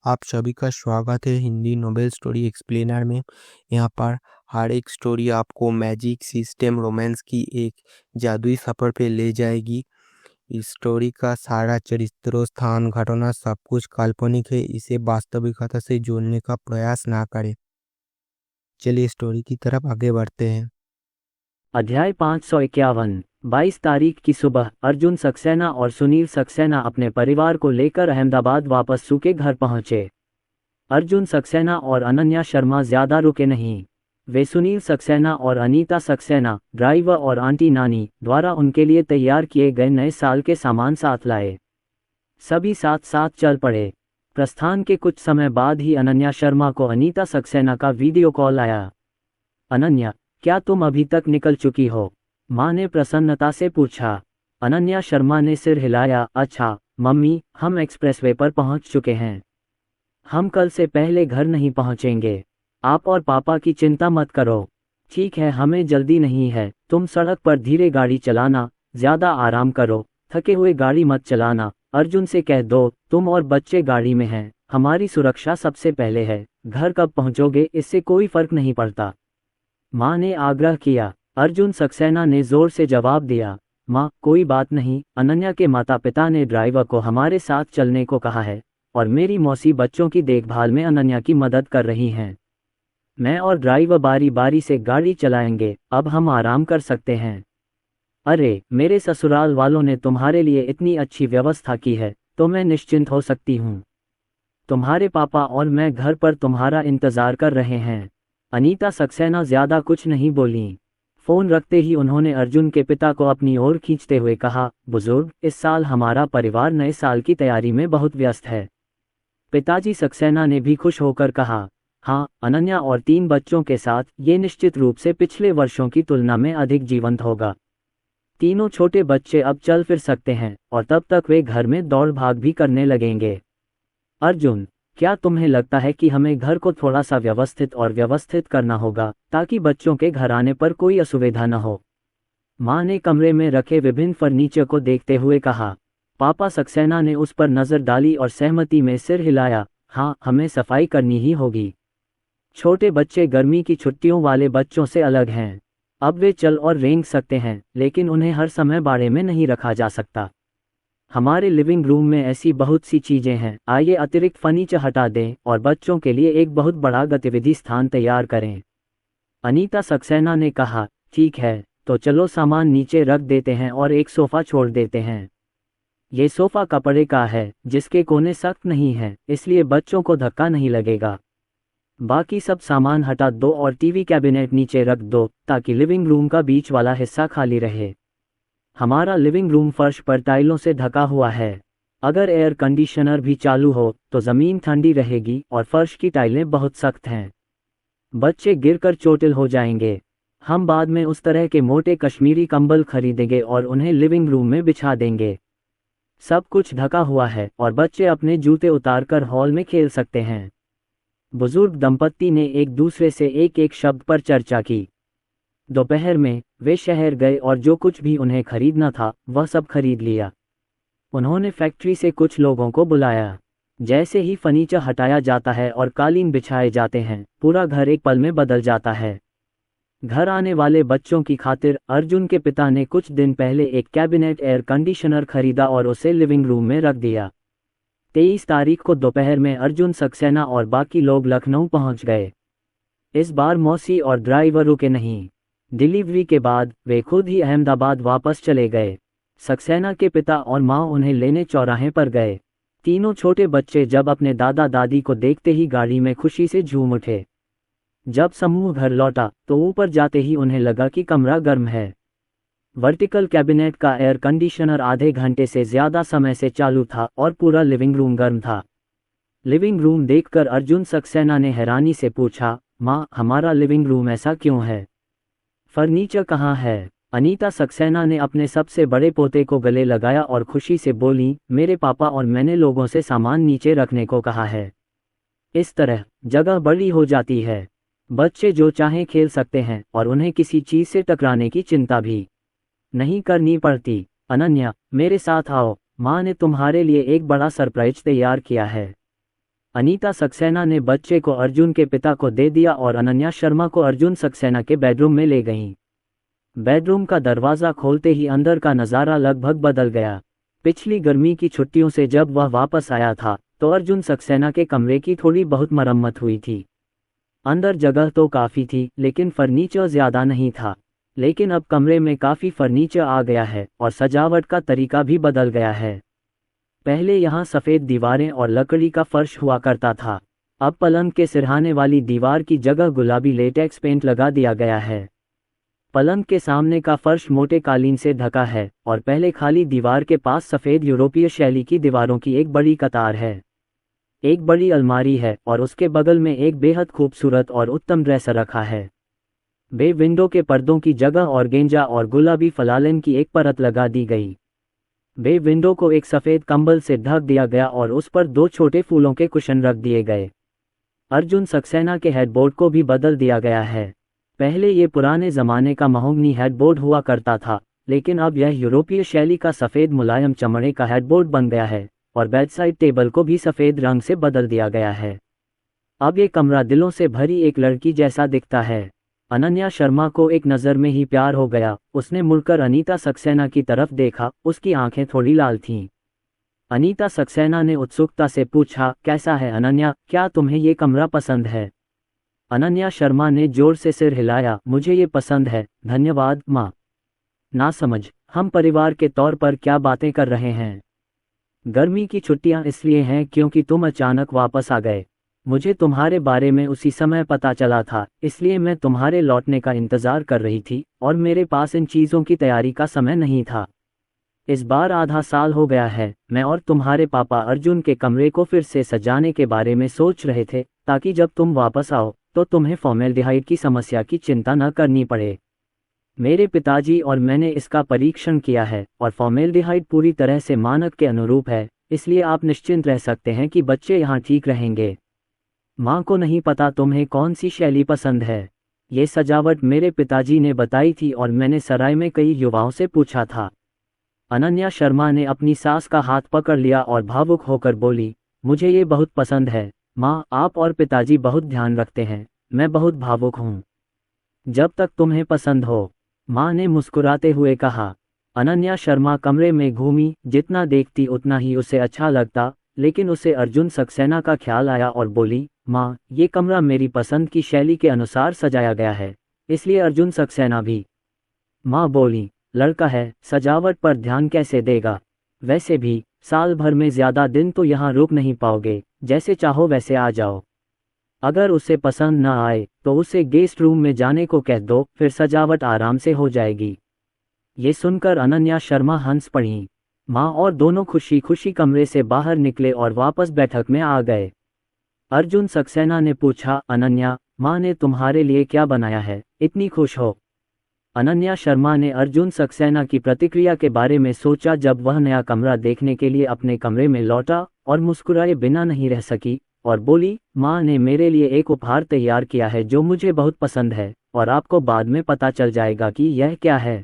आप सभी का स्वागत है हिंदी नोबेल स्टोरी एक्सप्लेनर में। यहाँ पर हर एक स्टोरी आपको मैजिक सिस्टम रोमांस की एक जादुई सफ़र पे ले जाएगी। इस स्टोरी का सारा चरित्रों, स्थान, घटना सब कुछ काल्पनिक है। इसे वास्तविकता से जोड़ने का प्रयास ना करें। चलिए स्टोरी की तरफ आगे बढ़ते हैं। अध्याय 551। 22 तारीख की सुबह अर्जुन सक्सेना और सुनील सक्सेना अपने परिवार को लेकर अहमदाबाद वापस सू के घर पहुंचे। अर्जुन सक्सेना और अनन्या शर्मा ज्यादा रुके नहीं। वे सुनील सक्सेना और अनीता सक्सेना, ड्राइवर और आंटी नानी द्वारा उनके लिए तैयार किए गए नए साल के सामान साथ लाए। सभी साथ साथ चल पड़े। प्रस्थान के कुछ समय बाद ही अनन्या शर्मा को अनीता सक्सेना का वीडियो कॉल आया। अनन्या, क्या तुम अभी तक निकल चुकी हो? माँ ने प्रसन्नता से पूछा। अनन्या शर्मा ने सिर हिलाया। अच्छा मम्मी, हम एक्सप्रेसवे पर पहुंच चुके हैं। हम कल से पहले घर नहीं पहुंचेंगे। आप और पापा की चिंता मत करो। ठीक है, हमें जल्दी नहीं है। तुम सड़क पर धीरे गाड़ी चलाना, ज्यादा आराम करो, थके हुए गाड़ी मत चलाना। अर्जुन से कह दो तुम और बच्चे गाड़ी में हैं। हमारी सुरक्षा सबसे पहले है। घर कब पहुंचोगे इससे कोई फर्क नहीं पड़ता। माँ ने आग्रह किया। अर्जुन सक्सेना ने जोर से जवाब दिया। माँ, कोई बात नहीं। अनन्या के माता पिता ने ड्राइवर को हमारे साथ चलने को कहा है और मेरी मौसी बच्चों की देखभाल में अनन्या की मदद कर रही हैं। मैं और ड्राइवर बारी बारी से गाड़ी चलाएंगे। अब हम आराम कर सकते हैं। अरे, मेरे ससुराल वालों ने तुम्हारे लिए इतनी अच्छी व्यवस्था की है तो मैं निश्चिंत हो सकती हूँ। तुम्हारे पापा और मैं घर पर तुम्हारा इंतजार कर रहे हैं। अनीता सक्सेना ज्यादा कुछ नहीं बोलीं। फोन रखते ही उन्होंने अर्जुन के पिता को अपनी ओर खींचते हुए कहा, बुजुर्ग, इस साल हमारा परिवार नए साल की तैयारी में बहुत व्यस्त है। पिताजी सक्सेना ने भी खुश होकर कहा, हाँ, अनन्या और 3 बच्चों के साथ ये निश्चित रूप से पिछले वर्षों की तुलना में अधिक जीवंत होगा। तीनों छोटे बच्चे अब चल फिर सकते हैं और तब तक वे घर में दौड़ भाग भी करने लगेंगे। अर्जुन, क्या तुम्हें लगता है कि हमें घर को थोड़ा सा व्यवस्थित करना होगा ताकि बच्चों के घर आने पर कोई असुविधा न हो? माँ ने कमरे में रखे विभिन्न फर्नीचर को देखते हुए कहा। पापा सक्सेना ने उस पर नजर डाली और सहमति में सिर हिलाया। हाँ, हमें सफाई करनी ही होगी। छोटे बच्चे गर्मी की छुट्टियों वाले बच्चों से अलग हैं। अब वे चल और रेंग सकते हैं, लेकिन उन्हें हर समय बाड़े में नहीं रखा जा सकता। हमारे लिविंग रूम में ऐसी बहुत सी चीजें हैं। आइए अतिरिक्त फर्नीचर हटा दें और बच्चों के लिए एक बहुत बड़ा गतिविधि स्थान तैयार करें। अनीता सक्सेना ने कहा, ठीक है, तो चलो सामान नीचे रख देते हैं और एक सोफा छोड़ देते हैं। ये सोफा कपड़े का है जिसके कोने सख्त नहीं हैं, इसलिए बच्चों को धक्का नहीं लगेगा। बाकी सब सामान हटा दो और टीवी कैबिनेट नीचे रख दो ताकि लिविंग रूम का बीच वाला हिस्सा खाली रहे। हमारा लिविंग रूम फर्श पर टाइलों से ढका हुआ है। अगर एयर कंडीशनर भी चालू हो तो ज़मीन ठंडी रहेगी और फर्श की टाइलें बहुत सख्त हैं। बच्चे गिरकर चोटिल हो जाएंगे। हम बाद में उस तरह के मोटे कश्मीरी कंबल खरीदेंगे और उन्हें लिविंग रूम में बिछा देंगे। सब कुछ ढका हुआ है और बच्चे अपने जूते उतारकर हॉल में खेल सकते हैं। बुजुर्ग दंपत्ति ने एक दूसरे से एक एक शब्द पर चर्चा की। दोपहर में वे शहर गए और जो कुछ भी उन्हें खरीदना था वह सब खरीद लिया। उन्होंने फैक्ट्री से कुछ लोगों को बुलाया। जैसे ही फर्नीचर हटाया जाता है और कालीन बिछाए जाते हैं, पूरा घर एक पल में बदल जाता है। घर आने वाले बच्चों की खातिर अर्जुन के पिता ने कुछ दिन पहले एक कैबिनेट एयर कंडीशनर खरीदा और उसे लिविंग रूम में रख दिया। 23 तारीख को दोपहर में अर्जुन सक्सेना और बाकी लोग लखनऊ पहुंच गए। इस बार मौसी और ड्राइवर रुके नहीं। डिलीवरी के बाद वे खुद ही अहमदाबाद वापस चले गए। सक्सेना के पिता और माँ उन्हें लेने चौराहे पर गए। तीनों छोटे बच्चे जब अपने दादा दादी को देखते ही गाड़ी में खुशी से झूम उठे। जब समूह घर लौटा तो ऊपर जाते ही उन्हें लगा कि कमरा गर्म है। वर्टिकल कैबिनेट का एयर कंडीशनर आधे घंटे से ज्यादा समय से चालू था और पूरा लिविंग रूम गर्म था। लिविंग रूम देखकर अर्जुन सक्सेना ने हैरानी से पूछा, माँ, हमारा लिविंग रूम ऐसा क्यों है? फर्नीचर कहाँ है? अनीता सक्सेना ने अपने सबसे बड़े पोते को गले लगाया और खुशी से बोली, मेरे पापा और मैंने लोगों से सामान नीचे रखने को कहा है। इस तरह जगह बड़ी हो जाती है। बच्चे जो चाहें खेल सकते हैं और उन्हें किसी चीज से टकराने की चिंता भी नहीं करनी पड़ती। अनन्या, मेरे साथ आओ, माँ ने तुम्हारे लिए एक बड़ा सरप्राइज तैयार किया है। अनीता सक्सेना ने बच्चे को अर्जुन के पिता को दे दिया और अनन्या शर्मा को अर्जुन सक्सेना के बेडरूम में ले गईं। बेडरूम का दरवाज़ा खोलते ही अंदर का नज़ारा लगभग बदल गया। पिछली गर्मी की छुट्टियों से जब वह वापस आया था तो अर्जुन सक्सेना के कमरे की थोड़ी बहुत मरम्मत हुई थी। अंदर जगह तो काफ़ी थी लेकिन फर्नीचर ज़्यादा नहीं था। लेकिन अब कमरे में काफ़ी फर्नीचर आ गया है और सजावट का तरीका भी बदल गया है। पहले यहाँ सफ़ेद दीवारें और लकड़ी का फर्श हुआ करता था। अब पलंग के सिरहाने वाली दीवार की जगह गुलाबी लेटेक्स पेंट लगा दिया गया है। पलंग के सामने का फर्श मोटे कालीन से ढका है और पहले खाली दीवार के पास सफ़ेद यूरोपीय शैली की दीवारों की एक बड़ी कतार है। एक बड़ी अलमारी है और उसके बगल में एक बेहद खूबसूरत और उत्तम ड्रेसर रखा है। बे विंडो के पर्दों की जगह ऑर्गेंजा और गुलाबी फलालेन की एक परत लगा दी गई। बे विंडो को एक सफ़ेद कंबल से ढक दिया गया और उस पर 2 छोटे फूलों के कुशन रख दिए गए। अर्जुन सक्सेना के हेडबोर्ड को भी बदल दिया गया है। पहले ये पुराने ज़माने का महोगनी हेडबोर्ड हुआ करता था, लेकिन अब यह यूरोपीय शैली का सफ़ेद मुलायम चमड़े का हेडबोर्ड बन गया है और बेडसाइड टेबल को भी सफ़ेद रंग से बदल दिया गया है। अब ये कमरा दिलों से भरी एक लड़की जैसा दिखता है। अनन्या शर्मा को एक नज़र में ही प्यार हो गया। उसने मुड़कर अनीता सक्सेना की तरफ देखा। उसकी आंखें थोड़ी लाल थीं। अनीता सक्सेना ने उत्सुकता से पूछा, कैसा है अनन्या, क्या तुम्हें ये कमरा पसंद है? अनन्या शर्मा ने जोर से सिर हिलाया, मुझे ये पसंद है, धन्यवाद माँ। ना समझ, हम परिवार के तौर पर क्या बातें कर रहे हैं? गर्मी की छुट्टियां इसलिए हैं क्योंकि तुम अचानक वापस आ गए। मुझे तुम्हारे बारे में उसी समय पता चला था, इसलिए मैं तुम्हारे लौटने का इंतज़ार कर रही थी और मेरे पास इन चीज़ों की तैयारी का समय नहीं था। इस बार आधा साल हो गया है, मैं और तुम्हारे पापा अर्जुन के कमरे को फिर से सजाने के बारे में सोच रहे थे ताकि जब तुम वापस आओ तो तुम्हें फॉर्मेल्डिहाइड की समस्या की चिंता न करनी पड़े। मेरे पिताजी और मैंने इसका परीक्षण किया है और फॉर्मेल्डिहाइड पूरी तरह से मानक के अनुरूप है, इसलिए आप निश्चिंत रह सकते हैं कि बच्चे यहाँ ठीक रहेंगे। माँ को नहीं पता तुम्हें कौन सी शैली पसंद है। ये सजावट मेरे पिताजी ने बताई थी और मैंने सराय में कई युवाओं से पूछा था। अनन्या शर्मा ने अपनी सास का हाथ पकड़ लिया और भावुक होकर बोली, मुझे ये बहुत पसंद है माँ, आप और पिताजी बहुत ध्यान रखते हैं, मैं बहुत भावुक हूँ। जब तक तुम्हें पसंद हो, माँ ने मुस्कुराते हुए कहा। अनन्या शर्मा कमरे में घूमी, जितना देखती उतना ही उसे अच्छा लगता, लेकिन उसे अर्जुन सक्सेना का ख्याल आया और बोली, माँ, ये कमरा मेरी पसंद की शैली के अनुसार सजाया गया है, इसलिए अर्जुन सक्सेना भी। माँ बोली, लड़का है, सजावट पर ध्यान कैसे देगा? वैसे भी साल भर में ज़्यादा दिन तो यहाँ रुक नहीं पाओगे, जैसे चाहो वैसे आ जाओ। अगर उसे पसंद न आए तो उसे गेस्ट रूम में जाने को कह दो, फिर सजावट आराम से हो जाएगी। ये सुनकर अनन्या शर्मा हंस पड़ी। माँ और दोनों खुशी खुशी कमरे से बाहर निकले और वापस बैठक में आ गए। अर्जुन सक्सेना ने पूछा, अनन्या, माँ ने तुम्हारे लिए क्या बनाया है, इतनी खुश हो? अनन्या शर्मा ने अर्जुन सक्सेना की प्रतिक्रिया के बारे में सोचा जब वह नया कमरा देखने के लिए अपने कमरे में लौटा और मुस्कुराए बिना नहीं रह सकी और बोली, माँ ने मेरे लिए एक उपहार तैयार किया है जो मुझे बहुत पसंद है और आपको बाद में पता चल जाएगा कि यह क्या है।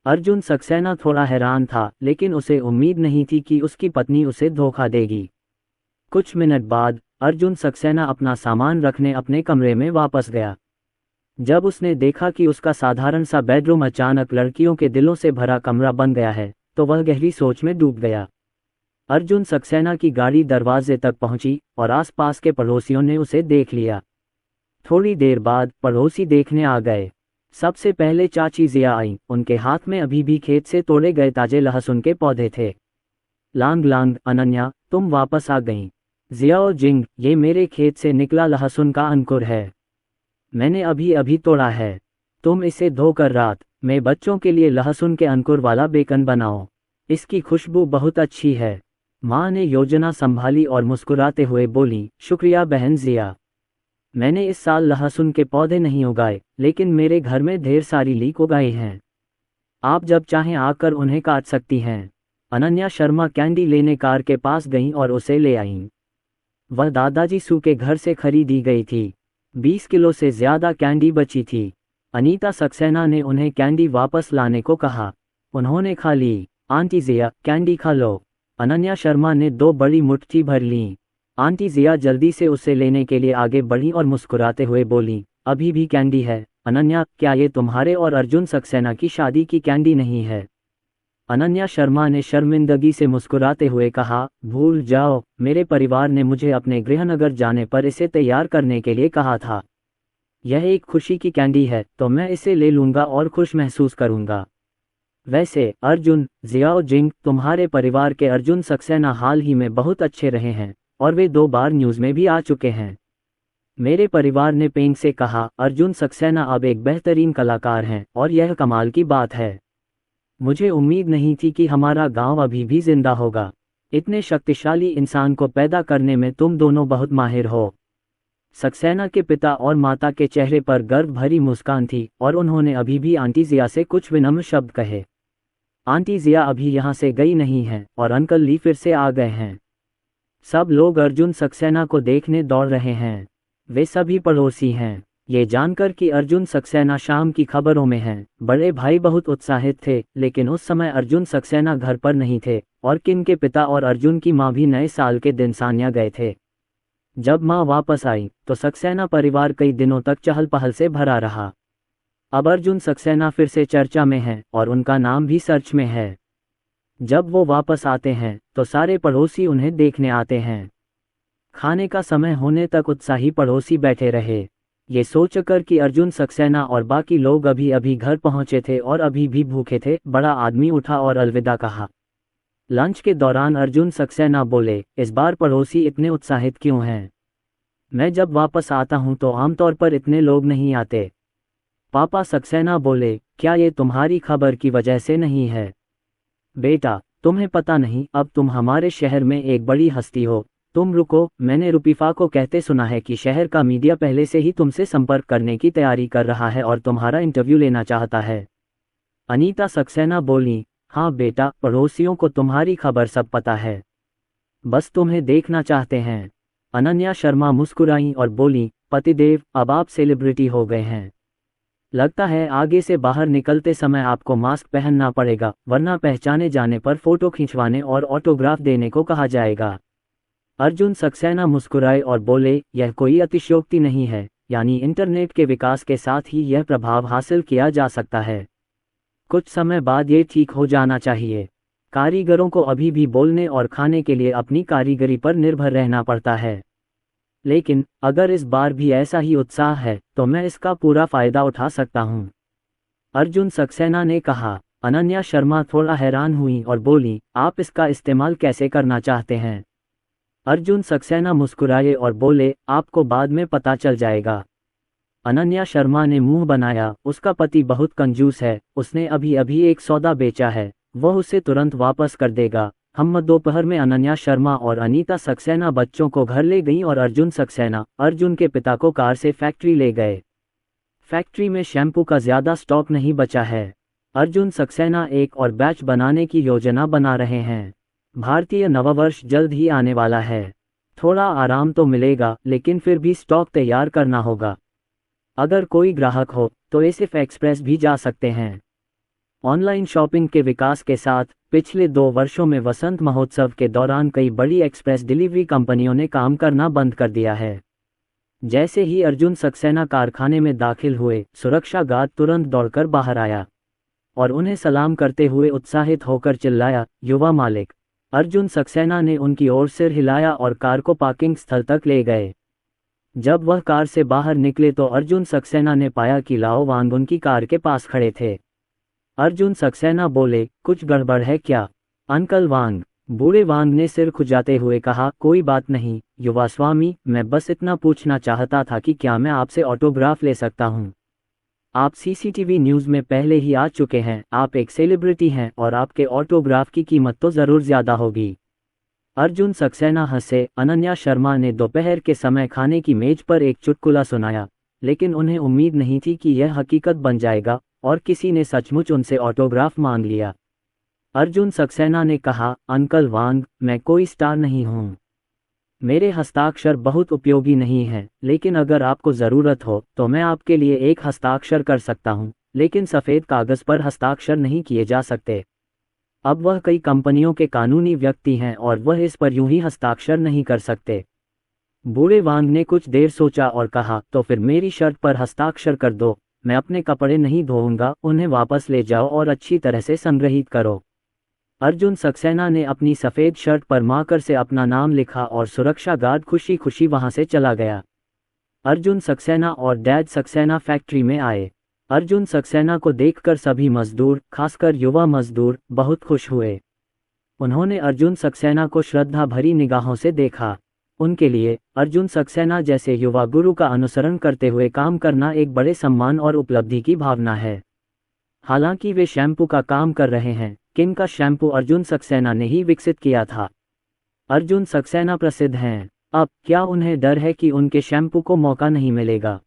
अर्जुन सक्सेना थोड़ा हैरान था, लेकिन उसे उम्मीद नहीं थी कि उसकी पत्नी उसे धोखा देगी। कुछ मिनट बाद अर्जुन सक्सेना अपना सामान रखने अपने कमरे में वापस गया। जब उसने देखा कि उसका साधारण सा बेडरूम अचानक लड़कियों के दिलों से भरा कमरा बन गया है तो वह गहरी सोच में डूब गया। अर्जुन सक्सेना की गाड़ी दरवाजे तक पहुंची और आसपास के पड़ोसियों ने उसे देख लिया। थोड़ी देर बाद पड़ोसी देखने आ गए। सबसे पहले चाची जिया आई, उनके हाथ में अभी भी खेत से तोड़े गए ताजे लहसुन के पौधे थे। लांग लांग, अनन्या, तुम वापस आ गईं। जियाओ जिंग, ये मेरे खेत से निकला लहसुन का अंकुर है, मैंने अभी अभी तोड़ा है। तुम इसे धोकर रात में बच्चों के लिए लहसुन के अंकुर वाला बेकन बनाओ, इसकी खुशबू बहुत अच्छी है। माँ ने योजना संभाली और मुस्कुराते हुए बोली, शुक्रिया बहन जिया। मैंने इस साल लहसुन के पौधे नहीं उगाए, लेकिन मेरे घर में ढेर सारी लीक उगाई हैं। आप जब चाहें आकर उन्हें काट सकती हैं। अनन्या शर्मा कैंडी लेने कार के पास गईं और उसे ले आईं। वह दादाजी सू के घर से खरीदी गई थी। 20 किलो से ज़्यादा कैंडी बची थी। अनीता सक्सेना ने उन्हें कैंडी वापस लाने को कहा। उन्होंने खा ली। आंटी जिया, कैंडी खा लो। अनन्या शर्मा ने 2 बड़ी मुट्ठी भर लीं। आंटी जिया जल्दी से उसे लेने के लिए आगे बढ़ी और मुस्कुराते हुए बोली, अभी भी कैंडी है। अनन्या, क्या ये तुम्हारे और अर्जुन सक्सेना की शादी की कैंडी नहीं है? अनन्या शर्मा ने शर्मिंदगी से मुस्कुराते हुए कहा, भूल जाओ, मेरे परिवार ने मुझे अपने गृहनगर जाने पर इसे तैयार करने के लिए कहा था। यह एक खुशी की कैंडी है, तो मैं इसे ले लूंगा और खुश महसूस करूंगा। वैसे अर्जुन, जियाओ जिंग, तुम्हारे परिवार के अर्जुन सक्सेना हाल ही में बहुत अच्छे रहे हैं और वे 2 बार न्यूज़ में भी आ चुके हैं। मेरे परिवार ने पेंग से कहा, अर्जुन सक्सेना अब एक बेहतरीन कलाकार हैं और यह कमाल की बात है। मुझे उम्मीद नहीं थी कि हमारा गांव अभी भी जिंदा होगा। इतने शक्तिशाली इंसान को पैदा करने में तुम दोनों बहुत माहिर हो। सक्सेना के पिता और माता के चेहरे पर गर्व भरी मुस्कान थी और उन्होंने अभी भी आंटी जिया से कुछ विनम्र शब्द कहे। आंटी जिया अभी यहाँ से गई नहीं हैं और अंकल ली फिर से आ गए हैं। सब लोग अर्जुन सक्सेना को देखने दौड़ रहे हैं। वे सभी पड़ोसी हैं। ये जानकर कि अर्जुन सक्सेना शाम की खबरों में हैं, बड़े भाई बहुत उत्साहित थे, लेकिन उस समय अर्जुन सक्सेना घर पर नहीं थे और किन के पिता और अर्जुन की मां भी नए साल के दिन सान्या गए थे। जब मां वापस आई तो सक्सेना परिवार कई दिनों तक चहल पहल से भरा रहा। अब अर्जुन सक्सेना फिर से चर्चा में है और उनका नाम भी सर्च में है। जब वो वापस आते हैं तो सारे पड़ोसी उन्हें देखने आते हैं। खाने का समय होने तक उत्साही पड़ोसी बैठे रहे, ये सोचकर कि अर्जुन सक्सेना और बाकी लोग अभी अभी घर पहुंचे थे और अभी भी भूखे थे। बड़ा आदमी उठा और अलविदा कहा। लंच के दौरान अर्जुन सक्सेना बोले, इस बार पड़ोसी इतने उत्साहित क्यों हैं? मैं जब वापस आता हूं तो आमतौर पर इतने लोग नहीं आते। पापा सक्सेना बोले, क्या ये तुम्हारी खबर की वजह से नहीं है? बेटा, तुम्हें पता नहीं, अब तुम हमारे शहर में एक बड़ी हस्ती हो। तुम रुको, मैंने रुपीफा को कहते सुना है कि शहर का मीडिया पहले से ही तुमसे संपर्क करने की तैयारी कर रहा है और तुम्हारा इंटरव्यू लेना चाहता है। अनीता सक्सेना बोली, हाँ बेटा, पड़ोसियों को तुम्हारी खबर सब पता है, बस तुम्हें देखना चाहते हैं। अनन्या शर्मा मुस्कुराई और बोली, पतिदेव, अब आप सेलिब्रिटी हो गए हैं। लगता है आगे से बाहर निकलते समय आपको मास्क पहनना पड़ेगा, वरना पहचाने जाने पर फोटो खिंचवाने और ऑटोग्राफ देने को कहा जाएगा। अर्जुन सक्सेना मुस्कुराए और बोले, यह कोई अतिशयोक्ति नहीं है, यानी इंटरनेट के विकास के साथ ही यह प्रभाव हासिल किया जा सकता है। कुछ समय बाद ये ठीक हो जाना चाहिए। कारीगरों को अभी भी बोलने और खाने के लिए अपनी कारीगरी पर निर्भर रहना पड़ता है, लेकिन अगर इस बार भी ऐसा ही उत्साह है तो मैं इसका पूरा फायदा उठा सकता हूँ, अर्जुन सक्सेना ने कहा। अनन्या शर्मा थोड़ा हैरान हुई और बोली, आप इसका इस्तेमाल कैसे करना चाहते हैं? अर्जुन सक्सेना मुस्कुराए और बोले, आपको बाद में पता चल जाएगा। अनन्या शर्मा ने मुंह बनाया, उसका पति बहुत कंजूस है, उसने अभी अभी एक सौदा बेचा है, वह उसे तुरंत वापस कर देगा। हम दोपहर में अनन्या शर्मा और अनीता सक्सेना बच्चों को घर ले गईं और अर्जुन सक्सेना अर्जुन के पिता को कार से फैक्ट्री ले गए। फैक्ट्री में शैम्पू का ज्यादा स्टॉक नहीं बचा है। अर्जुन सक्सेना एक और बैच बनाने की योजना बना रहे हैं। भारतीय नववर्ष जल्द ही आने वाला है। थोड़ा आराम तो मिलेगा, लेकिन फिर भी स्टॉक तैयार करना होगा। अगर कोई ग्राहक हो तो एसएफ एक्सप्रेस भी जा सकते हैं। ऑनलाइन शॉपिंग के विकास के साथ पिछले 2 वर्षों में वसंत महोत्सव के दौरान कई बड़ी एक्सप्रेस डिलीवरी कंपनियों ने काम करना बंद कर दिया है। जैसे ही अर्जुन सक्सेना कारखाने में दाखिल हुए, सुरक्षा गार्ड तुरंत दौड़कर बाहर आया और उन्हें सलाम करते हुए उत्साहित होकर चिल्लाया, युवा मालिक। अर्जुन सक्सेना ने उनकी ओर सिर हिलाया और कार को पार्किंग स्थल तक ले गए। जब वह कार से बाहर निकले तो अर्जुन सक्सेना ने पाया कि लाओ वांग उनकी कार के पास खड़े थे। अर्जुन सक्सेना बोले, कुछ गड़बड़ है क्या? अंकल वांग, बूढ़े वांग ने सिर खुजाते हुए कहा, कोई बात नहीं युवा स्वामी, मैं बस इतना पूछना चाहता था कि क्या मैं आपसे ऑटोग्राफ ले सकता हूँ। आप सीसीटीवी न्यूज़ में पहले ही आ चुके हैं, आप एक सेलिब्रिटी हैं और आपके ऑटोग्राफ की कीमत तो ज़रूर ज़्यादा होगी। अर्जुन सक्सेना हंसे। अनन्या शर्मा ने दोपहर के समय खाने की मेज पर एक चुटकुला सुनाया, लेकिन उन्हें उम्मीद नहीं थी कि यह हकीकत बन जाएगा और किसी ने सचमुच उनसे ऑटोग्राफ मांग लिया। अर्जुन सक्सेना ने कहा, अंकल वांग, मैं कोई स्टार नहीं हूँ, मेरे हस्ताक्षर बहुत उपयोगी नहीं हैं, लेकिन अगर आपको ज़रूरत हो तो मैं आपके लिए एक हस्ताक्षर कर सकता हूँ, लेकिन सफ़ेद कागज़ पर हस्ताक्षर नहीं किए जा सकते। अब वह कई कंपनियों के कानूनी व्यक्ति हैं और वह इस पर यूं ही हस्ताक्षर नहीं कर सकते। बूढ़े वांग ने कुछ देर सोचा और कहा, तो फिर मेरी शर्त पर हस्ताक्षर कर दो। मैं अपने कपड़े नहीं धोऊंगा, उन्हें वापस ले जाओ और अच्छी तरह से संग्रहित करो। अर्जुन सक्सेना ने अपनी सफ़ेद शर्ट पर मार्कर से अपना नाम लिखा और सुरक्षा गार्ड खुशी खुशी वहां से चला गया। अर्जुन सक्सेना और डैड सक्सेना फैक्ट्री में आए। अर्जुन सक्सेना को देखकर सभी मजदूर, खासकर युवा मजदूर, बहुत खुश हुए। उन्होंने अर्जुन सक्सेना को श्रद्धा भरी निगाहों से देखा। उनके लिए अर्जुन सक्सेना जैसे युवा गुरु का अनुसरण करते हुए काम करना एक बड़े सम्मान और उपलब्धि की भावना है। हालांकि वे शैम्पू का काम कर रहे हैं, किनका शैम्पू अर्जुन सक्सेना ने ही विकसित किया था। अर्जुन सक्सेना प्रसिद्ध हैं, अब क्या उन्हें डर है कि उनके शैम्पू को मौका नहीं मिलेगा?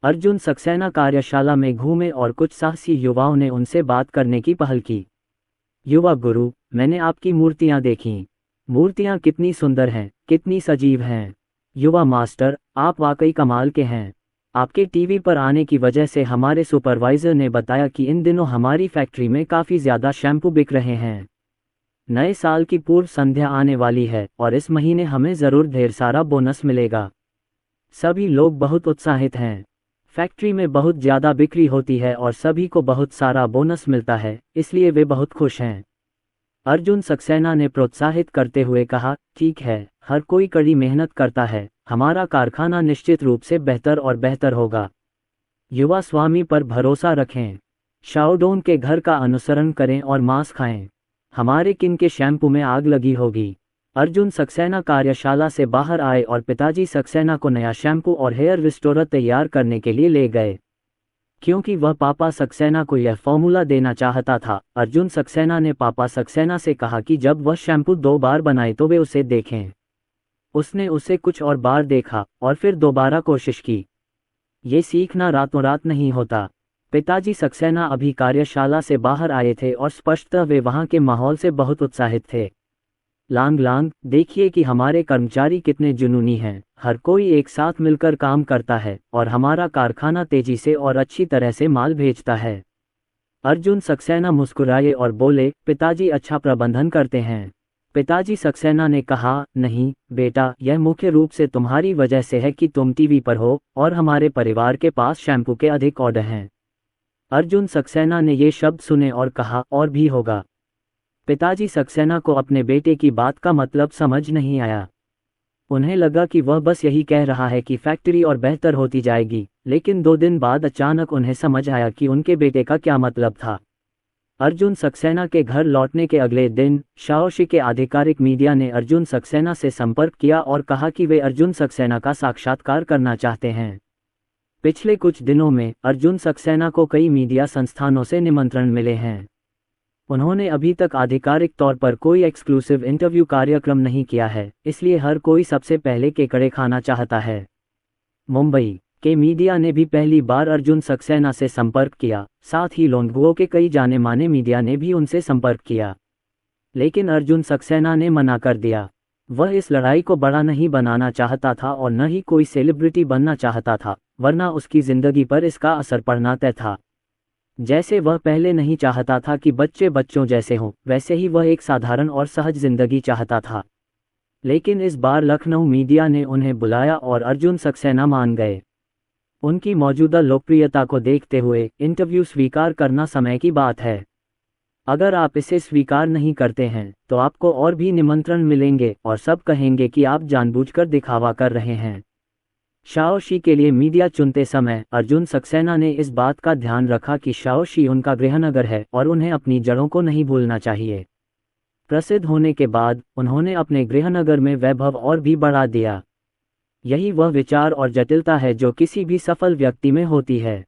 अर्जुन सक्सेना कार्यशाला में घूमे और कुछ साहसी युवाओं ने उनसे बात करने की पहल की। युवा गुरु, मैंने आपकी मूर्तियां देखीं। मूर्तियां कितनी सुंदर हैं, कितनी सजीव हैं। युवा मास्टर, आप वाकई कमाल के हैं। आपके टीवी पर आने की वजह से हमारे सुपरवाइजर ने बताया कि इन दिनों हमारी फैक्ट्री में काफ़ी ज़्यादा शैम्पू बिक रहे हैं। नए साल की पूर्व संध्या आने वाली है और इस महीने हमें ज़रूर ढेर सारा बोनस मिलेगा। सभी लोग बहुत उत्साहित हैं। फैक्ट्री में बहुत ज़्यादा बिक्री होती है और सभी को बहुत सारा बोनस मिलता है, इसलिए वे बहुत खुश हैं। अर्जुन सक्सेना ने प्रोत्साहित करते हुए कहा, ठीक है, हर कोई कड़ी मेहनत करता है, हमारा कारखाना निश्चित रूप से बेहतर और बेहतर होगा। युवा स्वामी पर भरोसा रखें। शाओडोन के घर का अनुसरण करें और मांस खाएं। हमारे किन के शैम्पू में आग लगी होगी। अर्जुन सक्सेना कार्यशाला से बाहर आए और पिताजी सक्सेना को नया शैम्पू और हेयर रिस्टोरर तैयार करने के लिए ले गए। क्योंकि वह पापा सक्सेना को यह फॉर्मूला देना चाहता था, अर्जुन सक्सेना ने पापा सक्सेना से कहा कि जब वह शैम्पू 2 बार बनाए तो वे उसे देखें। उसने उसे कुछ और बार देखा और फिर दोबारा कोशिश की। ये सीखना रातों रात नहीं होता। पिताजी सक्सेना अभी कार्यशाला से बाहर आए थे और स्पष्टतः वे वहां के माहौल से बहुत उत्साहित थे। लांग लांग, देखिए कि हमारे कर्मचारी कितने जुनूनी हैं। हर कोई एक साथ मिलकर काम करता है और हमारा कारखाना तेजी से और अच्छी तरह से माल भेजता है। अर्जुन सक्सेना मुस्कुराए और बोले, पिताजी अच्छा प्रबंधन करते हैं। पिताजी सक्सेना ने कहा, नहीं बेटा, यह मुख्य रूप से तुम्हारी वजह से है कि तुम टीवी पर हो और हमारे परिवार के पास शैम्पू के अधिक ऑर्डर हैं। अर्जुन सक्सेना ने ये शब्द सुने और कहा, और भी होगा। पिताजी सक्सेना को अपने बेटे की बात का मतलब समझ नहीं आया। उन्हें लगा कि वह बस यही कह रहा है कि फैक्ट्री और बेहतर होती जाएगी, लेकिन 2 दिन बाद अचानक उन्हें समझ आया कि उनके बेटे का क्या मतलब था। अर्जुन सक्सेना के घर लौटने के अगले दिन शाओशी के आधिकारिक मीडिया ने अर्जुन सक्सेना से संपर्क किया और कहा कि वे अर्जुन सक्सेना का साक्षात्कार करना चाहते हैं। पिछले कुछ दिनों में अर्जुन सक्सेना को कई मीडिया संस्थानों से निमंत्रण मिले हैं। उन्होंने अभी तक आधिकारिक तौर पर कोई एक्सक्लूसिव इंटरव्यू कार्यक्रम नहीं किया है, इसलिए हर कोई सबसे पहले केकड़े खाना चाहता है। मुंबई के मीडिया ने भी पहली बार अर्जुन सक्सेना से संपर्क किया, साथ ही लोंगबुओ के कई जाने माने मीडिया ने भी उनसे संपर्क किया, लेकिन अर्जुन सक्सेना ने मना कर दिया। वह इस लड़ाई को बड़ा नहीं बनाना चाहता था और न ही कोई सेलिब्रिटी बनना चाहता था, वरना उसकी जिंदगी पर इसका असर पड़ना तय था। जैसे वह पहले नहीं चाहता था कि बच्चे बच्चों जैसे हों, वैसे ही वह एक साधारण और सहज जिंदगी चाहता था। लेकिन इस बार लखनऊ मीडिया ने उन्हें बुलाया और अर्जुन सक्सेना मान गए। उनकी मौजूदा लोकप्रियता को देखते हुए इंटरव्यू स्वीकार करना समय की बात है। अगर आप इसे स्वीकार नहीं करते हैं तो आपको और भी निमंत्रण मिलेंगे और सब कहेंगे कि आप जानबूझकर दिखावा कर रहे हैं। शाओशी के लिए मीडिया चुनते समय अर्जुन सक्सेना ने इस बात का ध्यान रखा कि शाओशी उनका गृहनगर है और उन्हें अपनी जड़ों को नहीं भूलना चाहिए। प्रसिद्ध होने के बाद उन्होंने अपने गृहनगर में वैभव और भी बढ़ा दिया। यही वह विचार और जटिलता है जो किसी भी सफल व्यक्ति में होती है।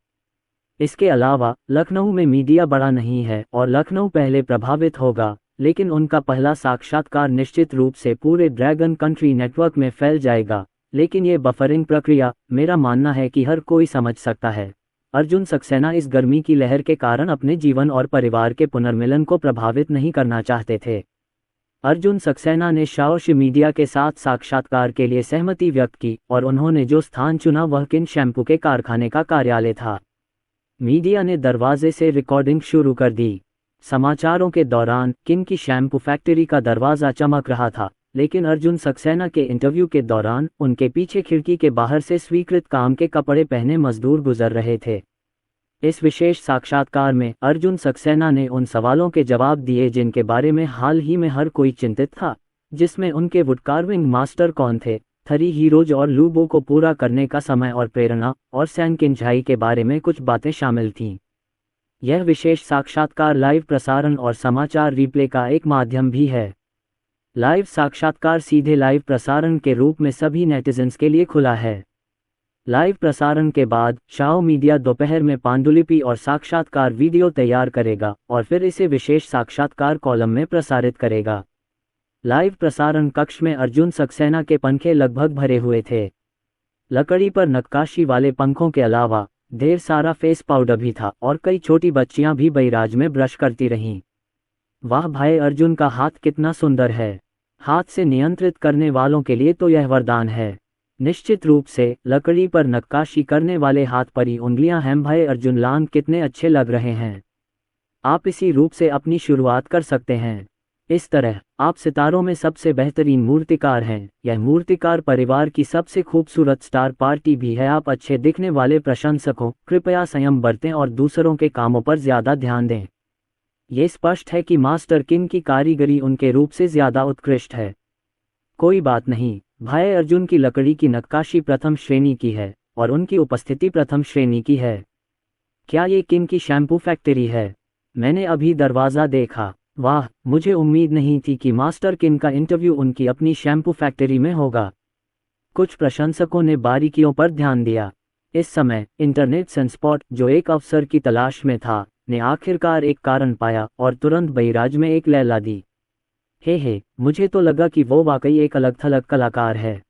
इसके अलावा लखनऊ में मीडिया बड़ा नहीं है और लखनऊ पहले प्रभावित होगा, लेकिन उनका पहला साक्षात्कार निश्चित रूप से पूरे ड्रैगन कंट्री नेटवर्क में फैल जाएगा। लेकिन ये बफरिंग प्रक्रिया, मेरा मानना है कि हर कोई समझ सकता है। अर्जुन सक्सेना इस गर्मी की लहर के कारण अपने जीवन और परिवार के पुनर्मिलन को प्रभावित नहीं करना चाहते थे। अर्जुन सक्सेना ने शाओशी मीडिया के साथ साक्षात्कार के लिए सहमति व्यक्त की और उन्होंने जो स्थान चुना वह किन शैम्पू के कारखाने का कार्यालय था। मीडिया ने दरवाजे से रिकॉर्डिंग शुरू कर दी। समाचारों के दौरान किन की शैम्पू फैक्ट्री का दरवाज़ा चमक रहा था लेकिन अर्जुन सक्सेना के इंटरव्यू के दौरान उनके पीछे खिड़की के बाहर से स्वीकृत काम के कपड़े पहने मजदूर गुजर रहे थे। इस विशेष साक्षात्कार में अर्जुन सक्सेना ने उन सवालों के जवाब दिए जिनके बारे में हाल ही में हर कोई चिंतित था, जिसमें उनके वुडकार्विंग मास्टर कौन थे, 3 हीरोज और लूबो को पूरा करने का समय और प्रेरणा, और सैन किंझाई के बारे में कुछ बातें शामिल थीं। यह विशेष साक्षात्कार लाइव प्रसारण और समाचार रिप्ले का एक माध्यम भी है। लाइव साक्षात्कार सीधे लाइव प्रसारण के रूप में सभी नेटिजन्स के लिए खुला है। लाइव प्रसारण के बाद शाओ मीडिया दोपहर में पांडुलिपि और साक्षात्कार वीडियो तैयार करेगा और फिर इसे विशेष साक्षात्कार कॉलम में प्रसारित करेगा। लाइव प्रसारण कक्ष में अर्जुन सक्सेना के पंखे लगभग भरे हुए थे। लकड़ी पर नक्काशी वाले पंखों के अलावा ढेर सारा फेस पाउडर भी था और कई छोटी बच्चियां भी बैराज में ब्रश करती रहीं। वाह भाई, अर्जुन का हाथ कितना सुंदर है। हाथ से नियंत्रित करने वालों के लिए तो यह वरदान है। निश्चित रूप से लकड़ी पर नक्काशी करने वाले हाथ पर ही उंगलियां हैं। भाई अर्जुन लांग कितने अच्छे लग रहे हैं। आप इसी रूप से अपनी शुरुआत कर सकते हैं। इस तरह आप सितारों में सबसे बेहतरीन मूर्तिकार हैं। यह मूर्तिकार परिवार की सबसे खूबसूरत स्टार पार्टी भी है। आप अच्छे दिखने वाले प्रशंसकों, कृपया संयम बरतें और दूसरों के कामों पर ज्यादा ध्यान दें। ये स्पष्ट है कि मास्टर किन की कारीगरी उनके रूप से ज्यादा उत्कृष्ट है। कोई बात नहीं, भाई अर्जुन की लकड़ी की नक्काशी प्रथम श्रेणी की है और उनकी उपस्थिति प्रथम श्रेणी की है। क्या ये किन की शैम्पू फैक्ट्री है? मैंने अभी दरवाज़ा देखा। वाह, मुझे उम्मीद नहीं थी कि मास्टर किन का इंटरव्यू उनकी अपनी शैम्पू फैक्ट्री में होगा। कुछ प्रशंसकों ने बारीकियों पर ध्यान दिया। इस समय इंटरनेट सनस्पॉट, जो एक अवसर की तलाश में था, ने आखिरकार एक कारण पाया और तुरंत बैराज में एक लैला दी। हे, मुझे तो लगा कि वो वाकई एक अलग थलग कलाकार है।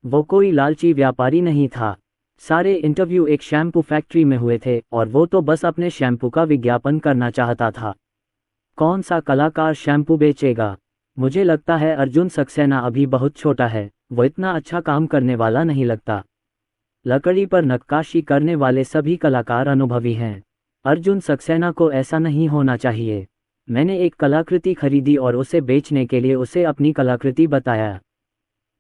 वो कोई लालची व्यापारी नहीं था। सारे इंटरव्यू एक शैम्पू फैक्ट्री में हुए थे और वो तो बस अपने शैम्पू का विज्ञापन करना चाहता था। कौन सा कलाकार शैम्पू बेचेगा? मुझे लगता है अर्जुन सक्सेना अभी बहुत छोटा है। वो इतना अच्छा काम करने वाला नहीं लगता। लकड़ी पर नक्काशी करने वाले सभी कलाकार अनुभवी हैं। अर्जुन सक्सेना को ऐसा नहीं होना चाहिए। मैंने एक कलाकृति खरीदी और उसे बेचने के लिए उसे अपनी कलाकृति बताया।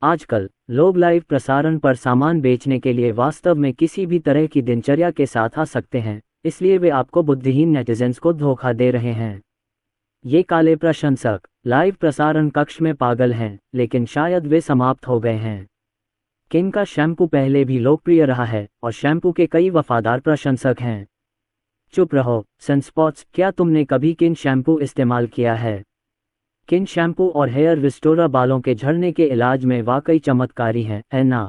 आजकल लोग लाइव प्रसारण पर सामान बेचने के लिए वास्तव में किसी भी तरह की दिनचर्या के साथ आ सकते हैं, इसलिए वे आपको बुद्धिहीन नेटिजन्स को धोखा दे रहे हैं। ये काले प्रशंसक लाइव प्रसारण कक्ष में पागल हैं, लेकिन शायद वे समाप्त हो गए हैं। किन का शैम्पू पहले भी लोकप्रिय रहा है और शैम्पू के कई वफादार प्रशंसक हैं। चुप रहो सनस्पॉट्स, क्या तुमने कभी किन शैम्पू इस्तेमाल किया है? किन शैम्पू और हेयर रिस्टोरर बालों के झड़ने के इलाज में वाकई चमत्कारी हैं, है ना?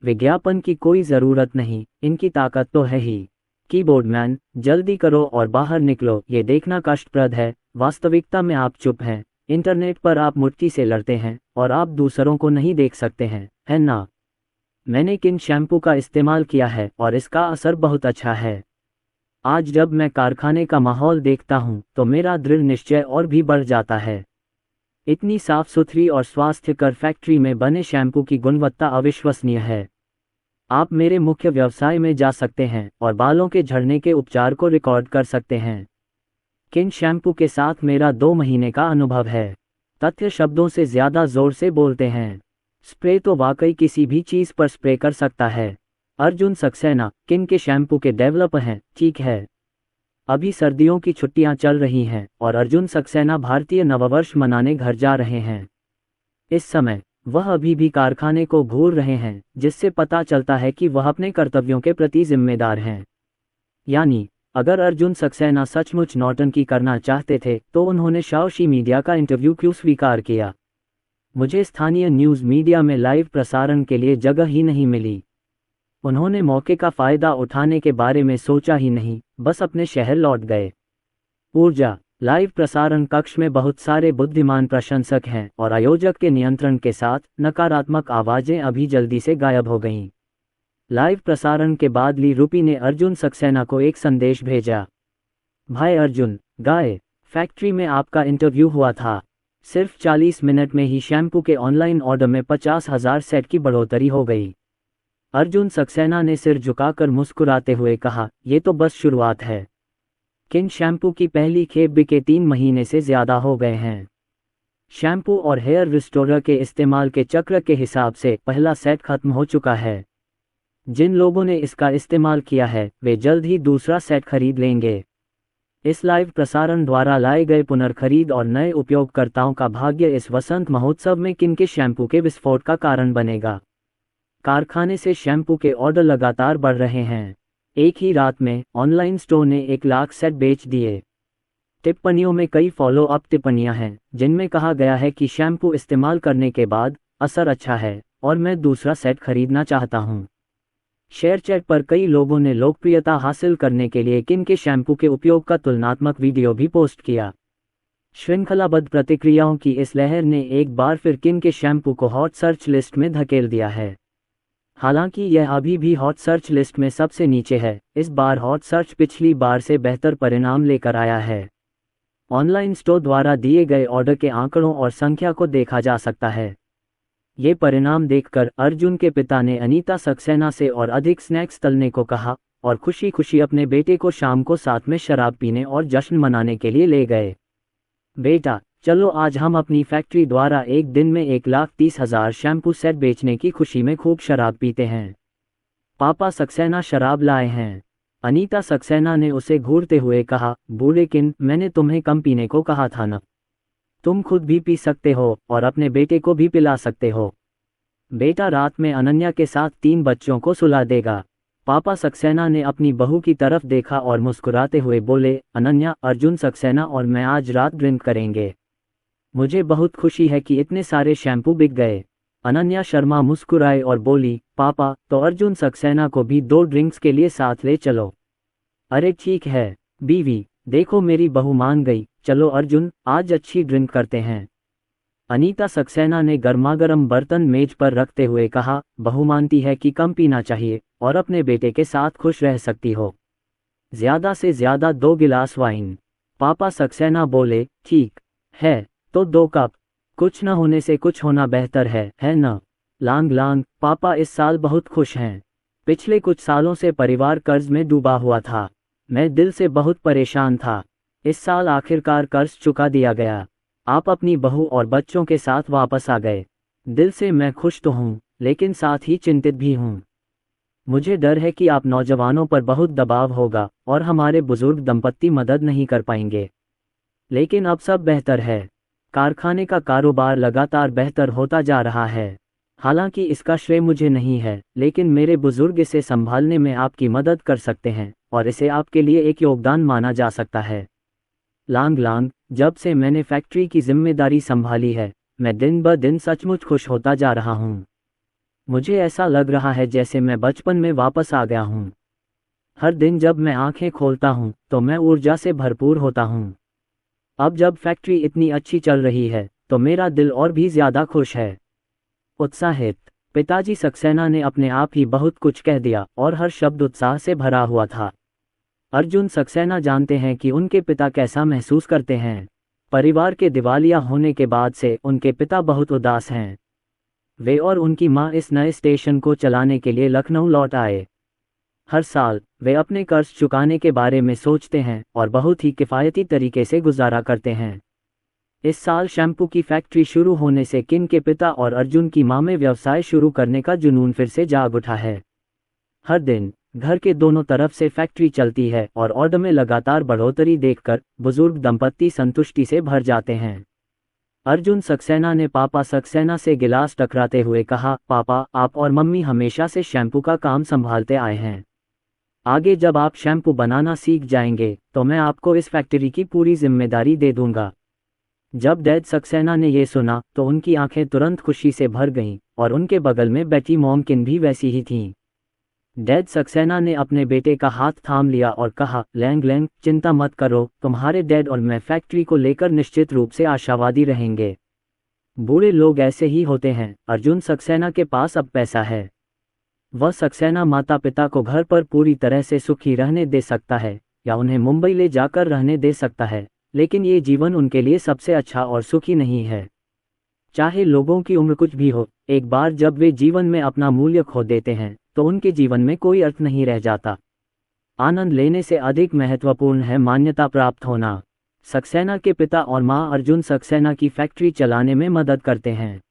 विज्ञापन की कोई ज़रूरत नहीं, इनकी ताकत तो है ही। कीबोर्डमैन, जल्दी करो और बाहर निकलो, ये देखना कष्टप्रद है। वास्तविकता में आप चुप हैं। इंटरनेट पर आप मुट्ठी से लड़ते हैं और आप दूसरों को नहीं देख सकते हैं, है ना? मैंने किन शैम्पू का इस्तेमाल किया है और इसका असर बहुत अच्छा है। आज जब मैं कारखाने का माहौल देखता हूँ तो मेरा दृढ़ निश्चय और भी बढ़ जाता है। इतनी साफ सुथरी और स्वास्थ्यकर फैक्ट्री में बने शैम्पू की गुणवत्ता अविश्वसनीय है। आप मेरे मुख्य व्यवसाय में जा सकते हैं और बालों के झड़ने के उपचार को रिकॉर्ड कर सकते हैं। किन शैम्पू के साथ मेरा 2 महीने का अनुभव है। तथ्य शब्दों से ज़्यादा जोर से बोलते हैं। स्प्रे तो वाकई किसी भी चीज़ पर स्प्रे कर सकता है। अर्जुन सक्सेना किन के शैम्पू के डेवलपर हैं, ठीक है। अभी सर्दियों की छुट्टियां चल रही हैं और अर्जुन सक्सेना भारतीय नववर्ष मनाने घर जा रहे हैं। इस समय वह अभी भी कारखाने को घूर रहे हैं, जिससे पता चलता है कि वह अपने कर्तव्यों के प्रति जिम्मेदार हैं। यानी अगर अर्जुन सक्सेना सचमुच नौटंकी करना चाहते थे तो उन्होंने शाओशी मीडिया का इंटरव्यू क्यों स्वीकार किया? मुझे स्थानीय न्यूज़ मीडिया में लाइव प्रसारण के लिए जगह ही नहीं मिली। उन्होंने मौके का फ़ायदा उठाने के बारे में सोचा ही नहीं, बस अपने शहर लौट गए। ऊर्जा लाइव प्रसारण कक्ष में बहुत सारे बुद्धिमान प्रशंसक हैं और आयोजक के नियंत्रण के साथ नकारात्मक आवाज़ें अभी जल्दी से गायब हो गईं। लाइव प्रसारण के बाद ली रूपी ने अर्जुन सक्सेना को एक संदेश भेजा। भाई अर्जुन, गाय फैक्ट्री में आपका इंटरव्यू हुआ था। सिर्फ 40 मिनट में ही शैम्पू के ऑनलाइन ऑर्डर में 50,000 सेट की बढ़ोतरी हो गई। अर्जुन सक्सेना ने सिर झुकाकर मुस्कुराते हुए कहा, ये तो बस शुरुआत है। किन शैम्पू की पहली खेप बिके 3 महीने से ज़्यादा हो गए हैं। शैम्पू और हेयर रिस्टोरर के इस्तेमाल के चक्र के हिसाब से पहला सेट खत्म हो चुका है। जिन लोगों ने इसका इस्तेमाल किया है वे जल्द ही दूसरा सेट खरीद लेंगे। इस लाइव प्रसारण द्वारा लाए गए पुनर्खरीद और नए उपयोगकर्ताओं का भाग्य इस वसंत महोत्सव में किनके शैम्पू के विस्फोट का कारण बनेगा। कारखाने से शैम्पू के ऑर्डर लगातार बढ़ रहे हैं। एक ही रात में ऑनलाइन स्टोर ने 1 लाख सेट बेच दिए। टिप्पणियों में कई फॉलो अप टिप्पणियां हैं जिनमें कहा गया है कि शैम्पू इस्तेमाल करने के बाद असर अच्छा है और मैं दूसरा सेट खरीदना चाहता हूं। शेयरचैट पर कई लोगों ने लोकप्रियता हासिल करने के लिए किन के शैम्पू के उपयोग का तुलनात्मक वीडियो भी पोस्ट किया। श्रृंखलाबद्ध प्रतिक्रियाओं की इस लहर ने एक बार फिर किन के शैम्पू को हॉट सर्च लिस्ट में धकेल दिया है। हालांकि यह अभी भी हॉट सर्च लिस्ट में सबसे नीचे है, इस बार हॉट सर्च पिछली बार से बेहतर परिणाम लेकर आया है। ऑनलाइन स्टोर द्वारा दिए गए ऑर्डर के आंकड़ों और संख्या को देखा जा सकता है। ये परिणाम देखकर अर्जुन के पिता ने अनीता सक्सेना से और अधिक स्नैक्स तलने को कहा और खुशी खुशी अपने बेटे को शाम को साथ में शराब पीने और जश्न मनाने के लिए ले गए। बेटा, चलो आज हम अपनी फैक्ट्री द्वारा एक दिन में 1,30,000 शैम्पू सेट बेचने की खुशी में खूब शराब पीते हैं। पापा सक्सेना शराब लाए हैं। अनीता सक्सेना ने उसे घूरते हुए कहा, बूढ़ेकिन, मैंने तुम्हें कम पीने को कहा था ना। तुम खुद भी पी सकते हो और अपने बेटे को भी पिला सकते हो। बेटा रात में अनन्या के साथ 3 बच्चों को सुला देगा। पापा सक्सेना ने अपनी बहू की तरफ देखा और मुस्कुराते हुए बोले, अनन्या, अर्जुन सक्सेना और मैं आज रात ड्रिंक करेंगे। मुझे बहुत खुशी है कि इतने सारे शैम्पू बिक गए। अनन्या शर्मा मुस्कुराए और बोली, पापा, तो अर्जुन सक्सेना को भी 2 ड्रिंक्स के लिए साथ ले चलो। अरे ठीक है बीवी, देखो मेरी बहू मान गई। चलो अर्जुन, आज अच्छी ड्रिंक करते हैं। अनीता सक्सेना ने गर्मागर्म बर्तन मेज पर रखते हुए कहा, बहू मानती है कि कम पीना चाहिए और अपने बेटे के साथ खुश रह सकती हो। ज्यादा से ज्यादा 2 गिलास वाइन। पापा सक्सेना बोले, ठीक है, तो 2 कप। कुछ न होने से कुछ होना बेहतर है न? लांग लांग, पापा इस साल बहुत खुश हैं। पिछले कुछ सालों से परिवार कर्ज में डूबा हुआ था। मैं दिल से बहुत परेशान था। इस साल आखिरकार कर्ज चुका दिया गया। आप अपनी बहू और बच्चों के साथ वापस आ गए। दिल से मैं खुश तो हूँ, लेकिन साथ ही चिंतित भी हूँ। मुझे डर है कि आप नौजवानों पर बहुत दबाव होगा और हमारे बुजुर्ग दंपत्ति मदद नहीं कर पाएंगे। लेकिन अब सब बेहतर है। कारखाने का कारोबार लगातार बेहतर होता जा रहा है। हालांकि इसका श्रेय मुझे नहीं है, लेकिन मेरे बुजुर्ग इसे संभालने में आपकी मदद कर सकते हैं और इसे आपके लिए एक योगदान माना जा सकता है। लांग लांग, जब से मैंने फैक्ट्री की जिम्मेदारी संभाली है, मैं दिन ब दिन सचमुच खुश होता जा रहा हूँ। मुझे ऐसा लग रहा है जैसे मैं बचपन में वापस आ गया हूँ। हर दिन जब मैं आंखें खोलता हूँ तो मैं ऊर्जा से भरपूर होता हूँ। अब जब फैक्ट्री इतनी अच्छी चल रही है तो मेरा दिल और भी ज्यादा खुश है। उत्साहित पिताजी सक्सेना ने अपने आप ही बहुत कुछ कह दिया और हर शब्द उत्साह से भरा हुआ था। अर्जुन सक्सेना जानते हैं कि उनके पिता कैसा महसूस करते हैं। परिवार के दिवालिया होने के बाद से उनके पिता बहुत उदास हैं। वे और उनकी मां इस नए स्टेशन को चलाने के लिए लखनऊ लौट आए। हर साल वे अपने कर्ज चुकाने के बारे में सोचते हैं और बहुत ही किफ़ायती तरीके से गुजारा करते हैं। इस साल शैम्पू की फैक्ट्री शुरू होने से किन के पिता और अर्जुन की मां में व्यवसाय शुरू करने का जुनून फिर से जाग उठा है। हर दिन घर के दोनों तरफ से फैक्ट्री चलती है और ऑर्डर में लगातार बढ़ोतरी देखकर बुजुर्ग दंपत्ति संतुष्टि से भर जाते हैं। अर्जुन सक्सेना ने पापा सक्सेना से गिलास टकराते हुए कहा, पापा, आप और मम्मी हमेशा से शैम्पू का काम संभालते आए हैं। आगे जब आप शैम्पू बनाना सीख जाएंगे तो मैं आपको इस फैक्ट्री की पूरी जिम्मेदारी दे दूंगा। जब डैड सक्सेना ने ये सुना तो उनकी आंखें तुरंत खुशी से भर गईं और उनके बगल में बैठी मॉमकिन भी वैसी ही थीं। डैड सक्सेना ने अपने बेटे का हाथ थाम लिया और कहा, लैंग लैंग, चिंता मत करो, तुम्हारे डैड और मैं फैक्ट्री को लेकर निश्चित रूप से आशावादी रहेंगे। बूढ़े लोग ऐसे ही होते हैं। अर्जुन सक्सेना के पास अब पैसा है। वह सक्सेना माता पिता को घर पर पूरी तरह से सुखी रहने दे सकता है या उन्हें मुंबई ले जाकर रहने दे सकता है, लेकिन ये जीवन उनके लिए सबसे अच्छा और सुखी नहीं है। चाहे लोगों की उम्र कुछ भी हो, एक बार जब वे जीवन में अपना मूल्य खो देते हैं तो उनके जीवन में कोई अर्थ नहीं रह जाता। आनंद लेने से अधिक महत्वपूर्ण है मान्यता प्राप्त होना। सक्सेना के पिता और मां अर्जुन सक्सेना की फैक्ट्री चलाने में मदद करते हैं।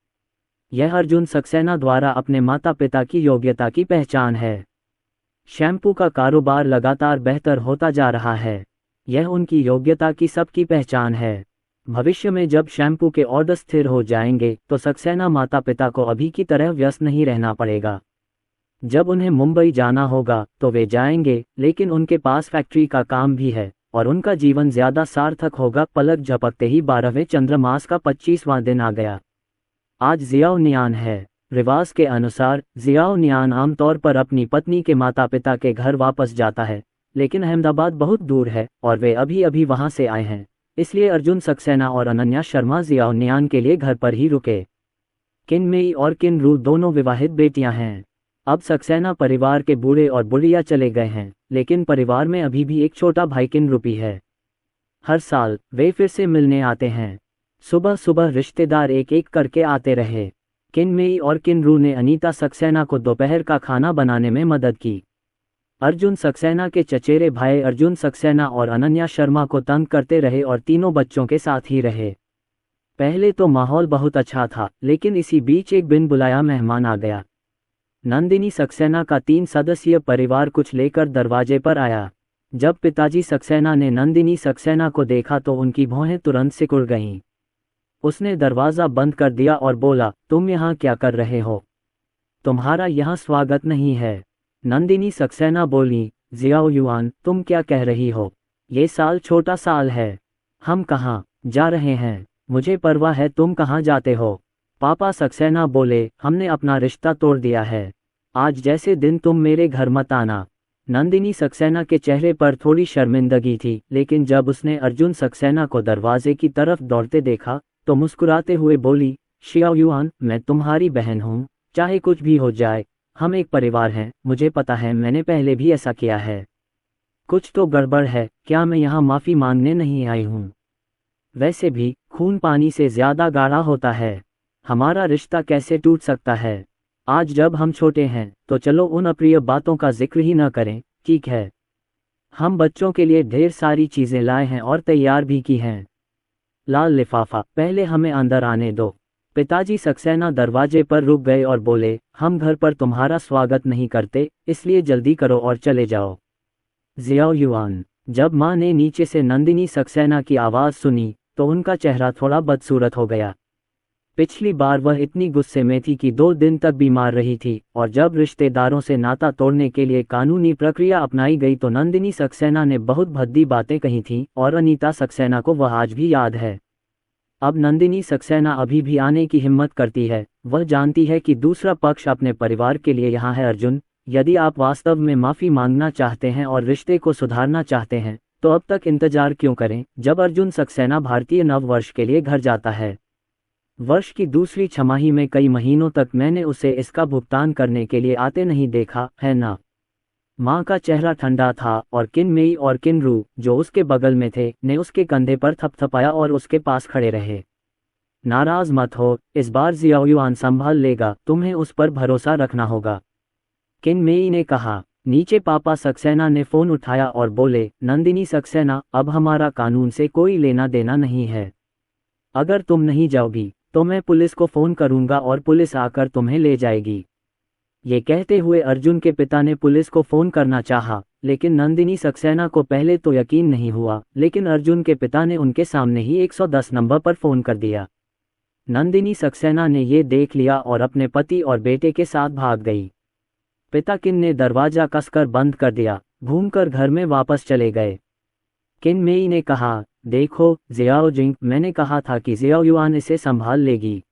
यह अर्जुन सक्सेना द्वारा अपने माता पिता की योग्यता की पहचान है। शैम्पू का कारोबार लगातार बेहतर होता जा रहा है। यह उनकी योग्यता की सबकी पहचान है। भविष्य में जब शैम्पू के ऑर्डर स्थिर हो जाएंगे तो सक्सेना माता पिता को अभी की तरह व्यस्त नहीं रहना पड़ेगा। जब उन्हें मुंबई जाना होगा तो वे जाएंगे, लेकिन उनके पास फैक्ट्री का काम भी है और उनका जीवन ज्यादा सार्थक होगा। पलक झपकते ही 12वें चंद्रमास का 25वां दिन आ गया। आज ज़ियाओनियान है। रिवाज के अनुसार ज़ियाओनियान आमतौर पर अपनी पत्नी के माता पिता के घर वापस जाता है, लेकिन अहमदाबाद बहुत दूर है और वे अभी अभी वहां से आए हैं, इसलिए अर्जुन सक्सेना और अनन्या शर्मा ज़ियाओनियान के लिए घर पर ही रुके। किनमेई और किनरू दोनों विवाहित बेटियां हैं। अब सक्सेना परिवार के बूढ़े और बुढ़िया चले गए हैं, लेकिन परिवार में अभी भी एक छोटा भाई किनरूपी है। हर साल वे फिर से मिलने आते हैं। सुबह सुबह रिश्तेदार एक एक करके आते रहे। किनमेई और किनरू ने अनीता सक्सेना को दोपहर का खाना बनाने में मदद की। अर्जुन सक्सेना के चचेरे भाई अर्जुन सक्सेना और अनन्या शर्मा को तंग करते रहे और तीनों बच्चों के साथ ही रहे। पहले तो माहौल बहुत अच्छा था, लेकिन इसी बीच एक बिन बुलाया मेहमान आ गया। नंदिनी सक्सेना का 3 सदस्यीय परिवार कुछ लेकर दरवाजे पर आया। जब पिताजी सक्सेना ने नंदिनी सक्सेना को देखा तो उनकी भौहें तुरंत सिकुड़ गईं। उसने दरवाज़ा बंद कर दिया और बोला, तुम यहाँ क्या कर रहे हो? तुम्हारा यहाँ स्वागत नहीं है। नंदिनी सक्सेना बोली, ज़ियाओयुआन, तुम क्या कह रही हो? ये साल छोटा साल है। हम कहाँ जा रहे हैं? मुझे परवाह है तुम कहाँ जाते हो। पापा सक्सेना बोले, हमने अपना रिश्ता तोड़ दिया है। आज जैसे दिन तुम मेरे घर मत आना। नंदिनी सक्सेना के चेहरे पर थोड़ी शर्मिंदगी थी, लेकिन जब उसने अर्जुन सक्सेना को दरवाजे की तरफ दौड़ते देखा तो मुस्कुराते हुए बोली, ज़ियाओयुआन, मैं तुम्हारी बहन हूँ, चाहे कुछ भी हो जाए, हम एक परिवार हैं। मुझे पता है, मैंने पहले भी ऐसा किया है। कुछ तो गड़बड़ है, क्या मैं यहाँ माफ़ी मांगने नहीं आई हूँ? वैसे भी खून पानी से ज़्यादा गाढ़ा होता है। हमारा रिश्ता कैसे टूट सकता है? आज जब हम छोटे हैं तो चलो उन अप्रिय बातों का जिक्र ही न करें, ठीक है? हम बच्चों के लिए ढेर सारी चीज़ें लाए हैं और तैयार भी की हैं। लाल लिफाफा, पहले हमें अंदर आने दो। पिताजी सक्सेना दरवाजे पर रुक गए और बोले, हम घर पर तुम्हारा स्वागत नहीं करते, इसलिए जल्दी करो और चले जाओ। ज़ियाओयुआन। जब माँ ने नीचे से नंदिनी सक्सेना की आवाज़ सुनी तो उनका चेहरा थोड़ा बदसूरत हो गया। पिछली बार वह इतनी गुस्से में थी कि 2 दिन तक बीमार रही थी, और जब रिश्तेदारों से नाता तोड़ने के लिए कानूनी प्रक्रिया अपनाई गई तो नंदिनी सक्सेना ने बहुत भद्दी बातें कही थीं और अनीता सक्सेना को वह आज भी याद है। अब नंदिनी सक्सेना अभी भी आने की हिम्मत करती है। वह जानती है कि दूसरा पक्ष अपने परिवार के लिए यहाँ है। अर्जुन, यदि आप वास्तव में माफ़ी मांगना चाहते हैं और रिश्ते को सुधारना चाहते हैं तो अब तक इंतजार क्यों करें? जब अर्जुन सक्सेना भारतीय नव वर्ष के लिए घर जाता है, वर्ष की दूसरी छमाही में कई महीनों तक मैंने उसे इसका भुगतान करने के लिए आते नहीं देखा है ना? माँ का चेहरा ठंडा था और किनमेई और किनरू, जो उसके बगल में थे, ने उसके कंधे पर थपथपाया और उसके पास खड़े रहे। नाराज मत हो, इस बार ज़ियाओयुआन संभाल लेगा, तुम्हें उस पर भरोसा रखना होगा, किनमेई ने कहा। नीचे पापा सक्सेना ने फ़ोन उठाया और बोले, नंदिनी सक्सेना, अब हमारा कानून से कोई लेना देना नहीं है। अगर तुम नहीं जाओगी तो मैं पुलिस को फ़ोन करूंगा और पुलिस आकर तुम्हें ले जाएगी। ये कहते हुए अर्जुन के पिता ने पुलिस को फ़ोन करना चाहा, लेकिन नंदिनी सक्सेना को पहले तो यकीन नहीं हुआ, लेकिन अर्जुन के पिता ने उनके सामने ही 110 नंबर पर फ़ोन कर दिया। नंदिनी सक्सेना ने ये देख लिया और अपने पति और बेटे के साथ भाग गई। पिता किन ने दरवाज़ा कसकर बंद कर दिया, घूमकर घर में वापस चले गए। किनमेई ने कहा, देखो ज़ियाओजिंग, मैंने कहा था कि ज़ियाओयुआन इसे संभाल लेगी।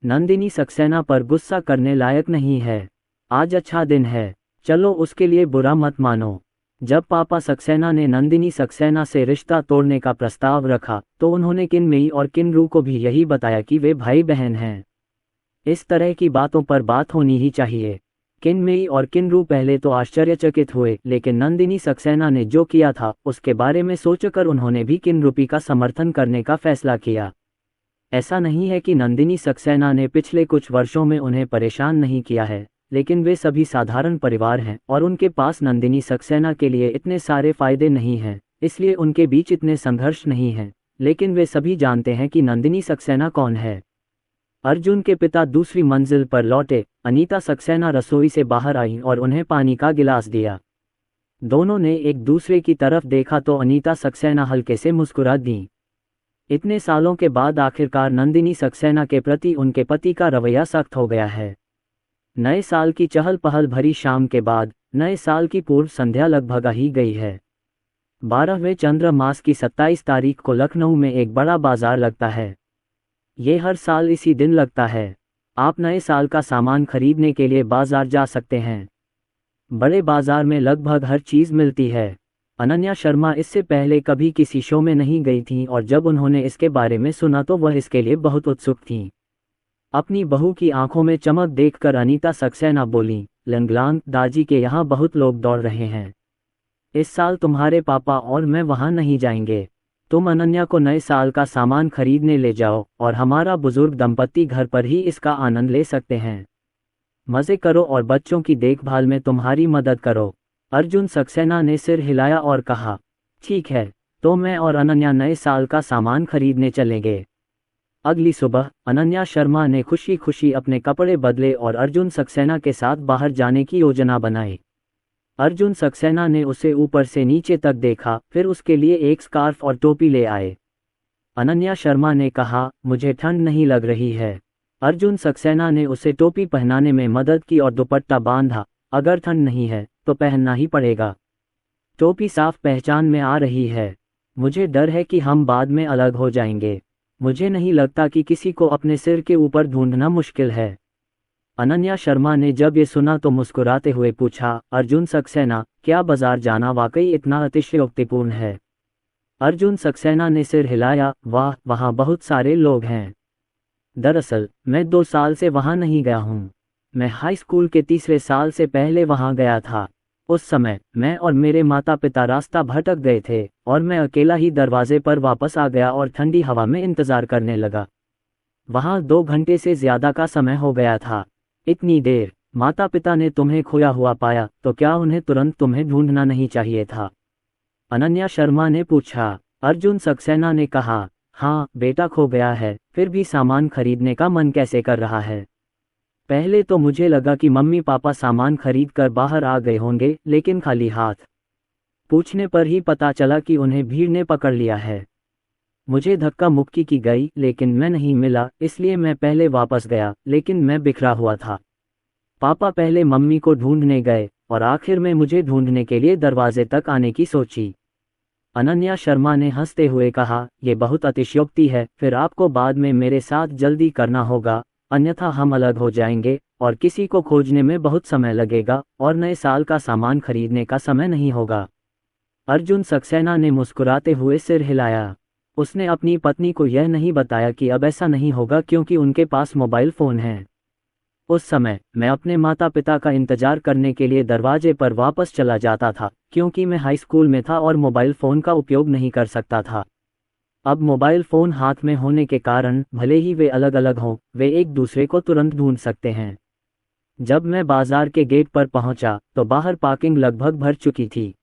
नंदिनी सक्सेना पर गुस्सा करने लायक नहीं है। आज अच्छा दिन है, चलो उसके लिए बुरा मत मानो। जब पापा सक्सेना ने नंदिनी सक्सेना से रिश्ता तोड़ने का प्रस्ताव रखा तो उन्होंने किनमेई और किनरू को भी यही बताया कि वे भाई बहन हैं। इस तरह की बातों पर बात होनी ही चाहिए। किनमेई और किनरू पहले तो आश्चर्यचकित हुए, लेकिन नंदिनी सक्सेना ने जो किया था उसके बारे में सोचकर उन्होंने भी किनरूपी का समर्थन करने का फैसला किया। ऐसा नहीं है कि नंदिनी सक्सेना ने पिछले कुछ वर्षों में उन्हें परेशान नहीं किया है, लेकिन वे सभी साधारण परिवार हैं और उनके पास नंदिनी सक्सेना के लिए इतने सारे फायदे नहीं हैं इसलिए उनके बीच इतने संघर्ष नहीं हैं, लेकिन वे सभी जानते हैं कि नंदिनी सक्सेना कौन है। अर्जुन के पिता दूसरी मंजिल पर लौटे। अनीता सक्सेना रसोई से बाहर आई और उन्हें पानी का गिलास दिया। दोनों ने एक दूसरे की तरफ देखा तो अनीता सक्सेना हल्के से मुस्कुरा दी। इतने सालों के बाद आखिरकार नंदिनी सक्सेना के प्रति उनके पति का रवैया सख्त हो गया है। नए साल की चहल पहल भरी शाम के बाद नए साल की पूर्व संध्या लगभग आ ही गई है। 12वें चंद्र मास की 27 तारीख को लखनऊ में एक बड़ा बाजार लगता है। ये हर साल इसी दिन लगता है। आप नए साल का सामान खरीदने के लिए बाजार जा सकते हैं। बड़े बाजार में लगभग हर चीज़ मिलती है। अनन्या शर्मा इससे पहले कभी किसी शो में नहीं गई थीं और जब उन्होंने इसके बारे में सुना तो वह इसके लिए बहुत उत्सुक थीं। अपनी बहू की आंखों में चमक देखकर अनीता सक्सेना बोलीं, लंगलांग दाजी के यहाँ बहुत लोग दौड़ रहे हैं। इस साल तुम्हारे पापा और मैं वहाँ नहीं जाएंगे। तुम अनन्या को नए साल का सामान खरीदने ले जाओ और हमारा बुजुर्ग दंपत्ति घर पर ही इसका आनंद ले सकते हैं। मज़े करो और बच्चों की देखभाल में तुम्हारी मदद करो। अर्जुन सक्सेना ने सिर हिलाया और कहा, ठीक है, तो मैं और अनन्या नए साल का सामान खरीदने चलेंगे। अगली सुबह अनन्या शर्मा ने खुशी खुशी अपने कपड़े बदले और अर्जुन सक्सेना के साथ बाहर जाने की योजना बनाई। अर्जुन सक्सेना ने उसे ऊपर से नीचे तक देखा, फिर उसके लिए एक स्कार्फ और टोपी ले आए। अनन्या शर्मा ने कहा, मुझे ठंड नहीं लग रही है। अर्जुन सक्सेना ने उसे टोपी पहनाने में मदद की और दुपट्टा बांधा। अगर ठंड नहीं है तो पहनना ही पड़ेगा। टोपी साफ पहचान में आ रही है। मुझे डर है कि हम बाद में अलग हो जाएंगे। मुझे नहीं लगता कि किसी को अपने सिर के ऊपर ढूंढना मुश्किल है। अनन्या शर्मा ने जब ये सुना तो मुस्कुराते हुए पूछा, अर्जुन सक्सेना, क्या बाजार जाना वाकई इतना अतिशयोक्तिपूर्ण है? अर्जुन सक्सेना ने सिर हिलाया, वाह, वहाँ बहुत सारे लोग हैं। दरअसल मैं 2 साल से वहाँ नहीं गया हूँ। मैं हाई स्कूल के तीसरे साल से पहले वहाँ गया था। उस समय मैं और मेरे माता पिता रास्ता भटक गए थे और मैं अकेला ही दरवाजे पर वापस आ गया और ठंडी हवा में इंतज़ार करने लगा। वहाँ 2 घंटे से ज़्यादा का समय हो गया था। इतनी देर। माता पिता ने तुम्हें खोया हुआ पाया तो क्या उन्हें तुरंत तुम्हें ढूंढना नहीं चाहिए था? अनन्या शर्मा ने पूछा। अर्जुन सक्सेना ने कहा, हाँ, बेटा खो गया है, फिर भी सामान खरीदने का मन कैसे कर रहा है। पहले तो मुझे लगा कि मम्मी पापा सामान खरीद कर बाहर आ गए होंगे, लेकिन खाली हाथ। पूछने पर ही पता चला कि उन्हें भीड़ ने पकड़ लिया है। मुझे धक्का मुक्की की गई, लेकिन मैं नहीं मिला, इसलिए मैं पहले वापस गया, लेकिन मैं बिखरा हुआ था। पापा पहले मम्मी को ढूंढने गए और आखिर में मुझे ढूंढने के लिए दरवाजे तक आने की सोची। अनन्या शर्मा ने हंसते हुए कहा, यह बहुत अतिशयोक्ति है। फिर आपको बाद में मेरे साथ जल्दी करना होगा, अन्यथा हम अलग हो जाएंगे और किसी को खोजने में बहुत समय लगेगा और नए साल का सामान खरीदने का समय नहीं होगा। अर्जुन सक्सेना ने मुस्कुराते हुए सिर हिलाया। उसने अपनी पत्नी को यह नहीं बताया कि अब ऐसा नहीं होगा क्योंकि उनके पास मोबाइल फ़ोन है। उस समय मैं अपने माता पिता का इंतजार करने के लिए दरवाजे पर वापस चला जाता था क्योंकि मैं हाई स्कूल में था और मोबाइल फ़ोन का उपयोग नहीं कर सकता था। अब मोबाइल फ़ोन हाथ में होने के कारण भले ही वे अलग अलग हों, वे एक दूसरे को तुरंत ढूंढ सकते हैं। जब मैं बाजार के गेट पर पहुंचा तो बाहर पार्किंग लगभग भर चुकी थी।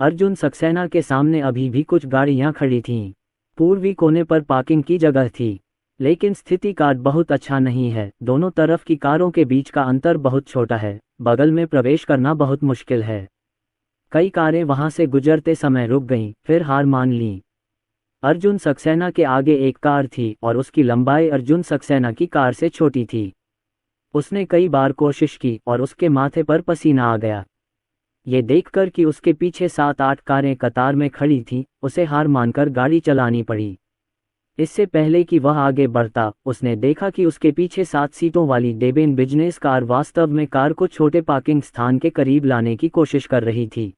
अर्जुन सक्सेना के सामने अभी भी कुछ गाड़ियां खड़ी थीं। पूर्वी कोने पर पार्किंग की जगह थी, लेकिन स्थिति कार्ड बहुत अच्छा नहीं है। दोनों तरफ की कारों के बीच का अंतर बहुत छोटा है। बगल में प्रवेश करना बहुत मुश्किल है। कई कारें वहां से गुजरते समय रुक गईं, फिर हार मान लीं। अर्जुन सक्सेना के आगे एक कार थी और उसकी लंबाई अर्जुन सक्सेना की कार से छोटी थी। उसने कई बार कोशिश की और उसके माथे पर पसीना आ गया। ये देखकर कि उसके पीछे 7-8 कारें कतार में खड़ी थीं, उसे हार मानकर गाड़ी चलानी पड़ी। इससे पहले कि वह आगे बढ़ता, उसने देखा कि उसके पीछे 7 सीटों वाली डेबिन बिजनेस कार वास्तव में कार को छोटे पार्किंग स्थान के करीब लाने की कोशिश कर रही थी।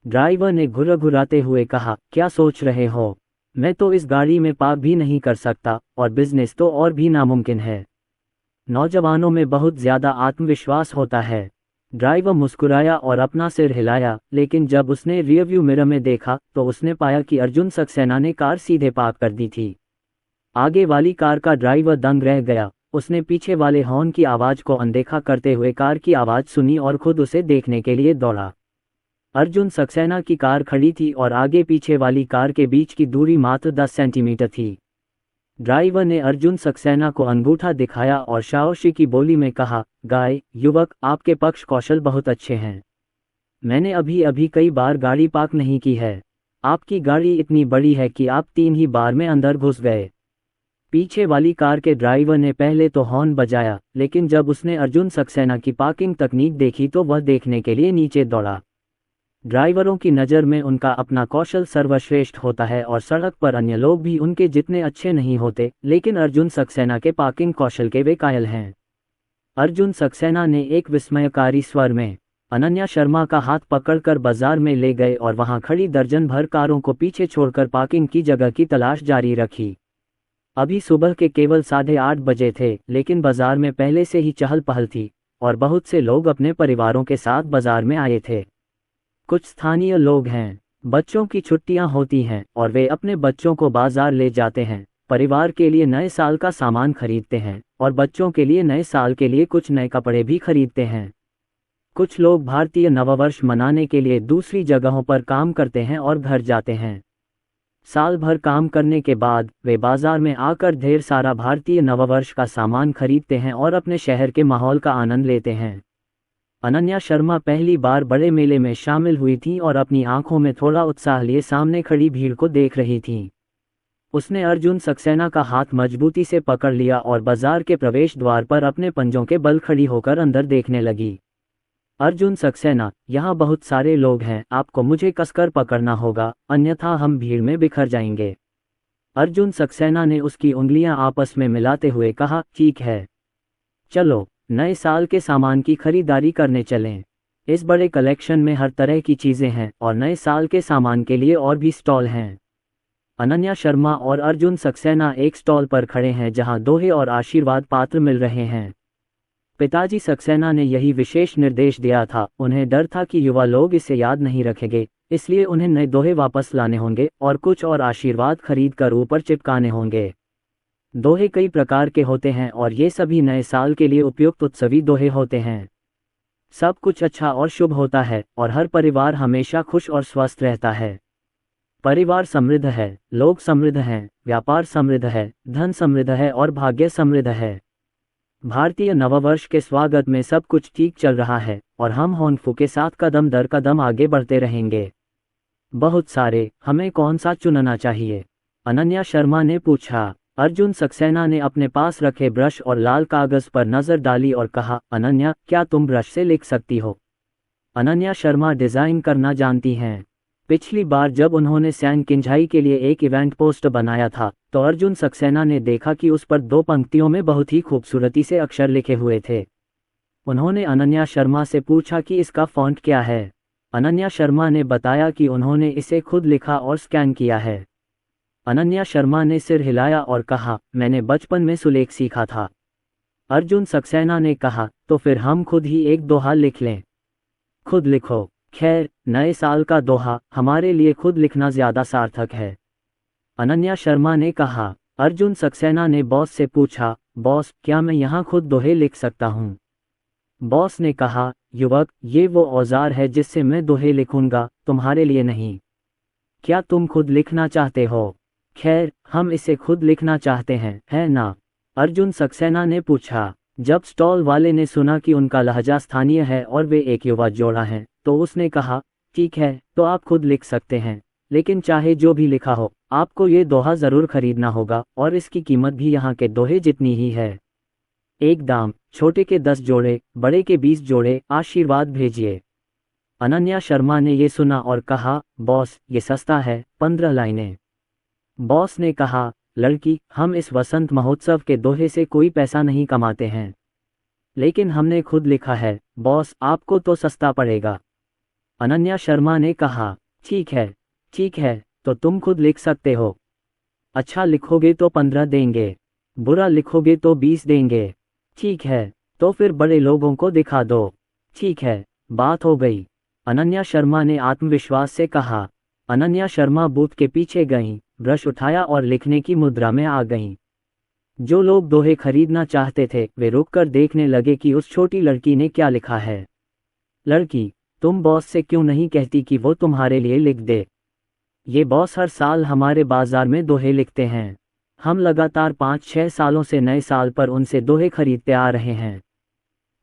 ड्राइवर ने घुर्राते हुए कहा, क्या सोच रहे हो? मैं तो इस गाड़ी में पार्क भी नहीं कर सकता और बिजनेस तो और भी नामुमकिन है। नौजवानों में बहुत ज़्यादा आत्मविश्वास होता है। ड्राइवर मुस्कुराया और अपना सिर हिलाया, लेकिन जब उसने रियरव्यू मिरर में देखा तो उसने पाया कि अर्जुन सक्सेना ने कार सीधे पार्क कर दी थी। आगे वाली कार का ड्राइवर दंग रह गया। उसने पीछे वाले हॉर्न की आवाज़ को अनदेखा करते हुए कार की आवाज़ सुनी और खुद उसे देखने के लिए दौड़ा। अर्जुन सक्सेना की कार खड़ी थी और आगे पीछे वाली कार के बीच की दूरी मात्र 10 सेंटीमीटर थी। ड्राइवर ने अर्जुन सक्सेना को अंगूठा दिखाया और शाओशी की बोली में कहा, गाय युवक, आपके पक्ष कौशल बहुत अच्छे हैं। मैंने अभी अभी कई बार गाड़ी पार्क नहीं की है। आपकी गाड़ी इतनी बड़ी है कि आप 3 ही बार में अंदर घुस गए। पीछे वाली कार के ड्राइवर ने पहले तो हॉर्न बजाया, लेकिन जब उसने अर्जुन सक्सेना की पार्किंग तकनीक देखी तो वह देखने के लिए नीचे दौड़ा। ड्राइवरों की नज़र में उनका अपना कौशल सर्वश्रेष्ठ होता है और सड़क पर अन्य लोग भी उनके जितने अच्छे नहीं होते, लेकिन अर्जुन सक्सेना के पार्किंग कौशल के वे कायल हैं। अर्जुन सक्सेना ने एक विस्मयकारी स्वर में अनन्या शर्मा का हाथ पकड़कर बाजार में ले गए और वहां खड़ी दर्जन भर कारों को पीछे छोड़कर पार्किंग की जगह की तलाश जारी रखी। अभी सुबह के केवल 8:30 बजे थे, लेकिन बाजार में पहले से ही चहल पहल थी और बहुत से लोग अपने परिवारों के साथ बाजार में आए थे। कुछ स्थानीय लोग हैं, बच्चों की छुट्टियां होती हैं और वे अपने बच्चों को बाजार ले जाते हैं, परिवार के लिए नए साल का सामान खरीदते हैं और बच्चों के लिए नए साल के लिए कुछ नए कपड़े भी खरीदते हैं। कुछ लोग भारतीय नववर्ष मनाने के लिए दूसरी जगहों पर काम करते हैं और घर जाते हैं। साल भर काम करने के बाद वे बाजार में आकर ढेर सारा भारतीय नववर्ष का सामान खरीदते हैं और अपने शहर के माहौल का आनंद लेते हैं। अनन्या शर्मा पहली बार बड़े मेले में शामिल हुई थी और अपनी आंखों में थोड़ा उत्साह लिए सामने खड़ी भीड़ को देख रही थी। उसने अर्जुन सक्सेना का हाथ मजबूती से पकड़ लिया और बाजार के प्रवेश द्वार पर अपने पंजों के बल खड़ी होकर अंदर देखने लगी। अर्जुन सक्सेना, यहाँ बहुत सारे लोग हैं, आपको मुझे कसकर पकड़ना होगा, अन्यथा हम भीड़ में बिखर जाएंगे। अर्जुन सक्सेना ने उसकी उंगलियां आपस में मिलाते हुए कहा, ठीक है, चलो नए साल के सामान की खरीदारी करने चलें। इस बड़े कलेक्शन में हर तरह की चीज़ें हैं और नए साल के सामान के लिए और भी स्टॉल हैं। अनन्या शर्मा और अर्जुन सक्सेना एक स्टॉल पर खड़े हैं जहां दोहे और आशीर्वाद पात्र मिल रहे हैं। पिताजी सक्सेना ने यही विशेष निर्देश दिया था। उन्हें डर था कि युवा लोग इसे याद नहीं रखेंगे, इसलिए उन्हें नए दोहे वापस लाने होंगे और कुछ और आशीर्वाद खरीद कर ऊपर चिपकाने होंगे। दोहे कई प्रकार के होते हैं और ये सभी नए साल के लिए उपयुक्त उत्सवी दोहे होते हैं। सब कुछ अच्छा और शुभ होता है और हर परिवार हमेशा खुश और स्वस्थ रहता है। परिवार समृद्ध है, लोग समृद्ध हैं, व्यापार समृद्ध है, धन समृद्ध है और भाग्य समृद्ध है। भारतीय नववर्ष के स्वागत में सब कुछ ठीक चल रहा है और हम होनफू के साथ कदम दर कदम आगे बढ़ते रहेंगे। बहुत सारे, हमें कौन सा चुनना चाहिए? अनन्या शर्मा ने पूछा। अर्जुन सक्सेना ने अपने पास रखे ब्रश और लाल कागज पर नजर डाली और कहा, अनन्या, क्या तुम ब्रश से लिख सकती हो? अनन्या शर्मा डिजाइन करना जानती हैं। पिछली बार जब उन्होंने सैन किंझाई के लिए एक इवेंट पोस्टर बनाया था तो अर्जुन सक्सेना ने देखा कि उस पर 2 पंक्तियों में बहुत ही खूबसूरती से अक्षर लिखे हुए थे। उन्होंने अनन्या शर्मा से पूछा कि इसका फॉन्ट क्या है। अनन्या शर्मा ने बताया कि उन्होंने इसे खुद लिखा और स्कैन किया है। अनन्या शर्मा ने सिर हिलाया और कहा, मैंने बचपन में सुलेख सीखा था। अर्जुन सक्सेना ने कहा, तो फिर हम खुद ही एक दोहा लिख लें। खुद लिखो। खैर, नए साल का दोहा हमारे लिए खुद लिखना ज्यादा सार्थक है। अनन्या शर्मा ने कहा। अर्जुन सक्सेना ने बॉस से पूछा, बॉस, क्या मैं यहाँ खुद दोहे लिख सकता हूँ? बॉस ने कहा, युवक, ये वो औजार है जिससे मैं दोहे लिखूंगा, तुम्हारे लिए नहीं। क्या तुम खुद लिखना चाहते हो? खैर, हम इसे खुद लिखना चाहते हैं, है ना? अर्जुन सक्सेना ने पूछा। जब स्टॉल वाले ने सुना कि उनका लहजा स्थानीय है और वे एक युवा जोड़ा है तो उसने कहा, ठीक है, तो आप खुद लिख सकते हैं, लेकिन चाहे जो भी लिखा हो, आपको ये दोहा जरूर खरीदना होगा और इसकी कीमत भी यहाँ के दोहे जितनी ही है। एक दाम, छोटे के 10 जोड़े, बड़े के 20 जोड़े, आशीर्वाद भेजिए। अनन्या शर्मा ने ये सुना और कहा, बॉस, ये सस्ता है, 15 लाइनें। बॉस ने कहा, लड़की, हम इस वसंत महोत्सव के दोहे से कोई पैसा नहीं कमाते हैं, लेकिन हमने खुद लिखा है, बॉस, आपको तो सस्ता पड़ेगा। अनन्या शर्मा ने कहा, ठीक है, तो तुम खुद लिख सकते हो। अच्छा लिखोगे तो 15 देंगे, बुरा लिखोगे तो 20 देंगे। ठीक है, तो फिर बड़े लोगों को दिखा दो। ठीक है, बात हो गई, अनन्या शर्मा ने आत्मविश्वास से कहा। अनन्या शर्मा बूथ के पीछे गईं, ब्रश उठाया और लिखने की मुद्रा में आ गईं। जो लोग दोहे खरीदना चाहते थे वे रुककर देखने लगे कि उस छोटी लड़की ने क्या लिखा है। लड़की, तुम बॉस से क्यों नहीं कहती कि वो तुम्हारे लिए लिख दे? ये बॉस हर साल हमारे बाजार में दोहे लिखते हैं। हम लगातार 5-6 सालों से नए साल पर उनसे दोहे खरीदते आ रहे हैं।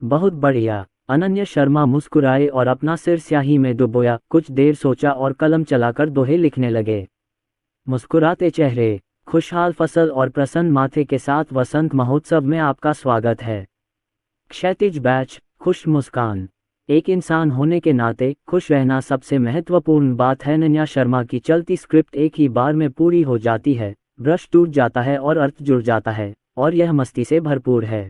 बहुत बढ़िया। अनन्या शर्मा मुस्कुराए और अपना सिर स्याही में डुबोया, कुछ देर सोचा और कलम चलाकर दोहे लिखने लगे। मुस्कुराते चेहरे, खुशहाल फसल और प्रसन्न माथे के साथ वसंत महोत्सव में आपका स्वागत है। क्षैतिज बैच, खुश मुस्कान। एक इंसान होने के नाते खुश रहना सबसे महत्वपूर्ण बात है। अनन्या शर्मा की चलती स्क्रिप्ट एक ही बार में पूरी हो जाती है, ब्रश टूट जाता है और अर्थ जुड़ जाता है, और यह मस्ती से भरपूर है।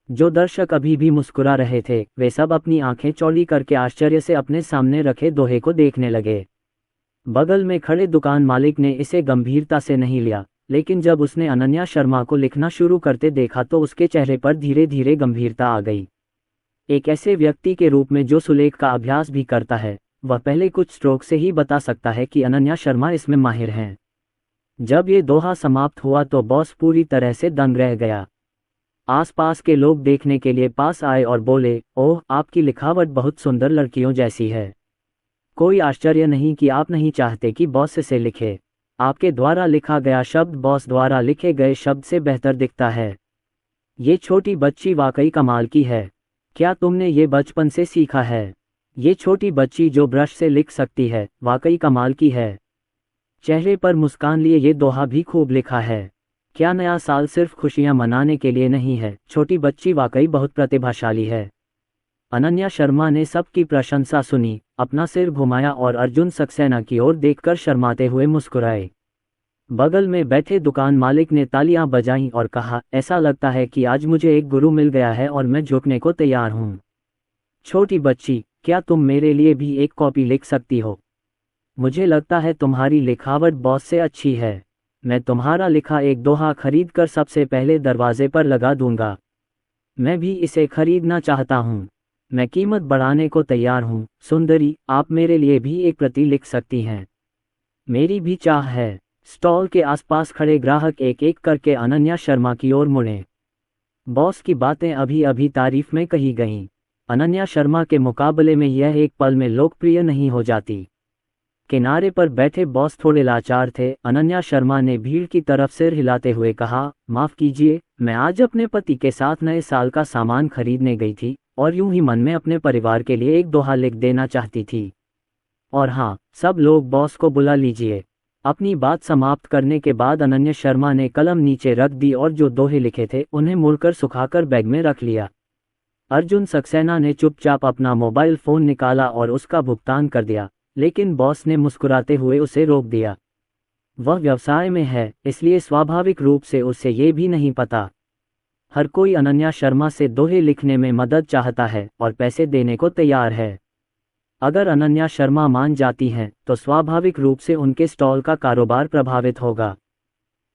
जो दर्शक अभी भी मुस्कुरा रहे थे, वे सब अपनी आंखें चौड़ी करके आश्चर्य से अपने सामने रखे दोहे को देखने लगे। बगल में खड़े दुकान मालिक ने इसे गंभीरता से नहीं लिया, लेकिन जब उसने अनन्या शर्मा को लिखना शुरू करते देखा तो उसके चेहरे पर धीरे धीरे गंभीरता आ गई। एक ऐसे व्यक्ति के रूप में जो सुलेख का अभ्यास भी करता है, वह पहले कुछ स्ट्रोक से ही बता सकता है कि अनन्या शर्मा इसमें माहिर हैं। जब ये दोहा समाप्त हुआ तो बॉस पूरी तरह से दंग रह गया। आसपास के लोग देखने के लिए पास आए और बोले, ओह, आपकी लिखावट बहुत सुंदर लड़कियों जैसी है। कोई आश्चर्य नहीं कि आप नहीं चाहते कि बॉस इसे लिखे। आपके द्वारा लिखा गया शब्द बॉस द्वारा लिखे गए शब्द से बेहतर दिखता है। ये छोटी बच्ची वाकई कमाल की है। क्या तुमने ये बचपन से सीखा है? ये छोटी बच्ची जो ब्रश से लिख सकती है, वाकई कमाल की है। चेहरे पर मुस्कान लिए ये दोहा भी खूब लिखा है। क्या नया साल सिर्फ खुशियां मनाने के लिए नहीं है? छोटी बच्ची वाकई बहुत प्रतिभाशाली है। अनन्या शर्मा ने सबकी प्रशंसा सुनी, अपना सिर घुमाया और अर्जुन सक्सेना की ओर देखकर शर्माते हुए मुस्कुराए। बगल में बैठे दुकान मालिक ने तालियां बजाईं और कहा, ऐसा लगता है कि आज मुझे एक गुरु मिल गया है और मैं झुकने को तैयार हूं। छोटी बच्ची, क्या तुम मेरे लिए भी एक कॉपी लिख सकती हो? मुझे लगता है तुम्हारी लिखावट बॉस से अच्छी है। मैं तुम्हारा लिखा एक दोहा खरीद कर सबसे पहले दरवाजे पर लगा दूंगा। मैं भी इसे खरीदना चाहता हूँ। मैं कीमत बढ़ाने को तैयार हूँ। सुंदरी, आप मेरे लिए भी एक प्रति लिख सकती हैं। मेरी भी चाह है। स्टॉल के आसपास खड़े ग्राहक एक एक करके अनन्या शर्मा की ओर मुड़े। बॉस की बातें अभी अभी तारीफ में कही गईं। अनन्या शर्मा के मुकाबले में यह एक पल में लोकप्रिय नहीं हो जाती। किनारे पर बैठे बॉस थोड़े लाचार थे। अनन्या शर्मा ने भीड़ की तरफ सिर हिलाते हुए कहा, माफ कीजिए, मैं आज अपने पति के साथ नए साल का सामान खरीदने गई थी और यूं ही मन में अपने परिवार के लिए एक दोहा लिख देना चाहती थी। और हाँ, सब लोग बॉस को बुला लीजिए। अपनी बात समाप्त करने के बाद अनन्या शर्मा ने कलम नीचे रख दी और जो दोहे लिखे थे उन्हें मुड़कर सुखाकर बैग में रख लिया। अर्जुन सक्सेना ने चुपचाप अपना मोबाइल फोन निकाला और उसका भुगतान कर दिया, लेकिन बॉस ने मुस्कुराते हुए उसे रोक दिया। वह व्यवसाय में है, इसलिए स्वाभाविक रूप से उसे ये भी नहीं पता। हर कोई अनन्या शर्मा से दोहे लिखने में मदद चाहता है और पैसे देने को तैयार है। अगर अनन्या शर्मा मान जाती हैं तो स्वाभाविक रूप से उनके स्टॉल का कारोबार प्रभावित होगा।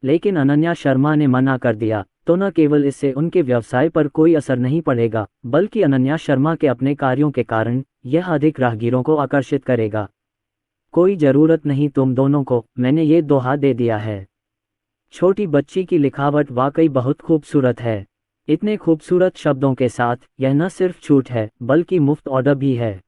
लेकिन अनन्या शर्मा ने मना कर दिया तो न केवल इससे उनके व्यवसाय पर कोई असर नहीं पड़ेगा, बल्कि अनन्या शर्मा के अपने कार्यों के कारण यह अधिक राहगीरों को आकर्षित करेगा। कोई जरूरत नहीं तुम दोनों को, मैंने ये दोहा दे दिया है। छोटी बच्ची की लिखावट वाकई बहुत खूबसूरत है। इतने खूबसूरत शब्दों के साथ यह न सिर्फ छूट है बल्कि मुफ्त ऑर्डर भी है।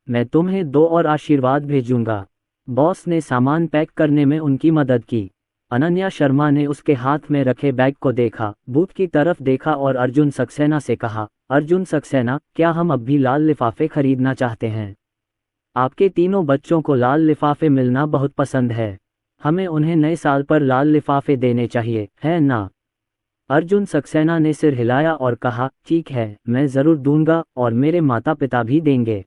मैं तुम्हें 2 और आशीर्वाद भेजूंगा। बॉस ने सामान पैक करने में उनकी मदद की। अनन्या शर्मा ने उसके हाथ में रखे बैग को देखा, बूथ की तरफ देखा और अर्जुन सक्सेना से कहा, अर्जुन सक्सेना, क्या हम अब भी लाल लिफाफे खरीदना चाहते हैं? आपके तीनों बच्चों को लाल लिफाफे मिलना बहुत पसंद है। हमें उन्हें नए साल पर लाल लिफाफे देने चाहिए, है ना? अर्जुन सक्सेना ने सिर हिलाया और कहा, ठीक है, मैं ज़रूर दूंगा और मेरे माता पिता भी देंगे।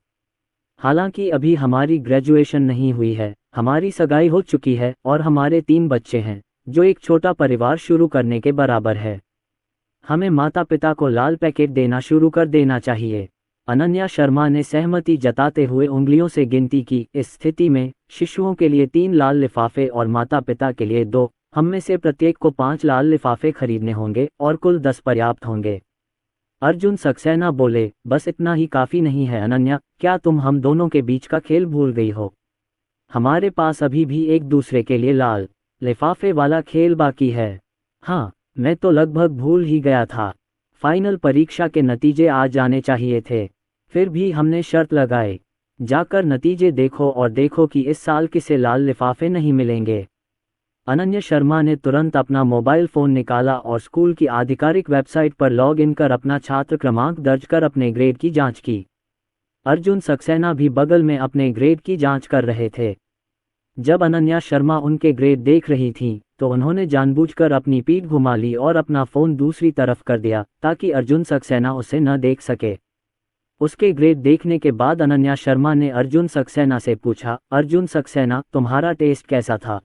हालांकि अभी हमारी ग्रेजुएशन नहीं हुई है, हमारी सगाई हो चुकी है और हमारे 3 बच्चे हैं, जो एक छोटा परिवार शुरू करने के बराबर है। हमें माता पिता को लाल पैकेट देना शुरू कर देना चाहिए। अनन्या शर्मा ने सहमति जताते हुए उंगलियों से गिनती की। इस स्थिति में शिशुओं के लिए 3 लाल लिफाफे और माता पिता के लिए 2, हम में से प्रत्येक को 5 लाल लिफाफे खरीदने होंगे और कुल 10 पर्याप्त होंगे। अर्जुन सक्सेना बोले, बस इतना ही काफ़ी नहीं है अनन्या, क्या तुम हम दोनों के बीच का खेल भूल गई हो? हमारे पास अभी भी एक दूसरे के लिए लाल लिफाफे वाला खेल बाकी है। हाँ, मैं तो लगभग भूल ही गया था। फाइनल परीक्षा के नतीजे आ जाने चाहिए थे, फिर भी हमने शर्त लगाई जाकर नतीजे देखो और देखो कि इस साल किसे लाल लिफाफे नहीं मिलेंगे। अनन्या शर्मा ने तुरंत अपना मोबाइल फ़ोन निकाला और स्कूल की आधिकारिक वेबसाइट पर लॉग इन कर अपना छात्र क्रमांक दर्ज कर अपने ग्रेड की जांच की। अर्जुन सक्सेना भी बगल में अपने ग्रेड की जांच कर रहे थे। जब अनन्या शर्मा उनके ग्रेड देख रही थीं, तो उन्होंने जानबूझकर अपनी पीठ घुमा ली और अपना फ़ोन दूसरी तरफ कर दिया ताकि अर्जुन सक्सेना उसे न देख सके। उसके ग्रेड देखने के बाद अनन्या शर्मा ने अर्जुन सक्सेना से पूछा, अर्जुन सक्सेना, तुम्हारा टेस्ट कैसा था?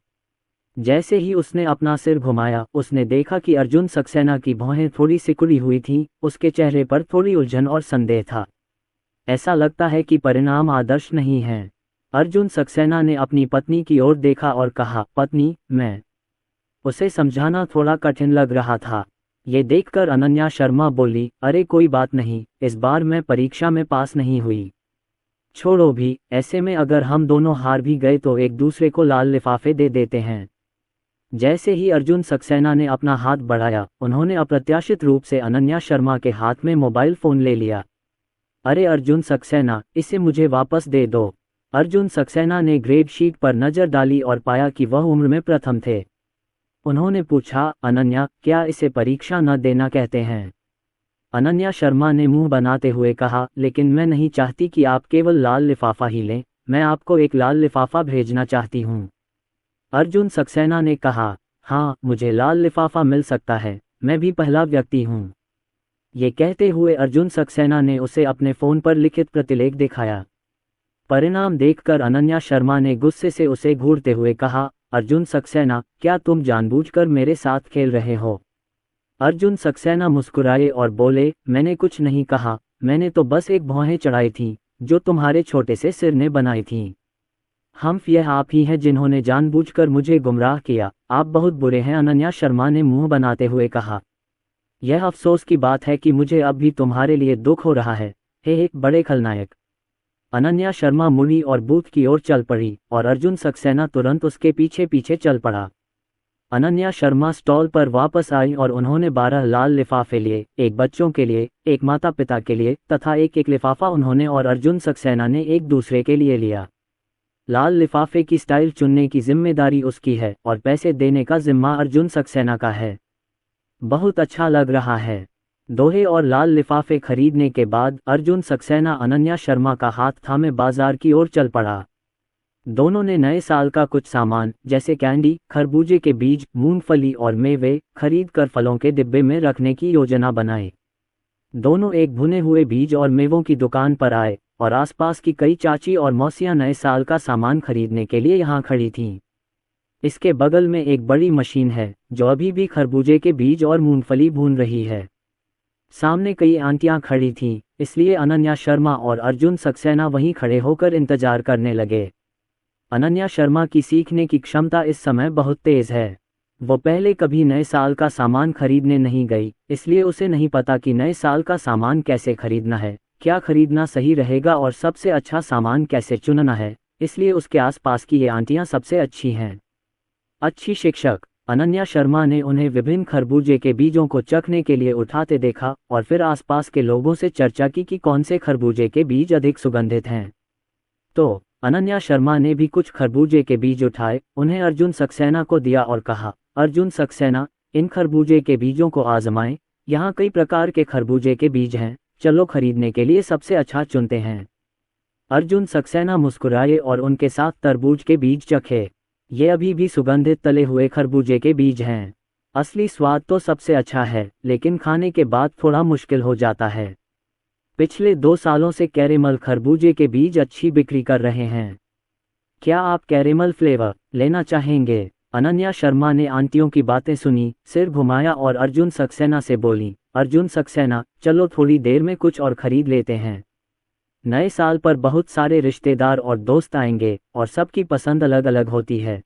जैसे ही उसने अपना सिर घुमाया, उसने देखा कि अर्जुन सक्सेना की भौहें थोड़ी सिकुड़ी हुई थीं, उसके चेहरे पर थोड़ी उलझन और संदेह था। ऐसा लगता है कि परिणाम आदर्श नहीं हैं। अर्जुन सक्सेना ने अपनी पत्नी की ओर देखा और कहा, पत्नी, मैं। उसे समझाना थोड़ा कठिन लग रहा था। ये देखकर अनन्या शर्मा बोली, अरे कोई बात नहीं, इस बार मैं परीक्षा में पास नहीं हुई। छोड़ो भी, ऐसे में अगर हम दोनों हार भी गए तो एक दूसरे को लाल लिफाफे दे देते हैं। जैसे ही अर्जुन सक्सेना ने अपना हाथ बढ़ाया, उन्होंने अप्रत्याशित रूप से अनन्या शर्मा के हाथ में मोबाइल फ़ोन ले लिया। अरे अर्जुन सक्सेना, इसे मुझे वापस दे दो। अर्जुन सक्सेना ने ग्रेड शीट पर नज़र डाली और पाया कि वह उम्र में प्रथम थे। उन्होंने पूछा, अनन्या, क्या इसे परीक्षा न देना कहते हैं? अनन्या शर्मा ने मुंह बनाते हुए कहा, लेकिन मैं नहीं चाहती कि आप केवल लाल लिफाफा ही लें, मैं आपको एक लाल लिफाफा भेजना चाहती हूँ। अर्जुन सक्सेना ने कहा, हाँ, मुझे लाल लिफाफा मिल सकता है, मैं भी पहला व्यक्ति हूँ। ये कहते हुए अर्जुन सक्सेना ने उसे अपने फ़ोन पर लिखित प्रतिलेख दिखाया। परिणाम देखकर अनन्या शर्मा ने गुस्से से उसे घूरते हुए कहा, अर्जुन सक्सेना, क्या तुम जानबूझकर मेरे साथ खेल रहे हो? अर्जुन सक्सेना मुस्कुराए और बोले, मैंने कुछ नहीं कहा, मैंने तो बस एक भौहें चढ़ाई थी, जो तुम्हारे छोटे से सिर ने बनाई थीं। यह आप ही हैं जिन्होंने जानबूझकर मुझे गुमराह किया, आप बहुत बुरे हैं। अनन्या शर्मा ने मुंह बनाते हुए कहा, यह अफसोस की बात है कि मुझे अब भी तुम्हारे लिए दुख हो रहा है, हे एक बड़े खलनायक। अनन्या शर्मा मुड़ी और बूथ की ओर चल पड़ी और अर्जुन सक्सेना तुरंत उसके पीछे पीछे चल पड़ा। अनन्या शर्मा स्टॉल पर वापस आई और उन्होंने 12 लाल लिफाफे लिए, एक बच्चों के लिए, एक माता पिता के लिए तथा एक लिफाफा उन्होंने और अर्जुन सक्सेना ने एक दूसरे के लिए लिया। लाल लिफाफे की स्टाइल चुनने की जिम्मेदारी उसकी है और पैसे देने का जिम्मा अर्जुन सक्सेना का है। बहुत अच्छा लग रहा है। दोहे और लाल लिफाफे खरीदने के बाद अर्जुन सक्सेना अनन्या शर्मा का हाथ थामे बाजार की ओर चल पड़ा। दोनों ने नए साल का कुछ सामान जैसे कैंडी, खरबूजे के बीज, मूंगफली और मेवे खरीद कर फलों के डिब्बे में रखने की योजना बनाई। दोनों एक भुने हुए बीज और मेवों की दुकान पर आए और आसपास की कई चाची और मौसियां नए साल का सामान खरीदने के लिए यहाँ खड़ी थीं। इसके बगल में एक बड़ी मशीन है जो अभी भी खरबूजे के बीज और मूंगफली भून रही है। सामने कई आंटियां खड़ी थीं, इसलिए अनन्या शर्मा और अर्जुन सक्सेना वहीं खड़े होकर इंतजार करने लगे। अनन्या शर्मा की सीखने की क्षमता इस समय बहुत तेज है। वो पहले कभी नए साल का सामान खरीदने नहीं गई, इसलिए उसे नहीं पता कि नए साल का सामान कैसे खरीदना है, क्या खरीदना सही रहेगा और सबसे अच्छा सामान कैसे चुनना है, इसलिए उसके आसपास की ये आंटियां सबसे अच्छी हैं। अच्छी शिक्षक। अनन्या शर्मा ने उन्हें विभिन्न खरबूजे के बीजों को चखने के लिए उठाते देखा और फिर आसपास के लोगों से चर्चा की कि कौन से खरबूजे के बीज अधिक सुगंधित हैं। तो अनन्या शर्मा ने भी कुछ खरबूजे के बीज उठाए, उन्हें अर्जुन सक्सेना को दिया और कहा, अर्जुन सक्सेना, इन खरबूजे के बीजों को आजमाएं, यहाँ कई प्रकार के खरबूजे के बीज हैं, चलो खरीदने के लिए सबसे अच्छा चुनते हैं। अर्जुन सक्सेना मुस्कुराए और उनके साथ तरबूज के बीज चखे। ये अभी भी सुगंधित तले हुए खरबूजे के बीज हैं। असली स्वाद तो सबसे अच्छा है, लेकिन खाने के बाद थोड़ा मुश्किल हो जाता है। पिछले 2 सालों से कैरेमल खरबूजे के बीज अच्छी बिक्री कर रहे हैं। क्या आप कैरेमल फ्लेवर लेना चाहेंगे? अनन्या शर्मा ने आंटियों की बातें सुनी, सिर घुमाया और अर्जुन सक्सेना से बोली, अर्जुन सक्सेना, चलो थोड़ी देर में कुछ और खरीद लेते हैं। नए साल पर बहुत सारे रिश्तेदार और दोस्त आएंगे और सबकी पसंद अलग अलग होती है।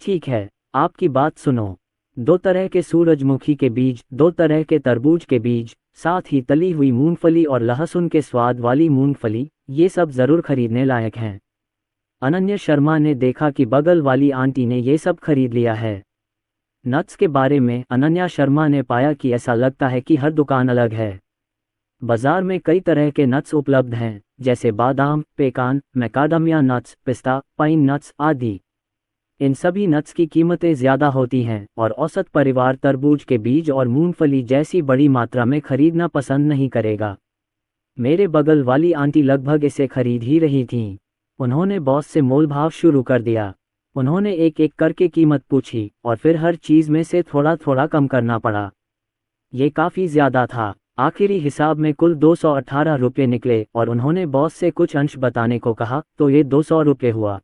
ठीक है, आपकी बात सुनो। 2 तरह के सूरजमुखी के बीज, 2 तरह के तरबूज के बीज, साथ ही तली हुई मूंगफली और लहसुन के स्वाद वाली मूंगफली, ये सब जरूर खरीदने लायक हैं। अनन्या शर्मा ने देखा कि बगल वाली आंटी ने ये सब खरीद लिया है। नट्स के बारे में अनन्या शर्मा ने पाया कि ऐसा लगता है कि हर दुकान अलग है। बाजार में कई तरह के नट्स उपलब्ध हैं, जैसे बादाम, पेकान, मैकाडमिया नट्स, पिस्ता, पाइन नट्स आदि। इन सभी नट्स की कीमतें ज़्यादा होती हैं और औसत परिवार तरबूज के बीज और मूंगफली जैसी बड़ी मात्रा में खरीदना पसंद नहीं करेगा। मेरे बगल वाली आंटी लगभग इसे खरीद ही रही थीं। उन्होंने बॉस से मोलभाव शुरू कर दिया। उन्होंने एक एक करके कीमत पूछी और फिर हर चीज़ में से थोड़ा थोड़ा कम करना पड़ा। ये काफ़ी ज़्यादा था। आखिरी हिसाब में कुल 218 रुपये निकले और उन्होंने बॉस से कुछ अंश बताने को कहा, तो ये 200 रुपये हुआ।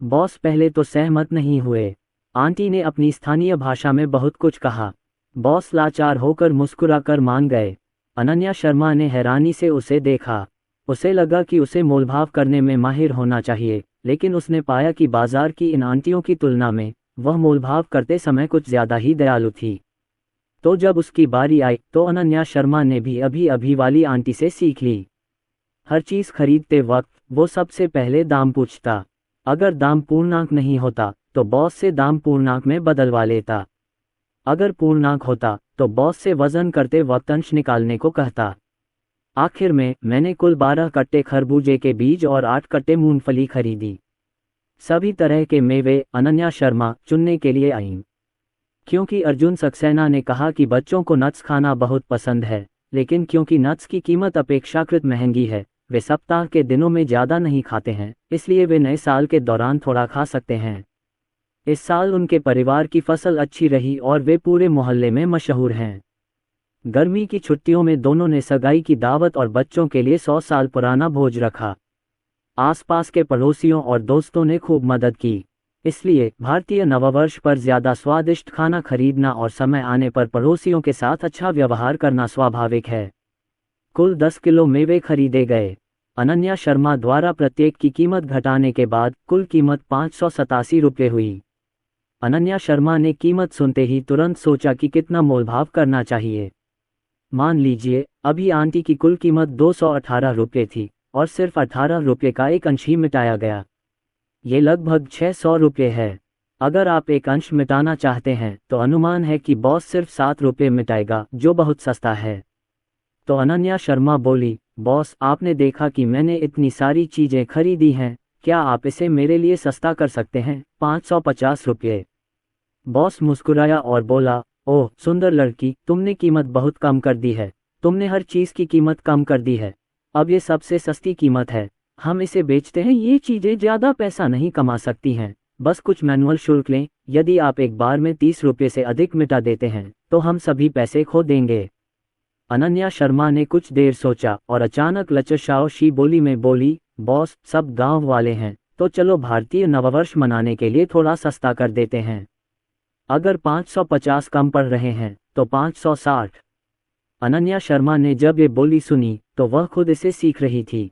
बॉस पहले तो सहमत नहीं हुए। आंटी ने अपनी स्थानीय भाषा में बहुत कुछ कहा। बॉस लाचार होकर मुस्कुराकर मान गए। अनन्या शर्मा ने हैरानी से उसे देखा। उसे लगा कि उसे मोलभाव करने में माहिर होना चाहिए, लेकिन उसने पाया कि बाजार की इन आंटियों की तुलना में वह मोलभाव करते समय कुछ ज़्यादा ही दयालु थी। तो जब उसकी बारी आई तो अनन्या शर्मा ने भी अभी अभी वाली आंटी से सीख ली। हर चीज़ खरीदते वक्त वो सबसे पहले दाम पूछता। अगर दाम पूर्णांक नहीं होता तो बॉस से दाम पूर्णांक में बदलवा लेता। अगर पूर्णांक होता तो बॉस से वजन करते वक्त अंश निकालने को कहता। आखिर में मैंने कुल 12 कट्टे खरबूजे के बीज और 8 कट्टे मूंगफली खरीदी। सभी तरह के मेवे अनन्या शर्मा चुनने के लिए आईं। क्योंकि अर्जुन सक्सेना ने कहा कि बच्चों को नट्स खाना बहुत पसंद है, लेकिन क्योंकि नट्स की कीमत अपेक्षाकृत महंगी है, वे सप्ताह के दिनों में ज़्यादा नहीं खाते हैं, इसलिए वे नए साल के दौरान थोड़ा खा सकते हैं। इस साल उनके परिवार की फसल अच्छी रही और वे पूरे मोहल्ले में मशहूर हैं। गर्मी की छुट्टियों में दोनों ने सगाई की दावत और बच्चों के लिए 100 साल पुराना भोज रखा। आसपास के पड़ोसियों और दोस्तों ने खूब मदद की। इसलिए भारतीय नववर्ष पर ज़्यादा स्वादिष्ट खाना खरीदना और समय आने पर पड़ोसियों के साथ अच्छा व्यवहार करना स्वाभाविक है। कुल 10 किलो मेवे खरीदे गए। अनन्या शर्मा द्वारा प्रत्येक की कीमत घटाने के बाद कुल कीमत 587 रुपये हुई। अनन्या शर्मा ने कीमत सुनते ही तुरंत सोचा कि कितना मोलभाव करना चाहिए। मान लीजिए अभी आंटी की कुल कीमत 218 रुपये थी और सिर्फ 18 रुपये का एक अंश ही मिटाया गया। ये लगभग 600 रुपये है। अगर आप एक अंश मिटाना चाहते हैं तो अनुमान है कि बॉस सिर्फ 7 रुपये मिटाएगा, जो बहुत सस्ता है। तो अनन्या शर्मा बोली, बॉस आपने देखा कि मैंने इतनी सारी चीज़ें खरीदी हैं, क्या आप इसे मेरे लिए सस्ता कर सकते हैं? 550 रुपये। बॉस मुस्कुराया और बोला, ओह सुंदर लड़की, तुमने कीमत बहुत कम कर दी है। तुमने हर चीज़ की कीमत कम कर दी है। अब ये सबसे सस्ती कीमत है। हम इसे बेचते हैं। ये चीज़ें ज़्यादा पैसा नहीं कमा सकती हैं, बस कुछ मैनुअल शुल्क लें। यदि आप एक बार में 30 रुपये से अधिक मिटा देते हैं तो हम सभी पैसे खो देंगे। अनन्या शर्मा ने कुछ देर सोचा और अचानक लचरशाओशी बोली में बोली, बॉस सब गांव वाले हैं, तो चलो भारतीय नववर्ष मनाने के लिए थोड़ा सस्ता कर देते हैं। अगर 550 कम पड़ रहे हैं तो 560। अनन्या शर्मा ने जब ये बोली सुनी तो वह खुद इसे सीख रही थी।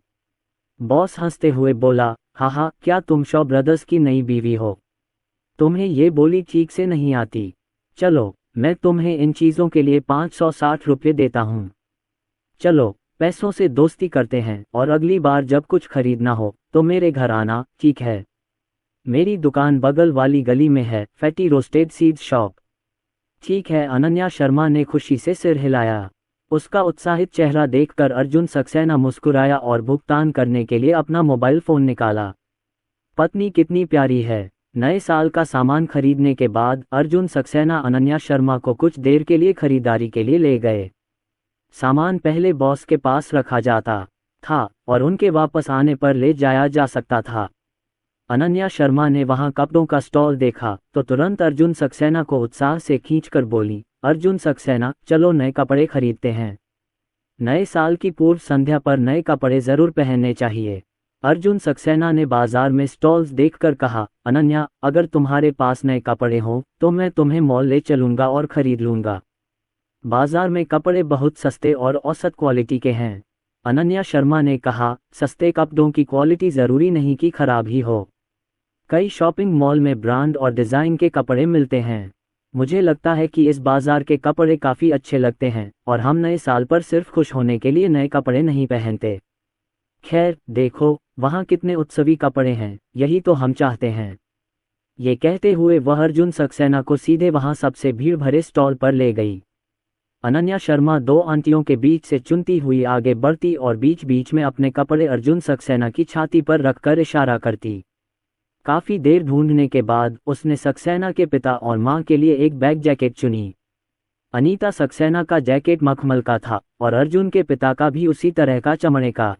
बॉस हंसते हुए बोला, हाँ, क्या तुम शॉ ब्रदर्स की नई बीवी हो? तुम्हें ये बोली ठीक से नहीं आती। चलो मैं तुम्हें इन चीज़ों के लिए 560 रुपये देता हूँ। चलो पैसों से दोस्ती करते हैं और अगली बार जब कुछ खरीदना हो तो मेरे घर आना, ठीक है? मेरी दुकान बगल वाली गली में है, फैटी रोस्टेड सीड्स शॉप। ठीक है। अनन्या शर्मा ने खुशी से सिर हिलाया। उसका उत्साहित चेहरा देखकर अर्जुन सक्सेना मुस्कुराया और भुगतान करने के लिए अपना मोबाइल फ़ोन निकाला। पत्नी कितनी प्यारी है। नए साल का सामान खरीदने के बाद अर्जुन सक्सेना अनन्या शर्मा को कुछ देर के लिए खरीदारी के लिए ले गए। सामान पहले बॉस के पास रखा जाता था और उनके वापस आने पर ले जाया जा सकता था। अनन्या शर्मा ने वहां कपड़ों का स्टॉल देखा तो तुरंत अर्जुन सक्सेना को उत्साह से खींचकर बोली, अर्जुन सक्सेना, चलो नए कपड़े खरीदते हैं। नए साल की पूर्व संध्या पर नए कपड़े जरूर पहनने चाहिए। अर्जुन सक्सेना ने बाजार में स्टॉल्स देखकर कहा, अनन्या, अगर तुम्हारे पास नए कपड़े हों तो मैं तुम्हें मॉल ले चलूंगा और खरीद लूंगा। बाजार में कपड़े बहुत सस्ते और औसत क्वालिटी के हैं। अनन्या शर्मा ने कहा, सस्ते कपड़ों की क्वालिटी ज़रूरी नहीं कि खराब ही हो। कई शॉपिंग मॉल में ब्रांड और डिज़ाइन के कपड़े मिलते हैं। मुझे लगता है कि इस बाजार के कपड़े काफ़ी अच्छे लगते हैं और हम नए साल पर सिर्फ खुश होने के लिए नए कपड़े नहीं पहनते। खैर, देखो वहाँ कितने उत्सवी कपड़े हैं, यही तो हम चाहते हैं। ये कहते हुए वह अर्जुन सक्सेना को सीधे वहाँ सबसे भीड़ भरे स्टॉल पर ले गई। अनन्या शर्मा दो आंटियों के बीच से चुनती हुई आगे बढ़ती और बीच बीच में अपने कपड़े अर्जुन सक्सेना की छाती पर रखकर इशारा करती। काफी देर ढूंढने के बाद उसने सक्सेना के पिता और मां के लिए एक बैग जैकेट चुनी। अनीता सक्सेना का जैकेट मखमल का था और अर्जुन के पिता का भी उसी तरह का चमड़े का।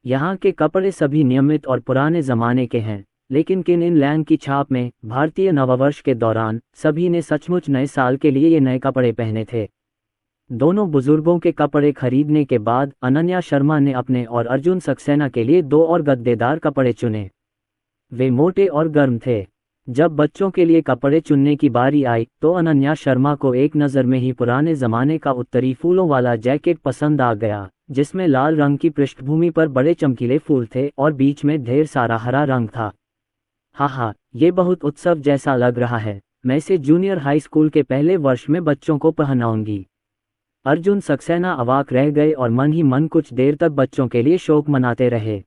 यहाँ के कपड़े सभी नियमित और पुराने जमाने के हैं, लेकिन किन इन लैंड की छाप में भारतीय नववर्ष के दौरान सभी ने सचमुच नए साल के लिए ये नए कपड़े पहने थे। दोनों बुजुर्गों के कपड़े खरीदने के बाद अनन्या शर्मा ने अपने और अर्जुन सक्सेना के लिए दो और गद्देदार कपड़े चुने। वे मोटे और गर्म थे। जब बच्चों के लिए कपड़े चुनने की बारी आई तो अनन्या शर्मा को एक नज़र में ही पुराने ज़माने का उत्तरी फूलों वाला जैकेट पसंद आ गया, जिसमें लाल रंग की पृष्ठभूमि पर बड़े चमकीले फूल थे और बीच में ढेर सारा हरा रंग था। हाँ, ये बहुत उत्सव जैसा लग रहा है। मैं इसे जूनियर हाई स्कूल के पहले वर्ष में बच्चों को पहनाऊंगी। अर्जुन सक्सेना अवाक रह गए और मन ही मन कुछ देर तक बच्चों के लिए शोक मनाते रहे।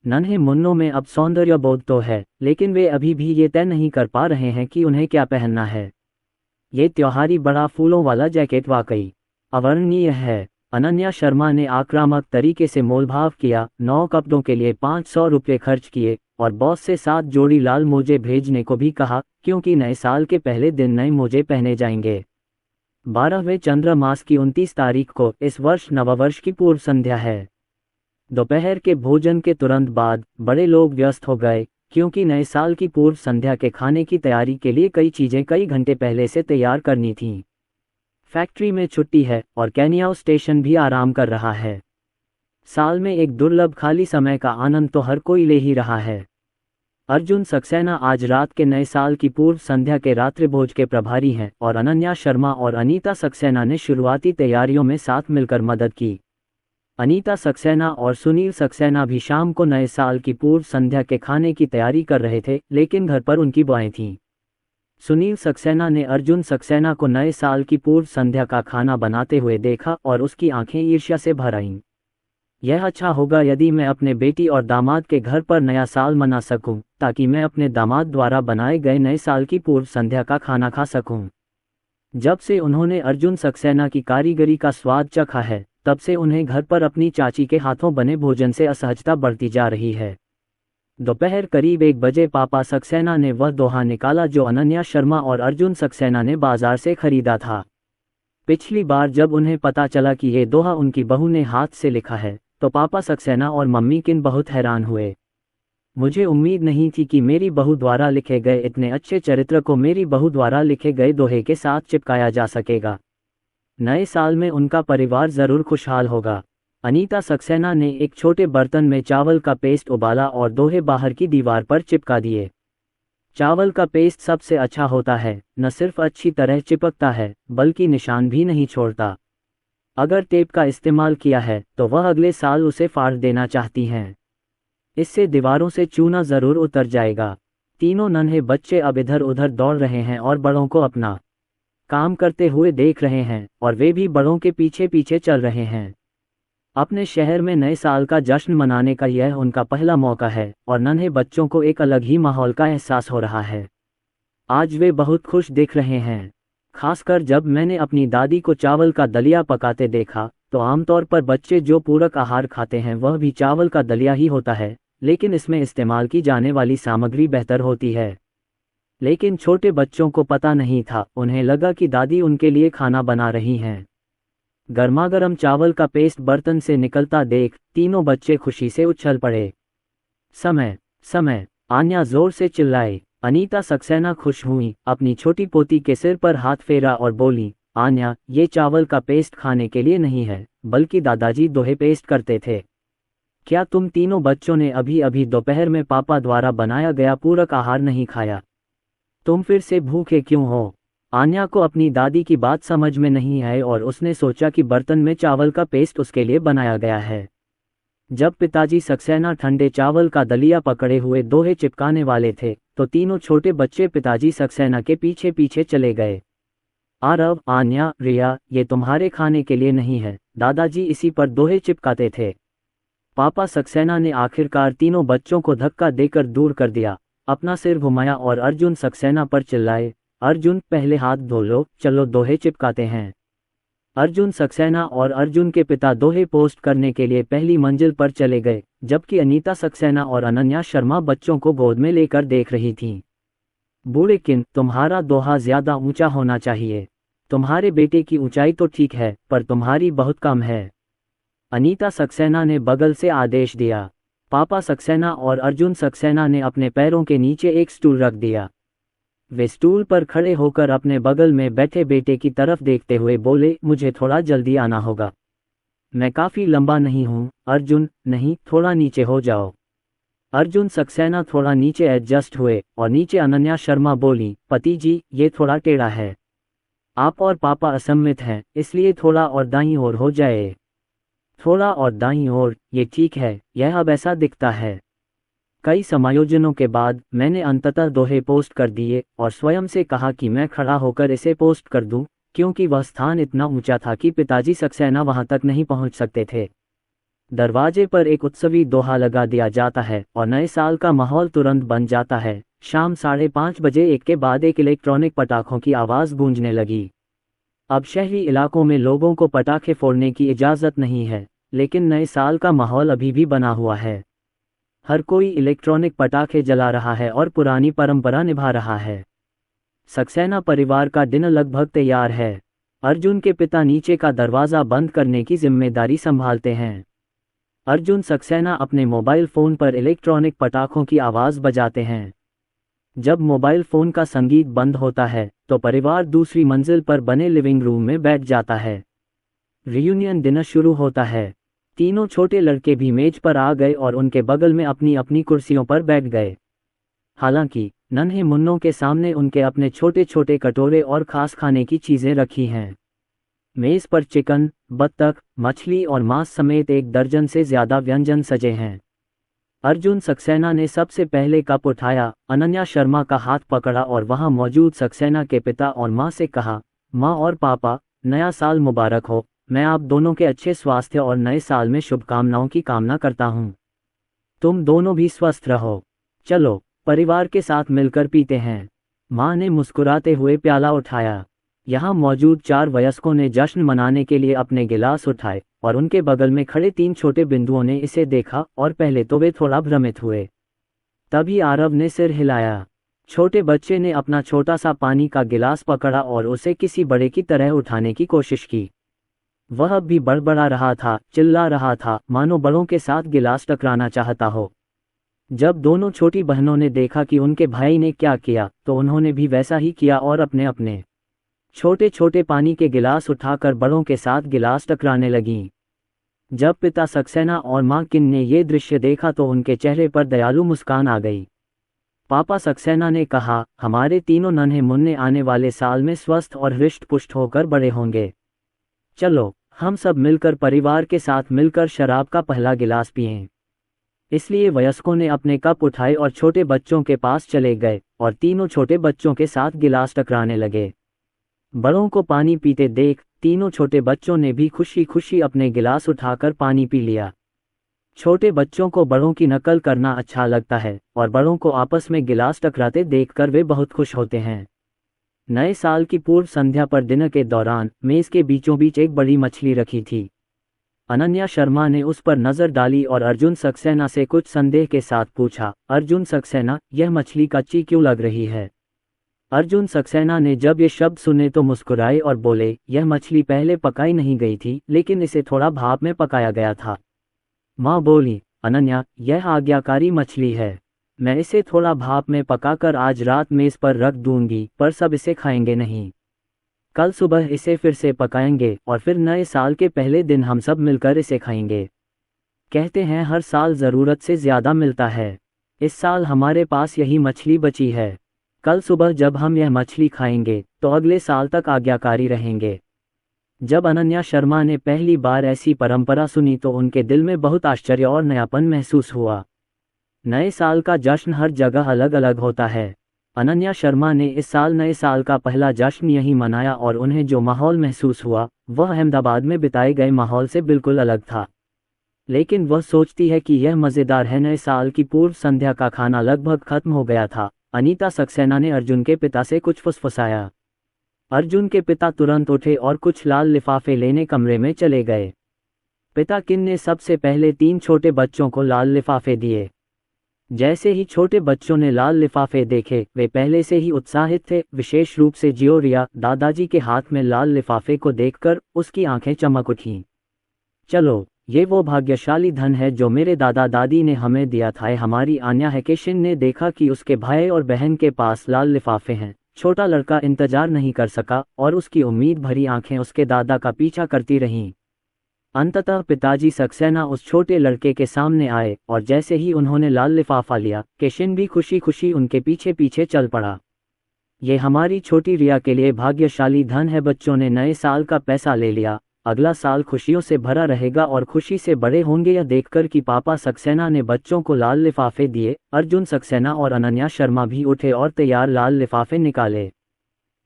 नन्हे मुन्नों में अब सौंदर्य बोध तो है, लेकिन वे अभी भी ये तय नहीं कर पा रहे हैं कि उन्हें क्या पहनना है। ये त्योहारी बड़ा फूलों वाला जैकेट वाकई अवर्णनीय है। अनन्या शर्मा ने आक्रामक तरीके से मोलभाव किया, 9 कपड़ों के लिए 500 रुपये खर्च किए और बॉस से 7 जोड़ी लाल मोजे भेजने को भी कहा, क्योंकि नए साल के पहले दिन नए मोजे पहने जाएंगे। 12वें चंद्र मास की 29 तारीख को इस वर्ष नववर्ष की पूर्व संध्या है। दोपहर के भोजन के तुरंत बाद बड़े लोग व्यस्त हो गए, क्योंकि नए साल की पूर्व संध्या के खाने की तैयारी के लिए कई चीजें कई घंटे पहले से तैयार करनी थीं। फैक्ट्री में छुट्टी है और कैनियाओ स्टेशन भी आराम कर रहा है। साल में एक दुर्लभ खाली समय का आनंद तो हर कोई ले ही रहा है। अर्जुन सक्सेना आज रात के नए साल की पूर्व संध्या के रात्रिभोज के प्रभारी हैं और अनन्या शर्मा और अनीता सक्सेना ने शुरुआती तैयारियों में साथ मिलकर मदद की। अनीता सक्सेना और सुनील सक्सेना भी शाम को नए साल की पूर्व संध्या के खाने की तैयारी कर रहे थे, लेकिन घर पर उनकी बुआएं थीं। सुनील सक्सेना ने अर्जुन सक्सेना को नए साल की पूर्व संध्या का खाना बनाते हुए देखा और उसकी आंखें ईर्ष्या से भर आईं। यह अच्छा होगा यदि मैं अपने बेटी और दामाद के घर पर नया साल मना सकूं, ताकि मैं अपने दामाद द्वारा बनाए गए नए साल की पूर्व संध्या का खाना खा सकूं। जब से उन्होंने अर्जुन सक्सेना की कारीगरी का स्वाद चखा है, तब से उन्हें घर पर अपनी चाची के हाथों बने भोजन से असहजता बढ़ती जा रही है। दोपहर करीब 1 बजे पापा सक्सेना ने वह दोहा निकाला जो अनन्या शर्मा और अर्जुन सक्सेना ने बाजार से खरीदा था। पिछली बार जब उन्हें पता चला कि ये दोहा उनकी बहू ने हाथ से लिखा है, तो पापा सक्सेना और मम्मी किन बहुत हैरान हुए। मुझे उम्मीद नहीं थी कि मेरी बहू द्वारा लिखे गए इतने अच्छे चरित्र को मेरी बहू द्वारा लिखे गए दोहे के साथ चिपकाया जा सकेगा। नए साल में उनका परिवार जरूर खुशहाल होगा। अनीता सक्सेना ने एक छोटे बर्तन में चावल का पेस्ट उबाला और दोहे बाहर की दीवार पर चिपका दिए। चावल का पेस्ट सबसे अच्छा होता है, न सिर्फ अच्छी तरह चिपकता है बल्कि निशान भी नहीं छोड़ता। अगर टेप का इस्तेमाल किया है तो वह अगले साल उसे फाड़ देना चाहती हैं। इससे दीवारों से चूना जरूर उतर जाएगा। तीनों नन्हे बच्चे अब इधर उधर दौड़ रहे हैं और बड़ों को अपना काम करते हुए देख रहे हैं और वे भी बड़ों के पीछे पीछे चल रहे हैं। अपने शहर में नए साल का जश्न मनाने का यह उनका पहला मौका है और नन्हे बच्चों को एक अलग ही माहौल का एहसास हो रहा है। आज वे बहुत खुश दिख रहे हैं। खासकर जब मैंने अपनी दादी को चावल का दलिया पकाते देखा, तो आमतौर पर बच्चे जो पूरक आहार खाते हैं वह भी चावल का दलिया ही होता है, लेकिन इसमें इस्तेमाल की जाने वाली सामग्री बेहतर होती है। लेकिन छोटे बच्चों को पता नहीं था, उन्हें लगा कि दादी उनके लिए खाना बना रही हैं। गर्मागर्म चावल का पेस्ट बर्तन से निकलता देख तीनों बच्चे खुशी से उछल पड़े। समय समय, आन्या जोर से चिल्लाई। अनीता सक्सेना खुश हुई, अपनी छोटी पोती के सिर पर हाथ फेरा और बोली, आन्या, ये चावल का पेस्ट खाने के लिए नहीं है, बल्कि दादाजी दोहे पेस्ट करते थे। क्या तुम तीनों बच्चों ने अभी अभी दोपहर में पापा द्वारा बनाया गया पूरक आहार नहीं खाया? तुम फिर से भूखे क्यों हो? आन्या को अपनी दादी की बात समझ में नहीं आई और उसने सोचा कि बर्तन में चावल का पेस्ट उसके लिए बनाया गया है। जब पिताजी सक्सेना ठंडे चावल का दलिया पकड़े हुए दोहे चिपकाने वाले थे, तो तीनों छोटे बच्चे पिताजी सक्सेना के पीछे पीछे चले गए। आरव, आन्या, रिया, ये तुम्हारे खाने के लिए नहीं है, दादाजी इसी पर दोहे चिपकाते थे। पापा सक्सेना ने आखिरकार तीनों बच्चों को धक्का देकर दूर कर दिया, अपना सिर घुमाया और अर्जुन सक्सेना पर चिल्लाए, अर्जुन, पहले हाथ धो लो, चलो दोहे चिपकाते हैं। अर्जुन सक्सेना और अर्जुन के पिता दोहे पोस्ट करने के लिए पहली मंजिल पर चले गए, जबकि अनीता सक्सेना और अनन्या शर्मा बच्चों को गोद में लेकर देख रही थीं। बूढ़े किन, तुम्हारा दोहा ज्यादा ऊंचा होना चाहिए। तुम्हारे बेटे की ऊंचाई तो ठीक है, पर तुम्हारी बहुत कम है। अनीता सक्सेना ने बगल से आदेश दिया। पापा सक्सेना और अर्जुन सक्सेना ने अपने पैरों के नीचे एक स्टूल रख दिया। वे स्टूल पर खड़े होकर अपने बगल में बैठे बेटे की तरफ देखते हुए बोले, मुझे थोड़ा जल्दी आना होगा। मैं काफी लंबा नहीं हूँ। अर्जुन, नहीं, थोड़ा नीचे हो जाओ। अर्जुन सक्सेना थोड़ा नीचे एडजस्ट हुए और नीचे अनन्या शर्मा बोली, पति जी, ये थोड़ा टेढ़ा है। आप और पापा असम्मित हैं, इसलिए थोड़ा और दाईं ओर हो जाए। थोड़ा और दाईं ओर, ये ठीक है, यह अब ऐसा दिखता है। कई समायोजनों के बाद मैंने अंततः दोहे पोस्ट कर दिए और स्वयं से कहा कि मैं खड़ा होकर इसे पोस्ट कर दूं, क्योंकि वह स्थान इतना ऊंचा था कि पिताजी सक्सेना वहां तक नहीं पहुंच सकते थे। दरवाजे पर एक उत्सवी दोहा लगा दिया जाता है और नए साल का माहौल तुरंत बन जाता है। शाम 5:30 बजे एक के बाद एक इलेक्ट्रॉनिक पटाखों की आवाज़ गूंजने लगी। अब शहरी इलाकों में लोगों को पटाखे फोड़ने की इजाज़त नहीं है, लेकिन नए साल का माहौल अभी भी बना हुआ है। हर कोई इलेक्ट्रॉनिक पटाखे जला रहा है और पुरानी परंपरा निभा रहा है। सक्सेना परिवार का डिनर लगभग तैयार है। अर्जुन के पिता नीचे का दरवाज़ा बंद करने की जिम्मेदारी संभालते हैं। अर्जुन सक्सेना अपने मोबाइल फ़ोन पर इलेक्ट्रॉनिक पटाखों की आवाज़ बजाते हैं। जब मोबाइल फ़ोन का संगीत बंद होता है तो परिवार दूसरी मंजिल पर बने लिविंग रूम में बैठ जाता है। रियूनियन डिनर शुरू होता है। तीनों छोटे लड़के भी मेज पर आ गए और उनके बगल में अपनी अपनी कुर्सियों पर बैठ गए। हालांकि नन्हे मुन्नों के सामने उनके अपने छोटे छोटे कटोरे और खास खाने की चीज़ें रखी हैं। मेज़ पर चिकन, बत्तख, मछली और मांस समेत 1 दर्जन से ज़्यादा व्यंजन सजे हैं। अर्जुन सक्सेना ने सबसे पहले कप उठाया, अनन्या शर्मा का हाथ पकड़ा और वहां मौजूद सक्सेना के पिता और मां से कहा, मां और पापा, नया साल मुबारक हो। मैं आप दोनों के अच्छे स्वास्थ्य और नए साल में शुभकामनाओं की कामना करता हूं। तुम दोनों भी स्वस्थ रहो। चलो, परिवार के साथ मिलकर पीते हैं। मां ने मुस्कुराते हुए प्याला उठाया। यहाँ मौजूद 4 वयस्कों ने जश्न मनाने के लिए अपने गिलास उठाए और उनके बगल में खड़े 3 छोटे बिंदुओं ने इसे देखा और पहले तो वे थोड़ा भ्रमित हुए। तभी आरव ने सिर हिलाया। छोटे बच्चे ने अपना छोटा सा पानी का गिलास पकड़ा और उसे किसी बड़े की तरह उठाने की कोशिश की। वह अब भी बड़बड़ा रहा था, चिल्ला रहा था, मानो बड़ों के साथ गिलास टकराना चाहता हो। जब दोनों छोटी बहनों ने देखा कि उनके भाई ने क्या किया तो उन्होंने भी वैसा ही किया और अपने अपने छोटे छोटे पानी के गिलास उठाकर बड़ों के साथ गिलास टकराने लगीं। जब पिता सक्सेना और मां किन ने ये दृश्य देखा तो उनके चेहरे पर दयालु मुस्कान आ गई। पापा सक्सेना ने कहा, हमारे तीनों नन्हे मुन्ने आने वाले साल में स्वस्थ और हृष्ट पुष्ट होकर बड़े होंगे। चलो, हम सब मिलकर परिवार के साथ मिलकर शराब का पहला गिलास पिएं। इसलिए वयस्कों ने अपने कप उठाए और छोटे बच्चों के पास चले गए और तीनों छोटे बच्चों के साथ गिलास टकराने लगे। बड़ों को पानी पीते देख तीनों छोटे बच्चों ने भी खुशी खुशी अपने गिलास उठाकर पानी पी लिया। छोटे बच्चों को बड़ों की नकल करना अच्छा लगता है और बड़ों को आपस में गिलास टकराते देखकर वे बहुत खुश होते हैं। नए साल की पूर्व संध्या पर डिनर के दौरान मेज के बीचों बीच एक बड़ी मछली रखी थी। अनन्या शर्मा ने उस पर नजर डाली और अर्जुन सक्सेना से कुछ संदेह के साथ पूछा, अर्जुन सक्सेना, यह मछली कच्ची क्यों लग रही है? अर्जुन सक्सेना ने जब ये शब्द सुने तो मुस्कुराए और बोले, यह मछली पहले पकाई नहीं गई थी, लेकिन इसे थोड़ा भाप में पकाया गया था। माँ बोली, अनन्या, यह आज्ञाकारी मछली है। मैं इसे थोड़ा भाप में पकाकर आज रात मेज पर रख दूंगी, पर सब इसे खाएंगे नहीं। कल सुबह इसे फिर से पकाएंगे और फिर नए साल के पहले दिन हम सब मिलकर इसे खाएंगे। कहते हैं हर साल ज़रूरत से ज़्यादा मिलता है। इस साल हमारे पास यही मछली बची है। कल सुबह जब हम यह मछली खाएंगे तो अगले साल तक आज्ञाकारी रहेंगे। जब अनन्या शर्मा ने पहली बार ऐसी परंपरा सुनी तो उनके दिल में बहुत आश्चर्य और नयापन महसूस हुआ। नए साल का जश्न हर जगह अलग अलग होता है। अनन्या शर्मा ने इस साल नए साल का पहला जश्न यहीं मनाया और उन्हें जो माहौल महसूस हुआ वह अहमदाबाद में बिताए गए माहौल से बिल्कुल अलग था। लेकिन वह सोचती है कि यह मज़ेदार है। नए साल की पूर्व संध्या का खाना लगभग खत्म हो गया था। अनीता सक्सेना ने अर्जुन के पिता से कुछ फुसफुसाया। अर्जुन के पिता तुरंत उठे और कुछ लाल लिफाफे लेने कमरे में चले गए। पिता किन ने सबसे पहले 3 छोटे बच्चों को लाल लिफाफे दिए। जैसे ही छोटे बच्चों ने लाल लिफाफे देखे, वे पहले से ही उत्साहित थे, विशेष रूप से जियोरिया। दादाजी के हाथ में लाल लिफाफे को देखकर उसकी आंखें चमक उठीं। चलो, ये वो भाग्यशाली धन है जो मेरे दादा दादी ने हमें दिया था। हमारी आन्या है। केशिन ने देखा कि उसके भाई और बहन के पास लाल लिफाफे हैं। छोटा लड़का इंतजार नहीं कर सका और उसकी उम्मीद भरी आंखें उसके दादा का पीछा करती रहीं। अंततः पिताजी सक्सेना उस छोटे लड़के के सामने आए और जैसे ही उन्होंने लाल लिफाफा लिया, केशिन भी खुशी खुशी उनके पीछे पीछे चल पड़ा। ये हमारी छोटी रिया के लिए भाग्यशाली धन है। बच्चों ने नए साल का पैसा ले लिया। अगला साल खुशियों से भरा रहेगा और खुशी से बड़े होंगे। यह देखकर कि पापा सक्सेना ने बच्चों को लाल लिफाफे दिए, अर्जुन सक्सेना और अनन्या शर्मा भी उठे और तैयार लाल लिफाफे निकाले।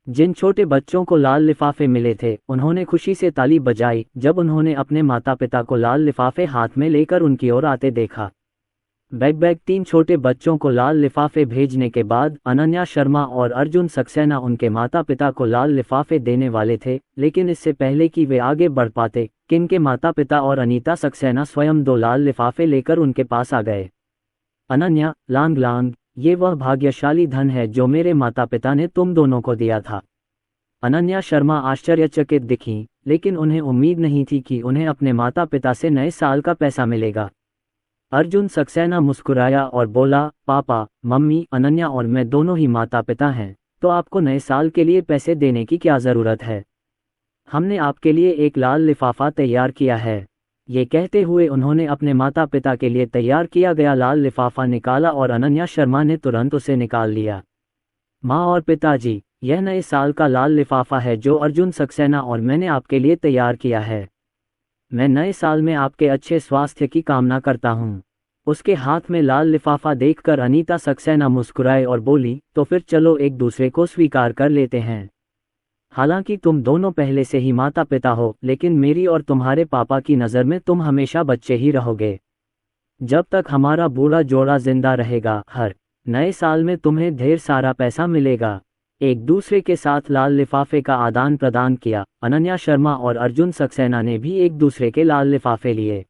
जिन छोटे बच्चों को लाल लिफाफे मिले थे, उन्होंने खुशी से ताली बजाई जब उन्होंने अपने माता पिता को लाल लिफाफे हाथ में लेकर उनकी ओर आते देखा। बैग 3 छोटे बच्चों को लाल लिफाफे भेजने के बाद अनन्या शर्मा और अर्जुन सक्सेना उनके माता पिता को लाल लिफाफे देने वाले थे, लेकिन इससे पहले कि वे आगे बढ़ पाते, किन के माता पिता और अनीता सक्सेना स्वयं 2 लाल लिफाफे लेकर उनके पास आ गए। अनन्या, लांग लांग, ये वह भाग्यशाली धन है जो मेरे माता पिता ने तुम दोनों को दिया था। अनन्या शर्मा आश्चर्यचकित दिखीं, लेकिन उन्हें उम्मीद नहीं थी कि उन्हें अपने माता पिता से नए साल का पैसा मिलेगा। अर्जुन सक्सेना मुस्कुराया और बोला, पापा, मम्मी, अनन्या और मैं दोनों ही माता पिता हैं, तो आपको नए साल के लिए पैसे देने की क्या ज़रूरत है। हमने आपके लिए एक लाल लिफाफा तैयार किया है। ये कहते हुए उन्होंने अपने माता पिता के लिए तैयार किया गया लाल लिफाफा निकाला और अनन्या शर्मा ने तुरंत उसे निकाल लिया। माँ और पिताजी, यह नए साल का लाल लिफाफा है जो अर्जुन सक्सेना और मैंने आपके लिए तैयार किया है। मैं नए साल में आपके अच्छे स्वास्थ्य की कामना करता हूँ। उसके हाथ में लाल लिफाफा देखकर अनीता सक्सेना मुस्कुराए और बोली, तो फिर चलो एक दूसरे को स्वीकार कर लेते हैं। हालांकि तुम दोनों पहले से ही माता पिता हो, लेकिन मेरी और तुम्हारे पापा की नज़र में तुम हमेशा बच्चे ही रहोगे। जब तक हमारा बूढ़ा जोड़ा जिंदा रहेगा, हर नए साल में तुम्हें ढेर सारा पैसा मिलेगा। एक दूसरे के साथ लाल लिफाफे का आदान प्रदान किया। अनन्या शर्मा और अर्जुन सक्सेना ने भी एक दूसरे के लाल लिफाफे लिए।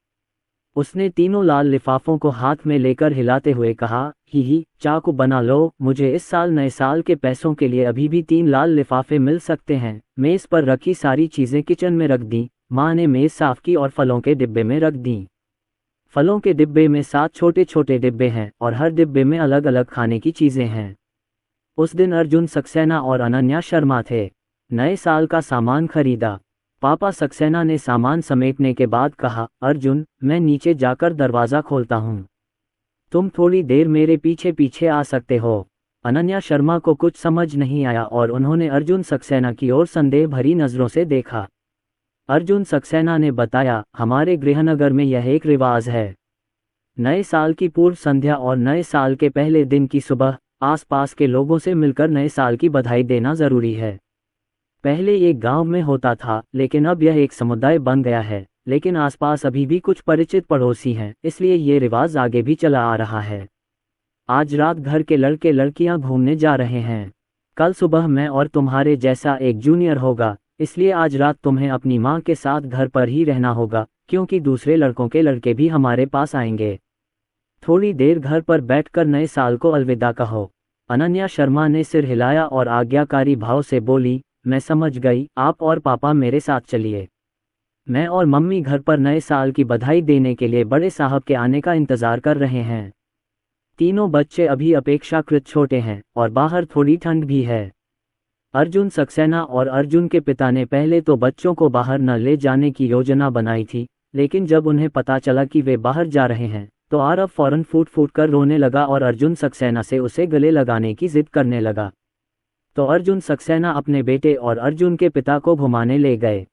उसने तीनों लाल लिफाफों को हाथ में लेकर हिलाते हुए कहा, ही चाकू बना लो, मुझे इस साल नए साल के पैसों के लिए अभी भी 3 लाल लिफाफे मिल सकते हैं। मेज़ पर रखी सारी चीज़ें किचन में रख दी। माँ ने मेज़ साफ की और फलों के डिब्बे में रख दी। फलों के डिब्बे में 7 छोटे छोटे डिब्बे हैं और हर डिब्बे में अलग अलग खाने की चीज़ें हैं। उस दिन अर्जुन सक्सेना और अनन्या शर्मा थे। नए साल का सामान खरीदा। पापा सक्सेना ने सामान समेटने के बाद कहा, अर्जुन, मैं नीचे जाकर दरवाज़ा खोलता हूँ, तुम थोड़ी देर मेरे पीछे पीछे आ सकते हो। अनन्या शर्मा को कुछ समझ नहीं आया और उन्होंने अर्जुन सक्सेना की ओर संदेह भरी नज़रों से देखा। अर्जुन सक्सेना ने बताया, हमारे गृहनगर में यह एक रिवाज है। नए साल की पूर्व संध्या और नए साल के पहले दिन की सुबह आसपास के लोगों से मिलकर नए साल की बधाई देना ज़रूरी है। पहले एक गांव में होता था, लेकिन अब यह एक समुदाय बन गया है। लेकिन आसपास अभी भी कुछ परिचित पड़ोसी हैं, इसलिए ये रिवाज आगे भी चला आ रहा है। आज रात घर के लड़के लड़कियां घूमने जा रहे हैं। कल सुबह मैं और तुम्हारे जैसा एक जूनियर होगा, इसलिए आज रात तुम्हें अपनी माँ के साथ घर पर ही रहना होगा, क्योंकि दूसरे लड़कों के लड़के भी हमारे पास आएंगे। थोड़ी देर घर पर बैठकर नए साल को अलविदा कहो। अनन्या शर्मा ने सिर हिलाया और आज्ञाकारी भाव से बोली, मैं समझ गई, आप और पापा मेरे साथ चलिए। मैं और मम्मी घर पर नए साल की बधाई देने के लिए बड़े साहब के आने का इंतज़ार कर रहे हैं। तीनों बच्चे अभी अपेक्षाकृत छोटे हैं और बाहर थोड़ी ठंड भी है। अर्जुन सक्सेना और अर्जुन के पिता ने पहले तो बच्चों को बाहर न ले जाने की योजना बनाई थी, लेकिन जब उन्हें पता चला कि वे बाहर जा रहे हैं, तो आरव फौरन फूट फूट कर रोने लगा और अर्जुन सक्सेना से उसे गले लगाने की जिद करने लगा। तो अर्जुन सक्सेना अपने बेटे और अर्जुन के पिता को घुमाने ले गए।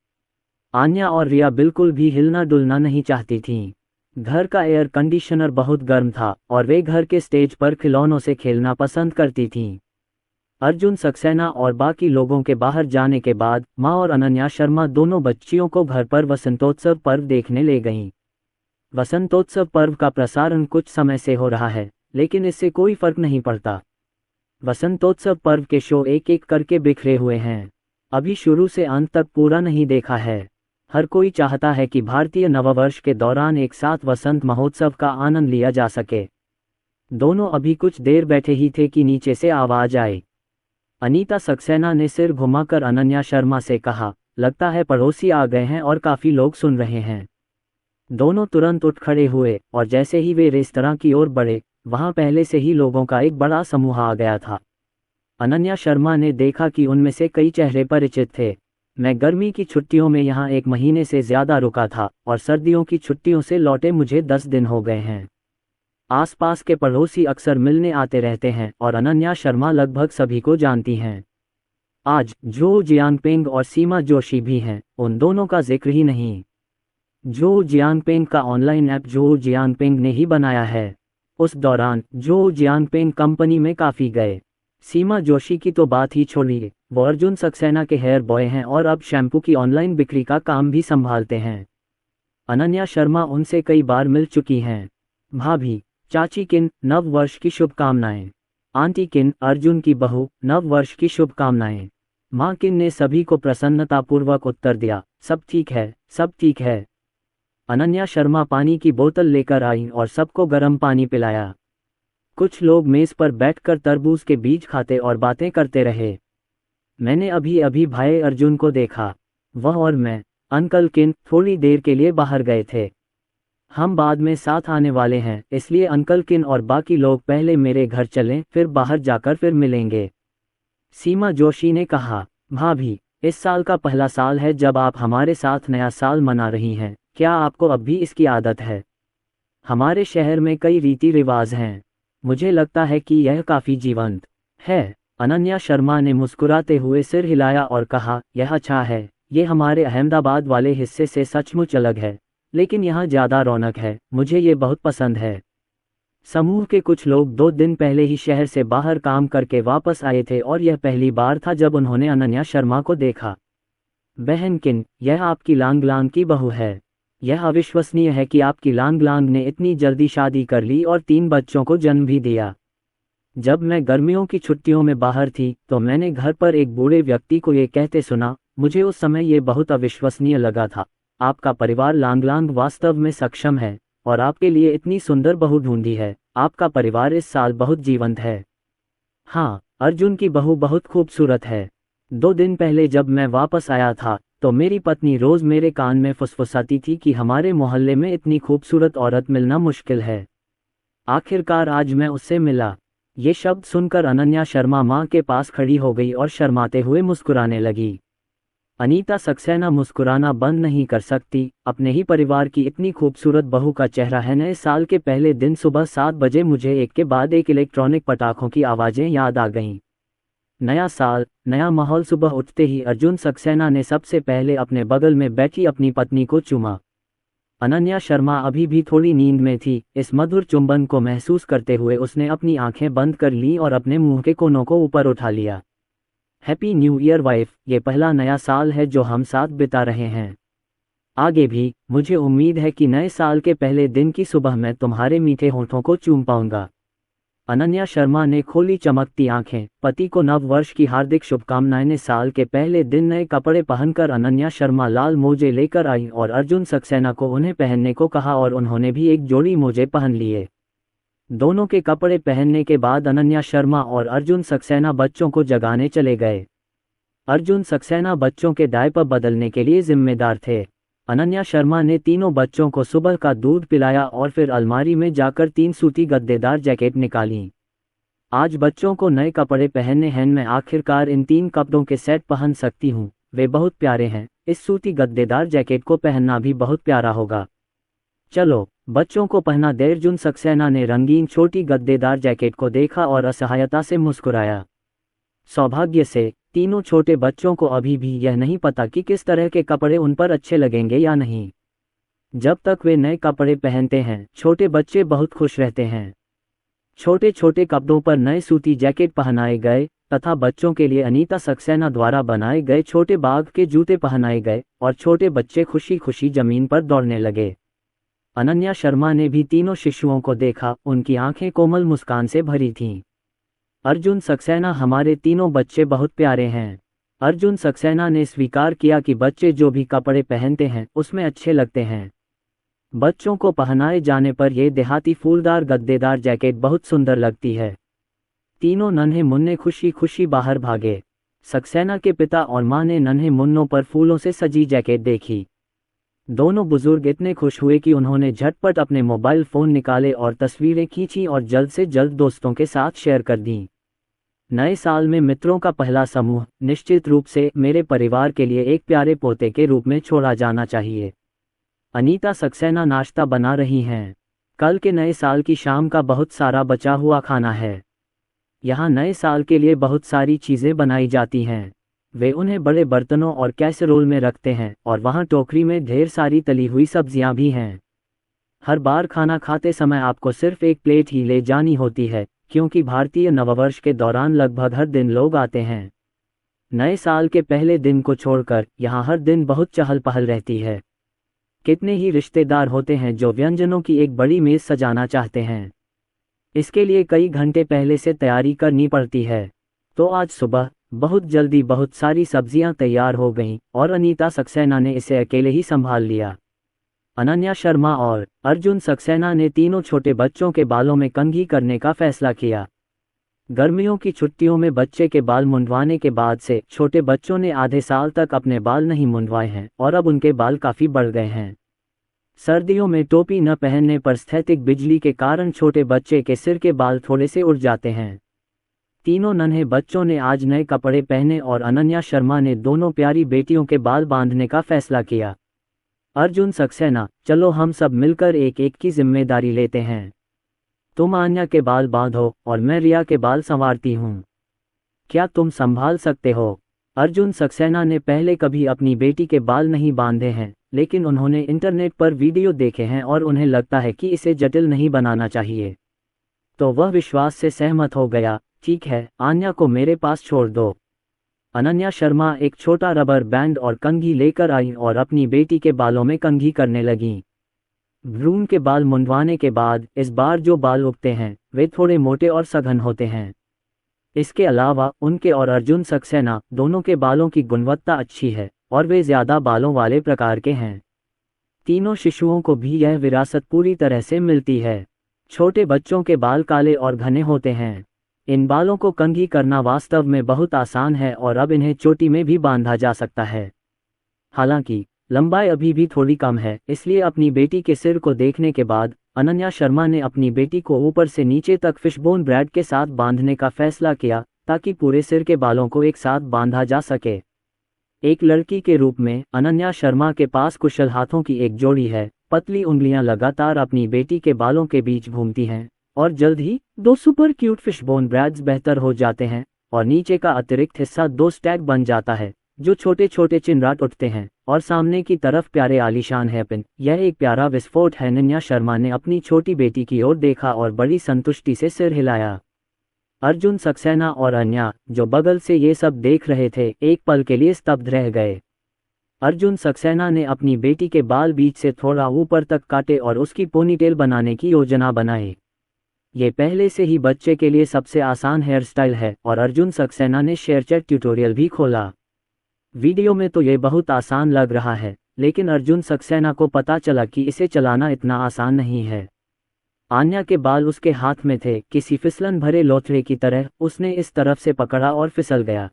आन्या और रिया बिल्कुल भी हिलना डुलना नहीं चाहती थीं। घर का एयर कंडीशनर बहुत गर्म था और वे घर के स्टेज पर खिलौनों से खेलना पसंद करती थीं। अर्जुन सक्सेना और बाकी लोगों के बाहर जाने के बाद माँ और अनन्या शर्मा दोनों बच्चियों को घर पर वसंतोत्सव पर्व देखने ले गईं। वसंतोत्सव पर्व का प्रसारण कुछ समय से हो रहा है, लेकिन इससे कोई फर्क नहीं पड़ता। वसंतोत्सव पर्व के शो एक एक करके बिखरे हुए हैं। अभी शुरू से अंत तक पूरा नहीं देखा है। हर कोई चाहता है कि भारतीय नववर्ष के दौरान एक साथ वसंत महोत्सव का आनंद लिया जा सके। दोनों अभी कुछ देर बैठे ही थे कि नीचे से आवाज आई। अनीता सक्सेना ने सिर घुमाकर अनन्या शर्मा से कहा, लगता है पड़ोसी आ गए हैं और काफी लोग सुन रहे हैं। दोनों तुरंत उठ खड़े हुए और जैसे ही वे रेस्तरां की ओर बढ़े, वहां पहले से ही लोगों का एक बड़ा समूह आ गया था। अनन्या शर्मा ने देखा कि उनमें से कई चेहरे परिचित थे। मैं गर्मी की छुट्टियों में यहाँ 1 महीने से ज्यादा रुका था और सर्दियों की छुट्टियों से लौटे मुझे 10 दिन हो गए हैं। आसपास के पड़ोसी अक्सर मिलने आते रहते हैं और अनन्या शर्मा लगभग सभी को जानती हैं। आज जो जियांगपेंग और सीमा जोशी भी हैं, उन दोनों का जिक्र ही नहीं। जो जियांगपेंग का ऑनलाइन ऐप जो जियांगपेंग ने ही बनाया है। उस दौरान जो जियांगपेंग कंपनी में काफी गए। सीमा जोशी की तो बात ही छोड़िए, वो अर्जुन सक्सेना के हेयर बॉय हैं और अब शैम्पू की ऑनलाइन बिक्री का काम भी संभालते हैं। अनन्या शर्मा उनसे कई बार मिल चुकी हैं। भाभी, चाची किन, नव वर्ष की शुभकामनाएं। आंटी किन, अर्जुन की बहू, नव वर्ष की शुभकामनाएं। माँ किन ने सभी को प्रसन्नतापूर्वक उत्तर दिया, सब ठीक है, सब ठीक है। अनन्या शर्मा पानी की बोतल लेकर आई और सबको गर्म पानी पिलाया। कुछ लोग मेज पर बैठकर तरबूज के बीज खाते और बातें करते रहे। मैंने अभी अभी भाई अर्जुन को देखा। वह और मैं, अंकल किन, थोड़ी देर के लिए बाहर गए थे। हम बाद में साथ आने वाले हैं, इसलिए अंकल किन और बाकी लोग पहले मेरे घर चलें, फिर बाहर जाकर फिर मिलेंगे। सीमा जोशी ने कहा, भाभी, इस साल का पहला साल है जब आप हमारे साथ नया साल मना रही हैं। क्या आपको अब भी इसकी आदत है? हमारे शहर में कई रीति रिवाज हैं। मुझे लगता है कि यह काफी जीवंत है। अनन्या शर्मा ने मुस्कुराते हुए सिर हिलाया और कहा, यह अच्छा है। ये हमारे अहमदाबाद वाले हिस्से से सचमुच अलग है, लेकिन यहाँ ज्यादा रौनक है। मुझे ये बहुत पसंद है। समूह के कुछ लोग 2 दिन पहले ही शहर से बाहर काम करके वापस आए थे और यह पहली बार था जब उन्होंने अनन्या शर्मा को देखा। बहन किन, यह आपकी लांग लांग की बहू है। यह अविश्वसनीय है कि आपकी लांग लांग ने इतनी जल्दी शादी कर ली और 3 बच्चों को जन्म भी दिया। जब मैं गर्मियों की छुट्टियों में बाहर थी तो मैंने घर पर एक बूढ़े व्यक्ति को ये कहते सुना। मुझे उस समय ये बहुत अविश्वसनीय लगा था। आपका परिवार लांग लांग वास्तव में सक्षम है और आपके लिए इतनी सुंदर बहू ढूंढी है। आपका परिवार इस साल बहुत जीवंत है। हाँ, अर्जुन की बहू बहुत खूबसूरत है। 2 दिन पहले जब मैं वापस आया था तो मेरी पत्नी रोज मेरे कान में फुसफुसाती थी कि हमारे मोहल्ले में इतनी खूबसूरत औरत मिलना मुश्किल है। आखिरकार आज मैं उससे मिला। ये शब्द सुनकर अनन्या शर्मा माँ के पास खड़ी हो गई और शर्माते हुए मुस्कुराने लगी। अनीता सक्सेना मुस्कुराना बंद नहीं कर सकती। अपने ही परिवार की इतनी खूबसूरत बहू का चेहरा है। नए साल के पहले दिन सुबह 7 बजे मुझे एक के बाद एक इलेक्ट्रॉनिक पटाखों की आवाज़ें याद आ गईं। नया साल, नया माहौल। सुबह उठते ही अर्जुन सक्सेना ने सबसे पहले अपने बगल में बैठी अपनी पत्नी को चूमा। अनन्या शर्मा अभी भी थोड़ी नींद में थी। इस मधुर चुंबन को महसूस करते हुए उसने अपनी आंखें बंद कर लीं और अपने मुंह के कोनों को ऊपर उठा लिया। हैप्पी न्यू ईयर वाइफ, ये पहला नया साल है जो हम साथ बिता रहे हैं। आगे भी मुझे उम्मीद है कि नए साल के पहले दिन की सुबह मैं तुम्हारे मीठे होठों को चूम पाऊंगा। अनन्या शर्मा ने खोली चमकती आंखें। पति को नव वर्ष की हार्दिक शुभकामनाएं। नए साल के पहले दिन नए कपड़े पहनकर अनन्या शर्मा लाल मोजे लेकर आई और अर्जुन सक्सेना को उन्हें पहनने को कहा और उन्होंने भी एक जोड़ी मोजे पहन लिए। दोनों के कपड़े पहनने के बाद अनन्या शर्मा और अर्जुन सक्सेना बच्चों को जगाने चले गए। अर्जुन सक्सेना बच्चों के डायपर बदलने के लिए जिम्मेदार थे। अनन्या शर्मा ने तीनों बच्चों को सुबह का दूध पिलाया और फिर अलमारी में जाकर 3 सूती गद्देदार जैकेट निकाली। आज बच्चों को नए कपड़े पहनने हैं। मैं आखिरकार इन 3 कपड़ों के सेट पहन सकती हूँ। वे बहुत प्यारे हैं। इस सूती गद्देदार जैकेट को पहनना भी बहुत प्यारा होगा। चलो, बच्चों को पहना दे। अर्जुन सक्सेना ने रंगीन छोटी गद्देदार जैकेट को देखा और असहायता से मुस्कुराया। सौभाग्य से तीनों छोटे बच्चों को अभी भी यह नहीं पता कि किस तरह के कपड़े उन पर अच्छे लगेंगे या नहीं। जब तक वे नए कपड़े पहनते हैं, छोटे बच्चे बहुत खुश रहते हैं। छोटे छोटे कपड़ों पर नए सूती जैकेट पहनाए गए तथा बच्चों के लिए अनीता सक्सेना द्वारा बनाए गए छोटे बाघ के जूते पहनाए गए और छोटे बच्चे खुशी खुशी जमीन पर दौड़ने लगे। अनन्या शर्मा ने भी तीनों शिशुओं को देखा। उनकी आंखें कोमल मुस्कान से भरी थीं। अर्जुन सक्सेना, हमारे तीनों बच्चे बहुत प्यारे हैं। अर्जुन सक्सेना ने स्वीकार किया कि बच्चे जो भी कपड़े पहनते हैं उसमें अच्छे लगते हैं। बच्चों को पहनाए जाने पर यह देहाती फूलदार गद्देदार जैकेट बहुत सुंदर लगती है। तीनों नन्हे मुन्ने खुशी खुशी बाहर भागे। सक्सेना के पिता और माँ ने नन्हे मुन्नों पर फूलों से सजी जैकेट देखी। दोनों बुजुर्ग इतने खुश हुए कि उन्होंने झटपट अपने मोबाइल फ़ोन निकाले और तस्वीरें खींची और जल्द से जल्द दोस्तों के साथ शेयर कर दीं। नए साल में मित्रों का पहला समूह निश्चित रूप से मेरे परिवार के लिए एक प्यारे पोते के रूप में छोड़ा जाना चाहिए। अनीता सक्सेना नाश्ता बना रही हैं। कल के नए साल की शाम का बहुत सारा बचा हुआ खाना है। यहाँ नए साल के लिए बहुत सारी चीज़ें बनाई जाती हैं। वे उन्हें बड़े बर्तनों और कैसरोल में रखते हैं और वहाँ टोकरी में ढेर सारी तली हुई सब्जियाँ भी हैं। हर बार खाना खाते समय आपको सिर्फ एक प्लेट ही ले जानी होती है, क्योंकि भारतीय नववर्ष के दौरान लगभग हर दिन लोग आते हैं। नए साल के पहले दिन को छोड़कर यहाँ हर दिन बहुत चहल पहल रहती है। कितने ही रिश्तेदार होते हैं जो व्यंजनों की एक बड़ी मेज़ सजाना चाहते हैं। इसके लिए कई घंटे पहले से तैयारी करनी पड़ती है। तो आज सुबह बहुत जल्दी बहुत सारी सब्जियां तैयार हो गईं और अनीता सक्सेना ने इसे अकेले ही संभाल लिया। अनन्या शर्मा और अर्जुन सक्सेना ने तीनों छोटे बच्चों के बालों में कंघी करने का फैसला किया। गर्मियों की छुट्टियों में बच्चे के बाल मुंडवाने के बाद से छोटे बच्चों ने आधे साल तक अपने बाल नहीं मुंडवाए हैं और अब उनके बाल काफ़ी बढ़ गए हैं। सर्दियों में टोपी न पहनने पर स्थैतिक बिजली के कारण छोटे बच्चे के सिर के बाल थोड़े से उड़ जाते हैं। तीनों नन्हे बच्चों ने आज नए कपड़े पहने और अनन्या शर्मा ने दोनों प्यारी बेटियों के बाल बांधने का फैसला किया। अर्जुन सक्सेना, चलो हम सब मिलकर एक एक की जिम्मेदारी लेते हैं। तुम आन्या के बाल बांधो और मैं रिया के बाल संवारती हूँ। क्या तुम संभाल सकते हो? अर्जुन सक्सेना ने पहले कभी अपनी बेटी के बाल नहीं बांधे हैं, लेकिन उन्होंने इंटरनेट पर वीडियो देखे हैं और उन्हें लगता है कि इसे जटिल नहीं बनाना चाहिए। तो वह विश्वास से सहमत हो गया। ठीक है, आन्या को मेरे पास छोड़ दो। अनन्या शर्मा एक छोटा रबर बैंड और कंघी लेकर आई और अपनी बेटी के बालों में कंघी करने लगीं। भ्रूण के बाल मुंडवाने के बाद इस बार जो बाल उगते हैं वे थोड़े मोटे और सघन होते हैं। इसके अलावा उनके और अर्जुन सक्सेना दोनों के बालों की गुणवत्ता अच्छी है और वे ज़्यादा बालों वाले प्रकार के हैं। तीनों शिशुओं को भी यह विरासत पूरी तरह से मिलती है। छोटे बच्चों के बाल काले और घने होते हैं। इन बालों को कंघी करना वास्तव में बहुत आसान है और अब इन्हें चोटी में भी बांधा जा सकता है। हालांकि लंबाई अभी भी थोड़ी कम है, इसलिए अपनी बेटी के सिर को देखने के बाद अनन्या शर्मा ने अपनी बेटी को ऊपर से नीचे तक फिशबोन ब्रैड के साथ बांधने का फैसला किया ताकि पूरे सिर के बालों को एक साथ बांधा जा सके। एक लड़की के रूप में अनन्या शर्मा के पास कुशल हाथों की एक जोड़ी है। पतली उंगलियां लगातार अपनी बेटी के बालों के बीच घूमती हैं और जल्द ही दो सुपर क्यूट फिशबोन ब्रैड्स बेहतर हो जाते हैं और नीचे का अतिरिक्त हिस्सा दो स्टैग बन जाता है जो छोटे छोटे चिनराट उठते हैं और सामने की तरफ प्यारे आलीशान है पिन। यह एक प्यारा विस्फोट है। अनन्या शर्मा ने अपनी छोटी बेटी की ओर देखा और बड़ी संतुष्टि से सिर हिलाया। अर्जुन सक्सेना और अन्या जो बगल से ये सब देख रहे थे एक पल के लिए स्तब्ध रह गए। अर्जुन सक्सेना ने अपनी बेटी के बाल बीच से थोड़ा ऊपर तक काटे और उसकी पोनीटेल बनाने की योजना बनाई। ये पहले से ही बच्चे के लिए सबसे आसान हेयर स्टाइल है और अर्जुन सक्सेना ने शेयरचैट ट्यूटोरियल भी खोला। वीडियो में तो ये बहुत आसान लग रहा है, लेकिन अर्जुन सक्सेना को पता चला कि इसे चलाना इतना आसान नहीं है। आन्या के बाल उसके हाथ में थे। किसी फिसलन भरे लोथड़े की तरह उसने इस तरफ से पकड़ा और फिसल गया,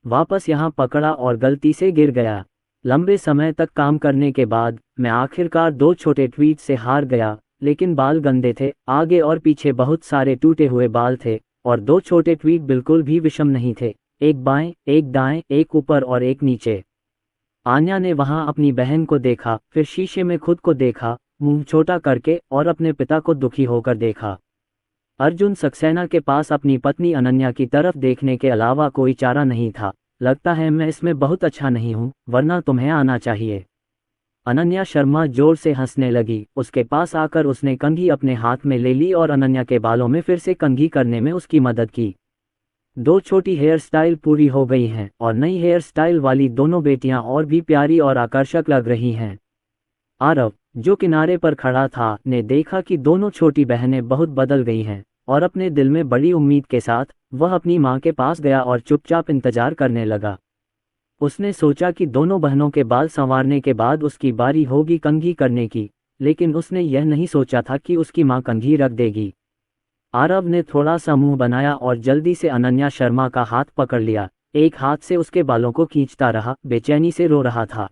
वापस यहाँ पकड़ा और गलती से गिर गया। लंबे समय तक काम करने के बाद मैं आखिरकार दो छोटे ट्वीट से हार गया, लेकिन बाल गंदे थे। आगे और पीछे बहुत सारे टूटे हुए बाल थे और दो छोटे ट्वीट बिल्कुल भी विषम नहीं थे, एक बाएं एक दाएं, एक ऊपर और एक नीचे। आन्या ने वहां अपनी बहन को देखा, फिर शीशे में खुद को देखा, मुंह छोटा करके, और अपने पिता को दुखी होकर देखा। अर्जुन सक्सेना के पास अपनी पत्नी अनन्या की तरफ देखने के अलावा कोई चारा नहीं था। लगता है मैं इसमें बहुत अच्छा नहीं हूँ, वरना तुम्हें आना चाहिए। अनन्या शर्मा जोर से हंसने लगी। उसके पास आकर उसने कंघी अपने हाथ में ले ली और अनन्या के बालों में फिर से कंघी करने में उसकी मदद की। दो छोटी हेयर स्टाइल पूरी हो गई हैं और नई हेयर स्टाइल वाली दोनों बेटियां और भी प्यारी और आकर्षक लग रही हैं। आरव, जो किनारे पर खड़ा था, ने देखा कि दोनों छोटी बहनें बहुत बदल गई हैं और अपने दिल में बड़ी उम्मीद के साथ वह अपनी मां के पास गया और चुपचाप इंतजार करने लगा। उसने सोचा कि दोनों बहनों के बाल संवारने के बाद उसकी बारी होगी कंघी करने की, लेकिन उसने यह नहीं सोचा था कि उसकी माँ कंघी रख देगी। आरव ने थोड़ा सा मुंह बनाया और जल्दी से अनन्या शर्मा का हाथ पकड़ लिया, एक हाथ से उसके बालों को खींचता रहा, बेचैनी से रो रहा था।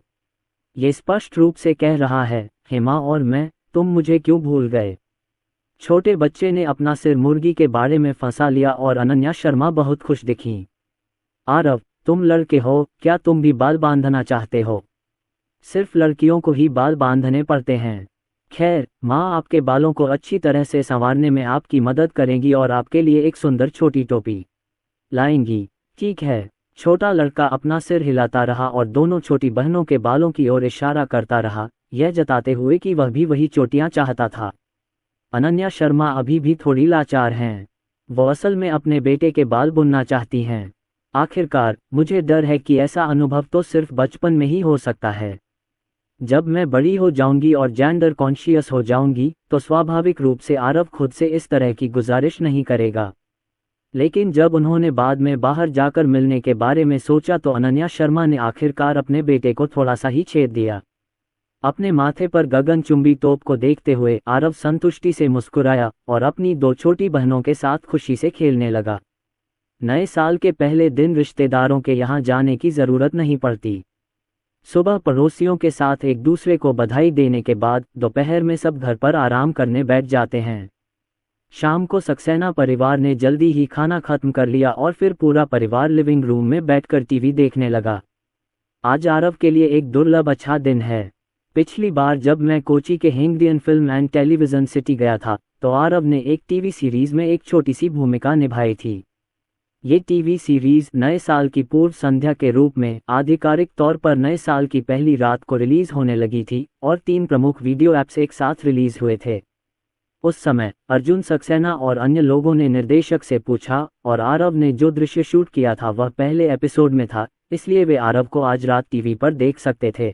ये स्पष्ट रूप से कह रहा है, हे माँ और मैं, तुम मुझे क्यों भूल गए। छोटे बच्चे ने अपना सिर मुर्गी के बाड़े में फंसा लिया और अनन्या शर्मा बहुत खुश दिखीं। आरव, तुम लड़के हो, क्या तुम भी बाल बांधना चाहते हो? सिर्फ लड़कियों को ही बाल बांधने पड़ते हैं। खैर, माँ आपके बालों को अच्छी तरह से संवारने में आपकी मदद करेंगी और आपके लिए एक सुंदर छोटी टोपी लाएंगी। ठीक है। छोटा लड़का अपना सिर हिलाता रहा और दोनों छोटी बहनों के बालों की ओर इशारा करता रहा, यह जताते हुए कि वह भी वही चोटियां चाहता था। अनन्या शर्मा अभी भी थोड़ी लाचार हैं। वो असल में अपने बेटे के बाल बुनना चाहती हैं। आखिरकार, मुझे डर है कि ऐसा अनुभव तो सिर्फ बचपन में ही हो सकता है। जब मैं बड़ी हो जाऊंगी और जेंडर कॉन्शियस हो जाऊंगी, तो स्वाभाविक रूप से आरव खुद से इस तरह की गुजारिश नहीं करेगा। लेकिन जब उन्होंने बाद में बाहर जाकर मिलने के बारे में सोचा तो अनन्या शर्मा ने आखिरकार अपने बेटे को थोड़ा सा ही छेद दिया। अपने माथे पर गगनचुंबी तोप को देखते हुए आरव संतुष्टि से मुस्कुराया और अपनी दो छोटी बहनों के साथ खुशी से खेलने लगा। नए साल के पहले दिन रिश्तेदारों के यहाँ जाने की जरूरत नहीं पड़ती। सुबह पड़ोसियों के साथ एक दूसरे को बधाई देने के बाद दोपहर में सब घर पर आराम करने बैठ जाते हैं। शाम को सक्सेना परिवार ने जल्दी ही खाना खत्म कर लिया और फिर पूरा परिवार लिविंग रूम में बैठकर टीवी देखने लगा। आज आरव के लिए एक दुर्लभ अच्छा दिन है। पिछली बार जब मैं कोची के हिंगडियन फिल्म एंड टेलीविजन सिटी गया था, तो आरव ने एक टीवी सीरीज में एक छोटी सी भूमिका निभाई थी। ये टीवी सीरीज नए साल की पूर्व संध्या के रूप में आधिकारिक तौर पर नए साल की पहली रात को रिलीज होने लगी थी और 3 प्रमुख वीडियो ऐप्स एक साथ रिलीज हुए थे। उस समय अर्जुन सक्सेना और अन्य लोगों ने निर्देशक से पूछा और आरव ने जो दृश्य शूट किया था वह पहले एपिसोड में था, इसलिए वे आरव को आज रात टीवी पर देख सकते थे।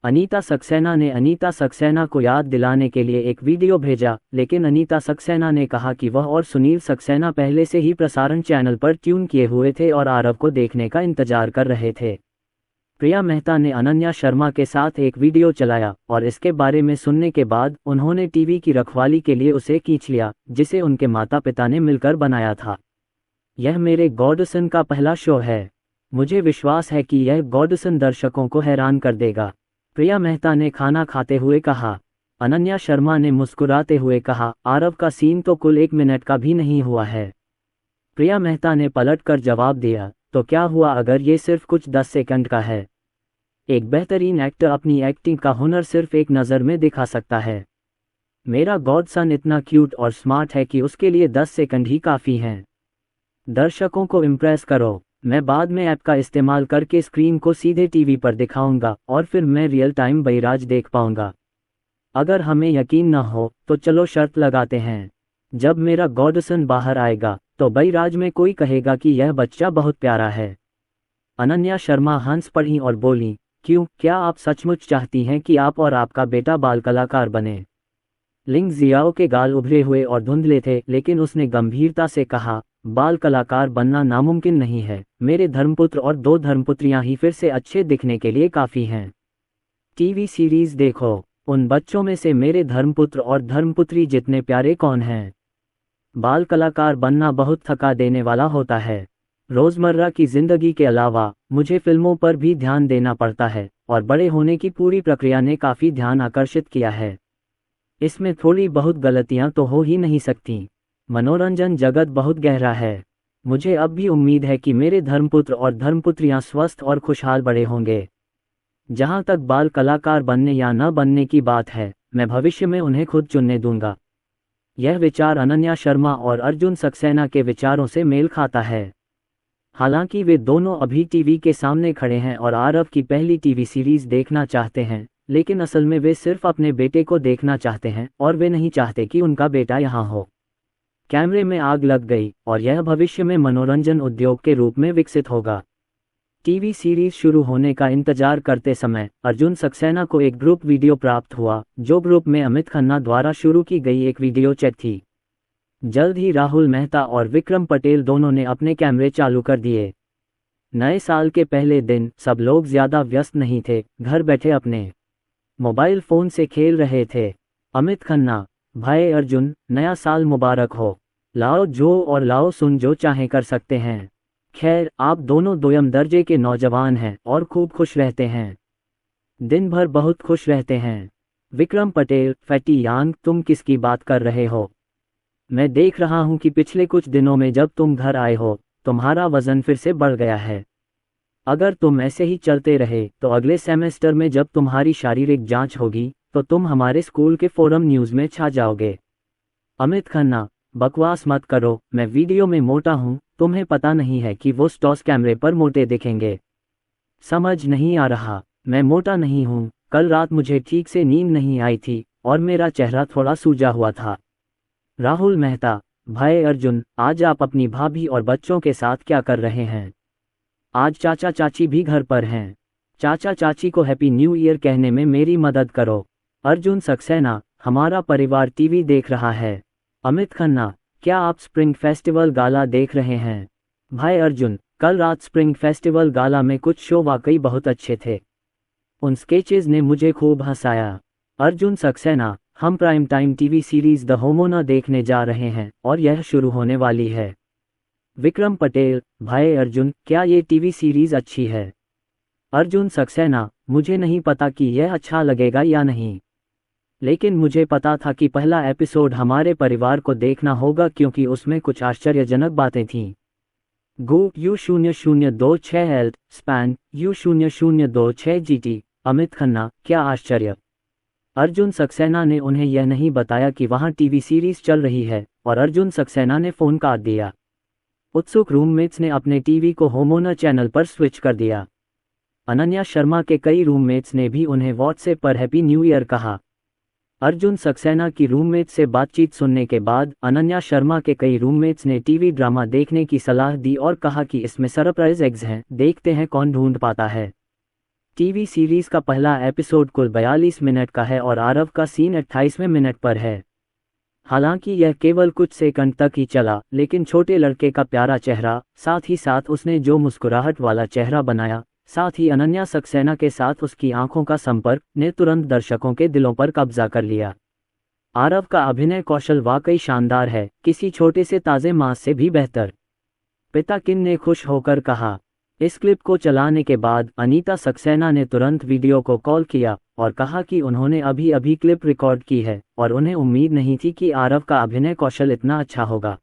अनीता सक्सेना ने अनीता सक्सेना को याद दिलाने के लिए एक वीडियो भेजा, लेकिन अनीता सक्सेना ने कहा कि वह और सुनील सक्सेना पहले से ही प्रसारण चैनल पर ट्यून किए हुए थे और आरव को देखने का इंतजार कर रहे थे। प्रिया मेहता ने अनन्या शर्मा के साथ एक वीडियो चलाया और इसके बारे में सुनने के बाद उन्होंने टीवी की रखवाली के लिए उसे खींच लिया, जिसे उनके माता पिता ने मिलकर बनाया था। यह मेरे गॉडसन का पहला शो है। मुझे विश्वास है कि यह गॉडसन दर्शकों को हैरान कर देगा, प्रिया मेहता ने खाना खाते हुए कहा। अनन्या शर्मा ने मुस्कुराते हुए कहा, आरव का सीन तो कुल 1 मिनट का भी नहीं हुआ है। प्रिया मेहता ने पलटकर जवाब दिया, तो क्या हुआ अगर ये सिर्फ कुछ 10 सेकंड का है। एक बेहतरीन एक्टर अपनी एक्टिंग का हुनर सिर्फ एक नज़र में दिखा सकता है। मेरा गॉडसन इतना क्यूट और स्मार्ट है कि उसके लिए 10 सेकंड ही काफ़ी हैं। दर्शकों को इम्प्रेस करो। मैं बाद में ऐप का इस्तेमाल करके स्क्रीन को सीधे टीवी पर दिखाऊंगा और फिर मैं रियल टाइम बहिराज देख पाऊंगा। अगर हमें यकीन न हो तो चलो शर्त लगाते हैं, जब मेरा गॉडसन बाहर आएगा तो बहिराज में कोई कहेगा कि यह बच्चा बहुत प्यारा है। अनन्या शर्मा हंस पड़ी और बोली, क्यों, क्या आप सचमुच चाहती हैं कि आप और आपका बेटा बाल कलाकार बने? लिंग जियाओ के गाल उभरे हुए और धुंधले थे, लेकिन उसने गंभीरता से कहा, बाल कलाकार बनना नामुमकिन नहीं है। मेरे धर्मपुत्र और 2 धर्मपुत्रियां ही फिर से अच्छे दिखने के लिए काफ़ी हैं। टीवी सीरीज देखो, उन बच्चों में से मेरे धर्मपुत्र और धर्मपुत्री जितने प्यारे कौन हैं। बाल कलाकार बनना बहुत थका देने वाला होता है। रोज़मर्रा की ज़िंदगी के अलावा मुझे फिल्मों पर भी ध्यान देना पड़ता है और बड़े होने की पूरी प्रक्रिया ने काफ़ी ध्यान आकर्षित किया है। इसमें थोड़ी बहुत गलतियां तो हो ही नहीं सकती। मनोरंजन जगत बहुत गहरा है। मुझे अब भी उम्मीद है कि मेरे धर्मपुत्र और धर्मपुत्रियां स्वस्थ और खुशहाल बड़े होंगे। जहां तक बाल कलाकार बनने या न बनने की बात है, मैं भविष्य में उन्हें खुद चुनने दूंगा। यह विचार अनन्या शर्मा और अर्जुन सक्सेना के विचारों से मेल खाता है। हालांकि वे दोनों अभी टीवी के सामने खड़े हैं और आरव की पहली टीवी सीरीज देखना चाहते हैं, लेकिन असल में वे सिर्फ अपने बेटे को देखना चाहते हैं और वे नहीं चाहते कि उनका बेटा यहाँ हो। कैमरे में आग लग गई और यह भविष्य में मनोरंजन उद्योग के रूप में विकसित होगा। टीवी सीरीज शुरू होने का इंतजार करते समय अर्जुन सक्सेना को एक ग्रुप वीडियो प्राप्त हुआ, जो ग्रुप में अमित खन्ना द्वारा शुरू की गई एक वीडियो चैट थी। जल्द ही राहुल मेहता और विक्रम पटेल दोनों ने अपने कैमरे चालू कर दिए। नए साल के पहले दिन सब लोग ज्यादा व्यस्त नहीं थे, घर बैठे अपने मोबाइल फोन से खेल रहे थे। अमित खन्ना, भाई अर्जुन, नया साल मुबारक हो। लाओ जो और लाओ सुन जो चाहे कर सकते हैं। खैर, आप दोनों दोयम दर्जे के नौजवान हैं और खूब खुश रहते हैं, दिन भर बहुत खुश रहते हैं। विक्रम पटेल, फैटी यांग, तुम किसकी बात कर रहे हो? मैं देख रहा हूं कि पिछले कुछ दिनों में जब तुम घर आए हो तुम्हारा वजन फिर से बढ़ गया है। अगर तुम ऐसे ही चलते रहे तो अगले सेमेस्टर में जब तुम्हारी शारीरिक जांच होगी तो तुम हमारे स्कूल के फोरम न्यूज़ में छा जाओगे। अमित खन्ना, बकवास मत करो, मैं वीडियो में मोटा हूं, तुम्हें पता नहीं है कि वो स्टॉस कैमरे पर मोटे दिखेंगे। समझ नहीं आ रहा, मैं मोटा नहीं हूं, कल रात मुझे ठीक से नींद नहीं आई थी और मेरा चेहरा थोड़ा सूजा हुआ था। राहुल मेहता, भाई अर्जुन, आज आप अपनी भाभी और बच्चों के साथ क्या कर रहे हैं? आज चाचा चाची भी घर पर हैं। चाचा चाची को हैप्पी न्यू ईयर कहने में मेरी मदद करो। अर्जुन सक्सेना, हमारा परिवार टीवी देख रहा है। अमित खन्ना, क्या आप स्प्रिंग फेस्टिवल गाला देख रहे हैं? भाई अर्जुन, कल रात स्प्रिंग फेस्टिवल गाला में कुछ शो वाकई बहुत अच्छे थे, उन स्केचेस ने मुझे खूब हंसाया। अर्जुन सक्सेना, हम prime time TV series the होमोना देखने जा रहे हैं और यह शुरू होने वाली है। विक्रम पटेल, भाई अर्जुन, क्या ये टीवी सीरीज अच्छी है? अर्जुन सक्सेना, मुझे नहीं पता कि यह अच्छा लगेगा या नहीं, लेकिन मुझे पता था कि पहला एपिसोड हमारे परिवार को देखना होगा क्योंकि उसमें कुछ आश्चर्यजनक बातें थीं। गो U0026L span U0026GT। Amit Khanna, क्या आश्चर्य? अर्जुन सक्सेना ने उन्हें यह नहीं बताया कि वहां टीवी सीरीज चल रही है और अर्जुन सक्सेना ने फोन काट दिया। उत्सुक रूममेट्स ने अपने टीवी को होमोना चैनल पर स्विच कर दिया। अनन्या शर्मा के कई रूममेट्स ने भी उन्हें व्हाट्सएप पर हैप्पी न्यू ईयर कहा। अर्जुन सक्सेना की रूममेट से बातचीत सुनने के बाद अनन्या शर्मा के कई रूममेट्स ने टीवी ड्रामा देखने की सलाह दी और कहा कि इसमें सरप्राइज एग्स हैं, देखते हैं कौन ढूंढ पाता है। टीवी सीरीज का पहला एपिसोड कुल 42 मिनट का है और आरव का सीन 28वें मिनट पर है। हालांकि यह केवल कुछ सेकंड तक ही चला, लेकिन छोटे लड़के का प्यारा चेहरा, साथ ही साथ उसने जो मुस्कुराहट वाला चेहरा बनाया, साथ ही अनन्या सक्सेना के साथ उसकी आंखों का संपर्क ने तुरंत दर्शकों के दिलों पर कब्जा कर लिया। आरव का अभिनय कौशल वाकई शानदार है, किसी छोटे से ताजे मांस से भी बेहतर। पिता किन ने खुश होकर कहा। इस क्लिप को चलाने के बाद अनीता सक्सेना ने तुरंत वीडियो को कॉल किया और कहा कि उन्होंने अभी अभी क्लिप रिकॉर्ड की है और उन्हें उम्मीद नहीं थी कि आरव का अभिनय कौशल इतना अच्छा होगा।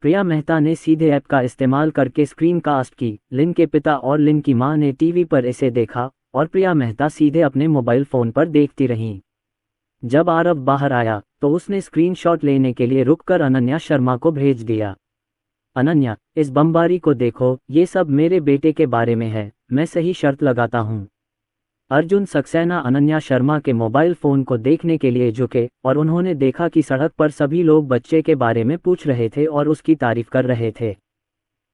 प्रिया मेहता ने सीधे ऐप का इस्तेमाल करके स्क्रीन कास्ट की। लिन के पिता और लिन की मां ने टीवी पर इसे देखा और प्रिया मेहता सीधे अपने मोबाइल फोन पर देखती रहीं। जब आरव बाहर आया तो उसने स्क्रीनशॉट लेने के लिए रुककर अनन्या शर्मा को भेज दिया। अनन्या, इस बमबारी को देखो, ये सब मेरे बेटे के बारे में है, मैं सही शर्त लगाता हूँ। अर्जुन सक्सेना अनन्या शर्मा के मोबाइल फोन को देखने के लिए झुके और उन्होंने देखा कि सड़क पर सभी लोग बच्चे के बारे में पूछ रहे थे और उसकी तारीफ कर रहे थे।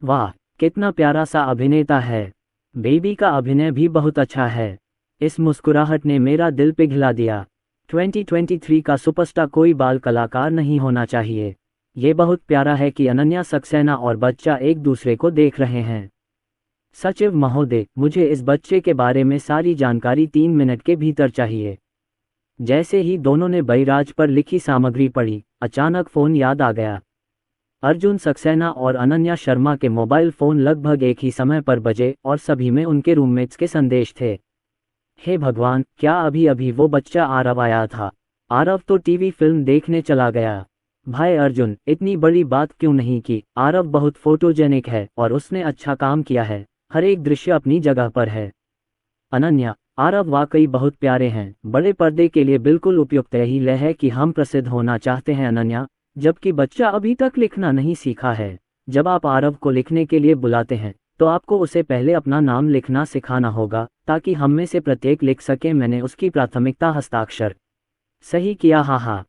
वाह, कितना प्यारा सा अभिनेता है, बेबी का अभिनय भी बहुत अच्छा है। इस मुस्कुराहट ने मेरा दिल पिघला दिया। 2023 का सुपरस्टार कोई बाल कलाकार नहीं होना चाहिए। ये बहुत प्यारा है कि अनन्या सक्सेना और बच्चा एक दूसरे को देख रहे हैं। सचिव महोदय, मुझे इस बच्चे के बारे में सारी जानकारी 3 मिनट के भीतर चाहिए। जैसे ही दोनों ने बैराज पर लिखी सामग्री पढ़ी, अचानक फोन याद आ गया। अर्जुन सक्सेना और अनन्या शर्मा के मोबाइल फोन लगभग एक ही समय पर बजे और सभी में उनके रूममेट्स के संदेश थे। हे भगवान, क्या अभी अभी वो बच्चा आरव आया था? आरव तो टीवी फिल्म देखने चला गया। भाई अर्जुन, इतनी बड़ी बात क्यों नहीं की? आरव बहुत फोटोजेनिक है और उसने अच्छा काम किया है, हर एक दृश्य अपनी जगह पर है। अनन्या, आरव वाकई बहुत प्यारे हैं, बड़े पर्दे के लिए बिल्कुल उपयुक्त यही लय है कि हम प्रसिद्ध होना चाहते हैं। अनन्या, जबकि बच्चा अभी तक लिखना नहीं सीखा है। जब आप आरव को लिखने के लिए बुलाते हैं तो आपको उसे पहले अपना नाम लिखना सिखाना होगा ताकि हम में से प्रत्येक लिख सके। मैंने उसकी प्राथमिकता हस्ताक्षर। सही किया, हाँ हाँ।